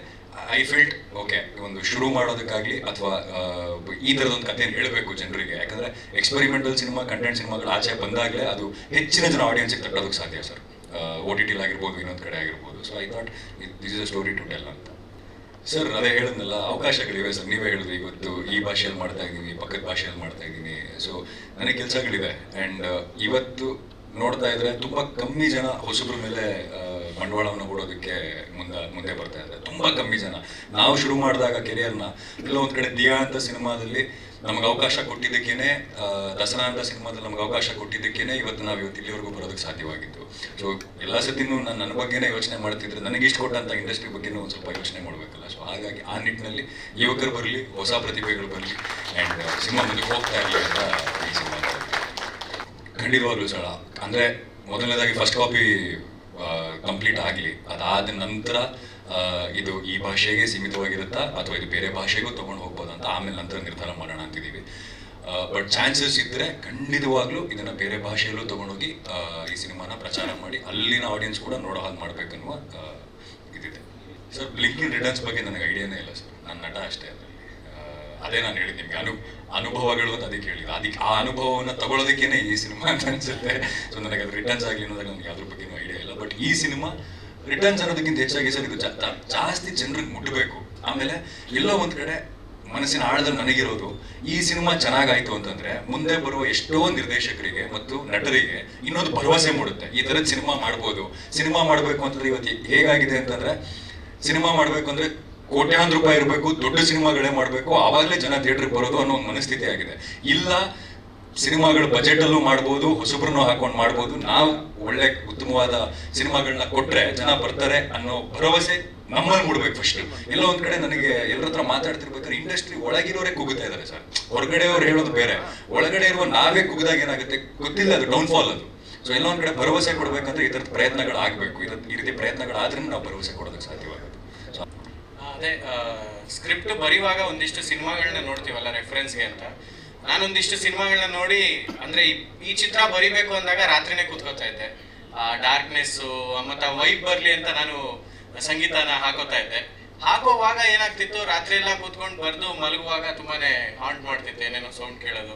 ಐ ಫೆಲ್ಟ್ ಓಕೆ, ಒಂದು ಶುರು ಮಾಡೋದಕ್ಕಾಗಲಿ ಅಥವಾ ಈ ಥರದೊಂದು ಕಥೆಯನ್ನು ಹೇಳಬೇಕು ಜನರಿಗೆ. ಯಾಕಂದರೆ ಎಕ್ಸ್ಪೆರಿಮೆಂಟಲ್ ಸಿನಿಮಾ, ಕಂಟೆಂಟ್ ಸಿನಿಮಾಗಳು ಆಚೆ ಬಂದಾಗಲೇ ಅದು ಹೆಚ್ಚಿನ ಜನ ಆಡಿಯನ್ಸಿಗೆ ತಟ್ಟೋದಕ್ಕೆ ಸಾಧ್ಯ ಸರ್. OTT ಆಗಿರ್ಬೋದು, ಇನ್ನೊಂದು ಕಡೆ ಆಗಿರ್ಬೋದು. So I thought this is a story to tell ಅಂತ. ಸರ್, ಅದೇ ಹೇಳಿದ್ನಲ್ಲ, ಅವಕಾಶಗಳಿವೆ ಸರ್. ನೀವೇ ಹೇಳಿದ್ವಿ, ಇವತ್ತು ಈ ಭಾಷೆಯಲ್ಲಿ ಮಾಡ್ತಾ ಇದ್ದೀನಿ, ಪಕ್ಕದ ಭಾಷೆಯಲ್ಲಿ ಮಾಡ್ತಾ ಇದ್ದೀನಿ. ಸೊ ನನಗೆ ಕೆಲಸಗಳಿವೆ. ಆ್ಯಂಡ್ ಇವತ್ತು ನೋಡ್ತಾ ಇದ್ರೆ ತುಂಬ ಕಮ್ಮಿ ಜನ ಹೊಸಬ್ರ ಮೇಲೆ ಬಂಡವಾಳವನ್ನು ಹೂಡೋದಕ್ಕೆ ಮುಂದೆ ಬರ್ತಾ ಇದ್ದಾರೆ. ತುಂಬ ಕಮ್ಮಿ ಜನ. ನಾವು ಶುರು ಮಾಡಿದಾಗ ಕೆರಿಯರ್ನ ಎಲ್ಲ ಒಂದು ಕಡೆ ದಿಯಾ ಅಂತ ಸಿನಿಮಾದಲ್ಲಿ ನಮ್ಗೆ ಅವಕಾಶ ಕೊಟ್ಟಿದ್ದಕ್ಕೇನೆ, ದಸರಾ ಅಂತ ಸಿನಿಮಾದಲ್ಲಿ ನಮ್ಗೆ ಅವಕಾಶ ಕೊಟ್ಟಿದ್ದಕ್ಕೇನೆ ಇವತ್ತು ನಾವು ಇಲ್ಲಿವರೆಗೂ ಬರೋದಕ್ಕೆ ಸಾಧ್ಯವಾಗಿತ್ತು. ಸೊ ಎಲ್ಲ ಸತಿನೂ ನಾನು ನನ್ನ ಬಗ್ಗೆನೇ ಯೋಚನೆ ಮಾಡ್ತಿದ್ರೆ ನನಗೆ ಇಷ್ಟು ಕೊಟ್ಟಂಥ ಇಂಡಸ್ಟ್ರಿ ಬಗ್ಗೆನೂ ಒಂದು ಸ್ವಲ್ಪ ಯೋಚನೆ ಮಾಡಬೇಕಲ್ಲ. ಸೊ ಹಾಗಾಗಿ ಆ ನಿಟ್ಟಿನಲ್ಲಿ ಯುವಕರು ಬರಲಿ, ಹೊಸ ಪ್ರತಿಭೆಗಳು ಬರಲಿ, ಆ್ಯಂಡ್ ಸಿನಿಮಾ ಮುಂದಕ್ಕೆ ಹೋಗ್ತಾ ಇರಲಿ ಅಂತ ಈ ಸಿನಿಮಾ ಖಂಡಿತವಾಗ್ಲೂ ಸಳ. ಅಂದರೆ ಮೊದಲನೇದಾಗಿ ಫಸ್ಟ್ ಕಾಪಿ ಕಂಪ್ಲೀಟ್ ಆಗಲಿ, ಅದಾದ ನಂತರ ಇದು ಈ ಭಾಷೆಗೆ ಸೀಮಿತವಾಗಿರುತ್ತಾ ಅಥವಾ ಇದು ಬೇರೆ ಭಾಷೆಗೂ ತೊಗೊಂಡು ಹೋಗ್ಬೋದು ಅಂತ ಆಮೇಲೆ ನಂತರ ನಿರ್ಧಾರ ಮಾಡೋಣ ಅಂತಿದ್ದೀವಿ. ಬಟ್ ಚಾನ್ಸಸ್ ಇದ್ದರೆ ಖಂಡಿತವಾಗ್ಲೂ ಇದನ್ನು ಬೇರೆ ಭಾಷೆಯಲ್ಲೂ ತೊಗೊಂಡೋಗಿ ಈ ಸಿನಿಮಾನ ಪ್ರಚಾರ ಮಾಡಿ ಅಲ್ಲಿನ ಆಡಿಯನ್ಸ್ ಕೂಡ ನೋಡೋ ಹಾಗೆ ಮಾಡಬೇಕನ್ನುವ ಇದಿದೆ ಸರ್. ಬ್ಲಿಂಕಿಂಗ್ ರಿಟರ್ನ್ಸ್ ಬಗ್ಗೆ ನನಗೆ ಐಡಿಯಾನೇ ಇಲ್ಲ ಸರ್. ನಾನು ನಟ ಅಷ್ಟೇ ಅದರಲ್ಲಿ. ಅದೇ ನಾನು ಹೇಳಿದ್ದು ನಿಮಗೆ ಅನುಭವಗಳು ಅಂತ ಅದಕ್ಕೆ ಹೇಳಿದ್ದು. ಅದಕ್ಕೆ ಆ ಅನುಭವವನ್ನು ತಗೊಳ್ಳೋದಕ್ಕೇನೆ ಈ ಸಿನಿಮಾ ಅಂತ ಅನಿಸುತ್ತೆ. ಸೊ ನನಗೆ ಅದು ರಿಟರ್ನ್ಸ್ ಆಗಲಿ ಅನ್ನೋದಾಗ ನನಗೆ ಅದ್ರ ಬಗ್ಗೆನೂ ಐಡಿಯಾ ಇಲ್ಲ. ಬಟ್ ಈ ಸಿನಿಮಾ ರಿಟರ್ನ್ಸ್ ಅನ್ನೋದಕ್ಕಿಂತ ಹೆಚ್ಚಾಗಿ ಸರ್ ಇದು ಜಾಸ್ತಿ ಜನರಿಗೆ ಮುಟ್ಟಬೇಕು. ಆಮೇಲೆ ಎಲ್ಲೋ ಒಂದು ಕಡೆ ಮನಸ್ಸಿನ ಆಳದಲ್ಲಿ ನನಗಿರೋದು, ಈ ಸಿನಿಮಾ ಚೆನ್ನಾಗಾಯ್ತು ಅಂತಂದ್ರೆ ಮುಂದೆ ಬರುವ ಎಷ್ಟೋ ನಿರ್ದೇಶಕರಿಗೆ ಮತ್ತು ನಟರಿಗೆ ಇನ್ನೊಂದು ಭರವಸೆ ಮೂಡುತ್ತೆ. ಈ ಥರದ ಸಿನಿಮಾ ಮಾಡ್ಬೋದು. ಸಿನಿಮಾ ಮಾಡಬೇಕು ಅಂತಂದ್ರೆ ಇವತ್ತು ಹೇಗಾಗಿದೆ ಅಂತಂದ್ರೆ, ಸಿನಿಮಾ ಮಾಡಬೇಕು ಅಂದ್ರೆ ಕೋಟ್ಯಾಂತರ ರೂಪಾಯಿ ಇರಬೇಕು, ದೊಡ್ಡ ಸಿನಿಮಾಗಳೇ ಮಾಡಬೇಕು, ಆವಾಗಲೇ ಜನ ಥಿಯೇಟ್ರಿಗೆ ಬರೋದು ಅನ್ನೋ ಒಂದು ಮನಸ್ಥಿತಿ ಆಗಿದೆ. ಇಲ್ಲ ಸಿನಿಮಾಗಳು ಬಜೆಟಲ್ಲೂ ಮಾಡ್ಬೋದು, ಹೊಸಬ್ರನ್ನೂ ಹಾಕೊಂಡು ಮಾಡ್ಬೋದು. ನಾವು ಒಳ್ಳೆ ಉತ್ತಮವಾದ ಸಿನಿಮಾಗಳನ್ನ ಕೊಟ್ರೆ ಜನ ಬರ್ತಾರೆ ಅನ್ನೋ ಭರವಸೆ ನಮ್ಮಲ್ಲಿ ಮೂಡ್ಬೇಕು ಫಸ್ಟ್. ಎಲ್ಲೋ ಒಂದ್ ಕಡೆ ನನಗೆ ಎಲ್ಲರ ಹತ್ರ ಮಾತಾಡ್ತಿರ್ಬೇಕಾದ್ರೆ ಇಂಡಸ್ಟ್ರಿ ಒಳಗಿರೋರೇ ಕುಗ್ತಾ ಇದಾರೆ ಸರ್. ಹೊರಗಡೆಯವ್ರು ಹೇಳೋದು ಬೇರೆ, ಒಳಗಡೆ ಇರುವ ನಾವೇ ಕುಗ್ದಾಗ ಏನಾಗುತ್ತೆ ಗೊತ್ತಿಲ್ಲ, ಅದು ಡೌನ್ಫಾಲ್ ಅದು. ಸೊ ಎಲ್ಲೋ ಒಂದ್ ಕಡೆ ಭರವಸೆ ಕೊಡ್ಬೇಕಂದ್ರೆ ಈ ಥರದ ಪ್ರಯತ್ನಗಳು ಆಗ್ಬೇಕು. ಈ ರೀತಿ ಪ್ರಯತ್ನಗಳಾದ್ರೂ ನಾವು ಭರವಸೆ ಕೊಡೋದಕ್ಕೆ ಸಾಧ್ಯವಾಗುತ್ತೆ. ಅದೇ ಸ್ಕ್ರಿಪ್ಟ್ ಬರೆಯುವಾಗ ಒಂದಿಷ್ಟು ಸಿನಿಮಾಗಳನ್ನ ನೋಡ್ತೀವಲ್ಲ ರೆಫರೆನ್ಸ್ಗೆ ಅಂತ, ನಾನೊಂದಿಷ್ಟು ಸಿನಿಮಾಗಳನ್ನ ನೋಡಿ ಅಂದ್ರೆ ಈ ಚಿತ್ರ ಬರಿಬೇಕು ಅಂದಾಗ ರಾತ್ರಿನೇ ಕೂತ್ಕೋತಾ ಇದ್ದೆ. ಡಾರ್ಕ್ನೆಸ್ಸು ಮತ್ತು ವೈಬ್ ಬರಲಿ ಅಂತ ನಾನು ಸಂಗೀತನ ಹಾಕೋತಾ ಇದ್ದೆ. ಹಾಕೋವಾಗ ಏನಾಗ್ತಿತ್ತು, ರಾತ್ರಿ ಎಲ್ಲ ಕೂತ್ಕೊಂಡು ಬರೆದು ಮಲಗುವಾಗ ತುಂಬಾನೇ ಹಾಂಟ್ ಮಾಡ್ತಿದ್ದೆ ಏನೇನೋ ಸೌಂಡ್ ಕೇಳೋದು.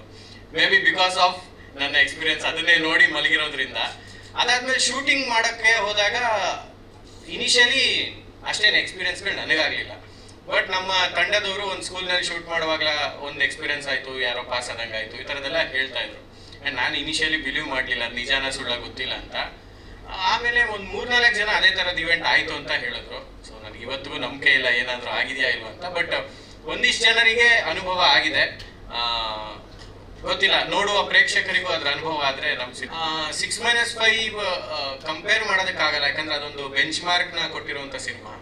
ಮೇ ಬಿ ಬಿಕಾಸ್ ಆಫ್ ನನ್ನ ಎಕ್ಸ್ಪೀರಿಯನ್ಸ್ ಅದನ್ನೇ ನೋಡಿ ಮಲಗಿರೋದ್ರಿಂದ. ಅದಾದ್ಮೇಲೆ ಶೂಟಿಂಗ್ ಮಾಡೋಕ್ಕೆ ಹೋದಾಗ ಇನಿಷಿಯಲಿ ಅಷ್ಟೇನು ಎಕ್ಸ್ಪೀರಿಯನ್ಸ್ಗಳು ನನಗಾಗಲಿಲ್ಲ. ಬಟ್ ನಮ್ಮ ತಂಡದವರು ಒಂದು ಸ್ಕೂಲ್ನಲ್ಲಿ ಶೂಟ್ ಮಾಡುವಾಗಲ ಒಂದು ಎಕ್ಸ್ಪೀರಿಯನ್ಸ್ ಆಯಿತು, ಯಾರೋ ಪಾಸ್ ಆದಂಗೆ ಆಯಿತು, ಈ ಥರದ್ದೆಲ್ಲ ಹೇಳ್ತಾ ಇದ್ರು. ಆ್ಯಂಡ್ ನಾನು ಇನಿಷಿಯಲಿ ಬಿಲೀವ್ ಮಾಡಲಿಲ್ಲ, ಅದು ನಿಜಾನ ಸುಳ್ಳ ಗೊತ್ತಿಲ್ಲ ಅಂತ. ಆಮೇಲೆ ಒಂದು 3-4 ಜನ ಅದೇ ಥರದ್ದು ಇವೆಂಟ್ ಆಯಿತು ಅಂತ ಹೇಳಿದ್ರು. ಸೊ ನನಗೆ ಇವತ್ತಿಗೂ ನಂಬಿಕೆ ಇಲ್ಲ ಏನಾದರೂ ಆಗಿದೆಯಾ ಇಲ್ವ ಅಂತ. ಬಟ್ ಒಂದಿಷ್ಟು ಜನರಿಗೆ ಅನುಭವ ಆಗಿದೆ, ಗೊತ್ತಿಲ್ಲ, ನೋಡುವ ಪ್ರೇಕ್ಷಕರಿಗೂ ಅದ್ರ ಅನುಭವ ಆದರೆ ನಮ್ಮ 6-5 ಕಂಪೇರ್ ಮಾಡೋದಕ್ಕಾಗಲ್ಲ. ಯಾಕಂದ್ರೆ ಅದೊಂದು ಬೆಂಚ್ ಮಾರ್ಕ್ನ ಕೊಟ್ಟಿರುವಂಥ ಸಿನಿಮಾ.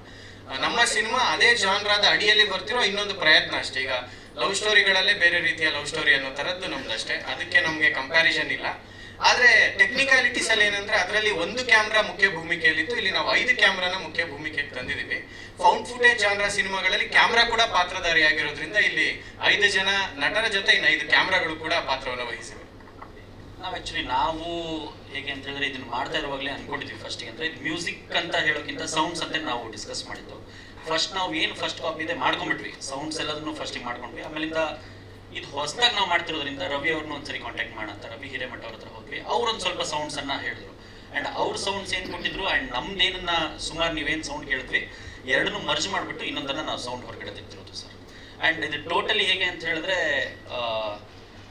ನಮ್ಮ ಸಿನಿಮಾ ಅದೇ ಜಾನ್ರಾದ ಅಡಿಯಲ್ಲಿ ಬರ್ತಿರೋ ಇನ್ನೊಂದು ಪ್ರಯತ್ನ ಅಷ್ಟೇ. ಈಗ ಲವ್ ಸ್ಟೋರಿಗಳಲ್ಲೇ ಬೇರೆ ರೀತಿಯ ಲವ್ ಸ್ಟೋರಿ ಅನ್ನೋ ಥರದ್ದು ನಮ್ದಷ್ಟೇ, ಅದಕ್ಕೆ ನಮಗೆ ಕಂಪ್ಯಾರಿಸನ್ ಇಲ್ಲ. ಆದರೆ ಟೆಕ್ನಿಕಾಲಿಟೀಸ್ ಅಲ್ಲಿ ಏನಂದ್ರೆ ಅದರಲ್ಲಿ ಒಂದು ಕ್ಯಾಮ್ರಾ ಮುಖ್ಯ ಭೂಮಿಕೆಯಲ್ಲಿತ್ತು, ಇಲ್ಲಿ ನಾವು 5 ಕ್ಯಾಮ್ರಾನ ಮುಖ್ಯ ಭೂಮಿಕೆಗೆ ತಂದಿದ್ದೀವಿ. ಫೌಂಡ್ ಫುಟೇಜ್ ಜಾನ್ರಾ ಸಿನಿಮಾಗಳಲ್ಲಿ ಕ್ಯಾಮ್ರಾ ಕೂಡ ಪಾತ್ರಧಾರಿಯಾಗಿರೋದ್ರಿಂದ ಇಲ್ಲಿ 5 ಜನ ನಟರ ಜೊತೆ ಇನ್ನು 5 ಕ್ಯಾಮ್ರಾಗಳು ಕೂಡ ಪಾತ್ರವನ್ನು ವಹಿಸಿವೆ. ನಾವು ಹೇಗೆ ಅಂತ ಹೇಳಿದ್ರೆ ಇದನ್ನ ಮಾಡ್ತಾ ಇರುವಾಗಲೇ ಅನ್ಕೊಂಡಿದ್ವಿ ಫಸ್ಟಿಗೆ, ಅಂದ್ರೆ ಇದು ಮ್ಯೂಸಿಕ್ ಅಂತ ಹೇಳೋಕ್ಕಿಂತ ಸೌಂಡ್ಸ್ ಅಂತ ನಾವು ಡಿಸ್ಕಸ್ ಮಾಡಿದ್ದು. ಫಸ್ಟ್ ನಾವು ಏನು ಫಸ್ಟ್ ಕಾಪಿ ಇದೆ ಮಾಡ್ಕೊಂಡ್ಬಿಟ್ವಿ, ಸೌಂಡ್ಸ್ ಎಲ್ಲದನ್ನು ಫಸ್ಟಿಗೆ ಮಾಡ್ಕೊಂಡ್ವಿ. ಆಮೇಲಿಂದ ಇದು ಹೊಸದಾಗಿ ನಾವು ಮಾಡ್ತಿರೋದ್ರಿಂದ ರವಿ ಅವ್ರನ್ನ ಒಂದ್ಸರಿ ಕಾಂಟ್ಯಾಕ್ಟ್ ಮಾಡೋಂತ ರವಿ ಹಿರೇಮಠ ಅವ್ರ ಹತ್ರ ಹೋದ್ವಿ. ಅವ್ರೊಂದು ಸ್ವಲ್ಪ ಸೌಂಡ್ಸ್ ಅನ್ನ ಹೇಳಿದ್ರು. ಅಂಡ್ ಅವ್ರ ಸೌಂಡ್ಸ್ ಏನ್ ಕೊಟ್ಟಿದ್ರು ಅಂಡ್ ನಮ್ದೇನನ್ನ ಸುಮಾರು ನೀವೇನ್ ಸೌಂಡ್ ಕೇಳಿದ್ವಿ ಎರಡನ್ನೂ ಮರ್ಜ್ ಮಾಡಿಬಿಟ್ಟು ಇನ್ನೊಂದನ್ನ ನಾವು ಸೌಂಡ್ ಹೊರಗಡೆ ತೆಗ್ತಿರೋದು ಸರ್. ಅಂಡ್ ಇದು ಟೋಟಲಿ ಹೇಗೆ ಅಂತ ಹೇಳಿದ್ರೆ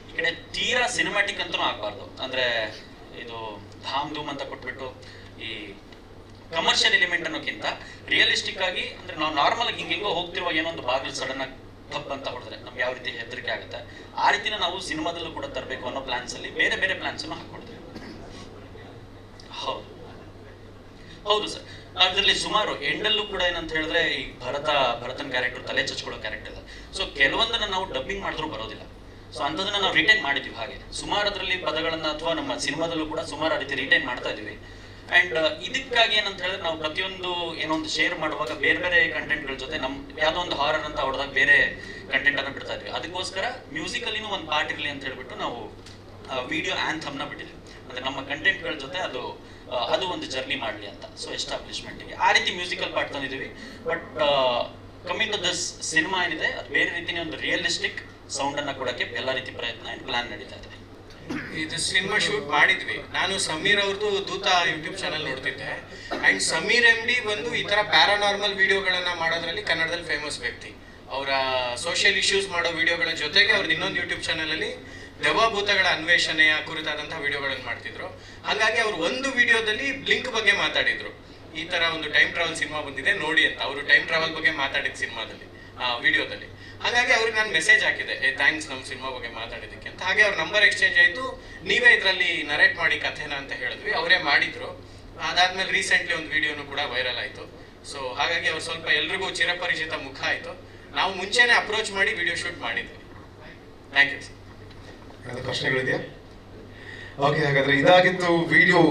ಈ ಕಡೆ ತೀರಾ ಸಿನಿಮ್ಯಾಟಿಕ್ ಅಂತೂ ಆಗಬಾರ್ದು. ಅಂದ್ರೆ ಇದು ಧಾಮ್ ಧೂಮ್ ಅಂತ ಕೊಟ್ಬಿಟ್ಟು ಈ ಕಮರ್ಷಿಯಲ್ ಎಲಿಮೆಂಟ್ ಅನ್ನೋಕ್ಕಿಂತ ರಿಯಲಿಸ್ಟಿಕ್ ಆಗಿ ಅಂದ್ರೆ ನಾವು ನಾರ್ಮಲ್ ಆಗಿ ಹಿಂಗೆಂಗೋ ಹೋಗ್ತಿರುವ ಏನೋ ಒಂದು ಬಾಗಿಲು ಸಡನ್ ಆಗಿ ತಪ್ಪು ಅಂತ ಹೊಡೆದ್ರೆ ನಮ್ಗೆ ಯಾವ ರೀತಿ ಹೆದರಿಕೆ ಆಗುತ್ತೆ, ಆ ರೀತಿನ ನಾವು ಸಿನಿಮಾದಲ್ಲೂ ಕೂಡ ತರಬೇಕು ಅನ್ನೋ ಪ್ಲಾನ್ಸ್ ಅಲ್ಲಿ ಬೇರೆ ಬೇರೆ ಪ್ಲಾನ್ಸ್ ಅನ್ನು ಹಾಕೊಂಡಿದ್ವಿ. ಹೌದು ಸರ್, ನಾವು ಇದರಲ್ಲಿ ಸುಮಾರು ಎಂಡಲ್ಲೂ ಕೂಡ ಏನಂತ ಹೇಳಿದ್ರೆ ಈ ಭರತನ್ ಕ್ಯಾರೆಕ್ಟರ್ ತಲೆ ಚಚ್ಕೊಳ್ಳೋ ಕ್ಯಾರೆಕ್ಟರ್ ಇದೆ. ಸೊ ಕೆಲವೊಂದನ್ನ ನಾವು ಡಬ್ಬಿಂಗ್ ಮಾಡಿದ್ರು ಬರೋದಿಲ್ಲ. ಸೊ ಅಂಥದನ್ನ ನಾವು ರಿಟೈನ್ ಮಾಡಿದ್ವಿ. ಹಾಗೆ ಸುಮಾರು ಅದರಲ್ಲಿ ಪದಗಳನ್ನ ಅಥವಾ ನಮ್ಮ ಸಿನಿಮಾದಲ್ಲೂ ಕೂಡ ಸುಮಾರು ಆ ರೀತಿ ರಿಟೈನ್ ಮಾಡ್ತಾ ಇದೀವಿ. ಅಂಡ್ ಇದಕ್ಕಾಗಿ ಏನಂತ ಹೇಳಿದ್ರೆ ನಾವು ಪ್ರತಿಯೊಂದು ಏನೋ ಒಂದು ಶೇರ್ ಮಾಡುವಾಗ ಬೇರೆ ಬೇರೆ ಕಂಟೆಂಟ್ಗಳ ಜೊತೆ ನಮ್ ಯಾವುದೋ ಒಂದು ಹಾರರ್ ಅಂತ ಹೊಡೆದಾಗ ಬೇರೆ ಕಂಟೆಂಟ್ ಅನ್ನ ಬಿಡ್ತಾ ಇದ್ವಿ. ಅದಕ್ಕೋಸ್ಕರ ಮ್ಯೂಸಿಕಲ್ಲಿನೂ ಒಂದು ಪಾರ್ಟ್ ಇರಲಿ ಅಂತ ಹೇಳ್ಬಿಟ್ಟು ನಾವು ವಿಡಿಯೋ ಆಂಥಮ್ನ ಬಿಟ್ಟಿದ್ವಿ. ಅಂದ್ರೆ ನಮ್ಮ ಕಂಟೆಂಟ್ಗಳ ಜೊತೆ ಅದು ಒಂದು ಜರ್ನಿ ಮಾಡಲಿ ಅಂತ. ಸೊ ಎಸ್ಟಾಬ್ಲಿಷ್ಮೆಂಟ್ಗೆ ಆ ರೀತಿ ಮ್ಯೂಸಿಕಲ್ ಪಾರ್ಟ್ ತಂದಿದ್ದೀವಿ. But coming to this cinema ಏನಿದೆ ಅದು ಬೇರೆ ರೀತಿಯ ಒಂದು ರಿಯಲಿಸ್ಟಿಕ್ ಸೌಂಡ್ ಅನ್ನ ಕೊಡಕ್ಕೆ ಎಲ್ಲ ರೀತಿ ಪ್ರಯತ್ನ ಪ್ಲಾನ್ ನಡೀತಾ ಇದೆ. ಇದು ಸಿನಿಮಾ ಶೂಟ್ ಮಾಡಿದ್ವಿ. ನಾನು ಸಮೀರ್ ಅವ್ರದ್ದು ದೂತ ಯೂಟ್ಯೂಬ್ ಚಾನಲ್ ನೋಡ್ತಿದ್ದೆ. ಅಂಡ್ ಸಮೀರ್ MD ಬಂದು ಈ ತರ ಪ್ಯಾರಾನಾರ್ಮಲ್ ವಿಡಿಯೋಗಳನ್ನ ಮಾಡೋದ್ರಲ್ಲಿ ಕನ್ನಡದಲ್ಲಿ ಫೇಮಸ್ ವ್ಯಕ್ತಿ. ಅವರ ಸೋಷಿಯಲ್ ಇಶ್ಯೂಸ್ ಮಾಡೋ ವಿಡಿಯೋಗಳ ಜೊತೆಗೆ ಅವ್ರದ್ದು ಇನ್ನೊಂದು ಯೂಟ್ಯೂಬ್ ಚಾನಲ್ ಅಲ್ಲಿ ದೆವ್ವಭೂತಗಳ ಅನ್ವೇಷಣೆಯ ಕುರಿತಾದಂತಹ ವಿಡಿಯೋಗಳನ್ನು ಮಾಡ್ತಿದ್ರು. ಹಾಗಾಗಿ ಅವರು ಒಂದು ವಿಡಿಯೋದಲ್ಲಿ ಬ್ಲಿಂಕ್ ಬಗ್ಗೆ ಮಾತಾಡಿದ್ರು. ಈ ತರ ಒಂದು ಟೈಮ್ ಟ್ರಾವೆಲ್ ಸಿನಿಮಾ ಬಂದಿದೆ ನೋಡಿ ಅಂತ. ಅವರು ಟೈಮ್ ಟ್ರಾವೆಲ್ ಬಗ್ಗೆ ಮಾತಾಡಿದ ಸಿನಿಮಾದಲ್ಲಿ ವಿಡಿಯೋದಲ್ಲಿ. ಹಾಗಾಗಿ ಅವ್ರಿಗೆ ನಾನು ಮೆಸೇಜ್ ಹಾಕಿದೆ, ಥ್ಯಾಂಕ್ಸ್ ನಮ್ಮ ಸಿನಿಮಾ ಬಗ್ಗೆ ಮಾತಾಡಿದ್ದಕ್ಕೆ ಅಂತ. ಹಾಗೆ ಅವ್ರ ನಂಬರ್ ಎಕ್ಸ್ಚೇಂಜ್ ಆಯಿತು. ನೀವೇ ಇದರಲ್ಲಿ ನರೇಟ್ ಮಾಡಿ ಕಥೆನ ಅಂತ ಹೇಳಿದ್ವಿ, ಅವರೇ ಮಾಡಿದ್ರು. ಅದಾದ್ಮೇಲೆ ರೀಸೆಂಟ್ಲಿ ಒಂದು ವಿಡಿಯೋನು ಕೂಡ ವೈರಲ್ ಆಯಿತು. ಸೊ ಹಾಗಾಗಿ ಅವ್ರು ಸ್ವಲ್ಪ ಎಲ್ರಿಗೂ ಚಿರಪರಿಚಿತ ಮುಖ ಆಯಿತು. ನಾವು ಮುಂಚೆನೆ ಅಪ್ರೋಚ್ ಮಾಡಿ ವಿಡಿಯೋ ಶೂಟ್ ಮಾಡಿದ್ವಿ. Thank you. ಪ್ರಶ್ನೆಗಳಿದೆಯಾ? ಓಕೆ, ಹಾಗಾದ್ರೆ ಇದಾಗಿತ್ತು ವಿಡಿಯೋ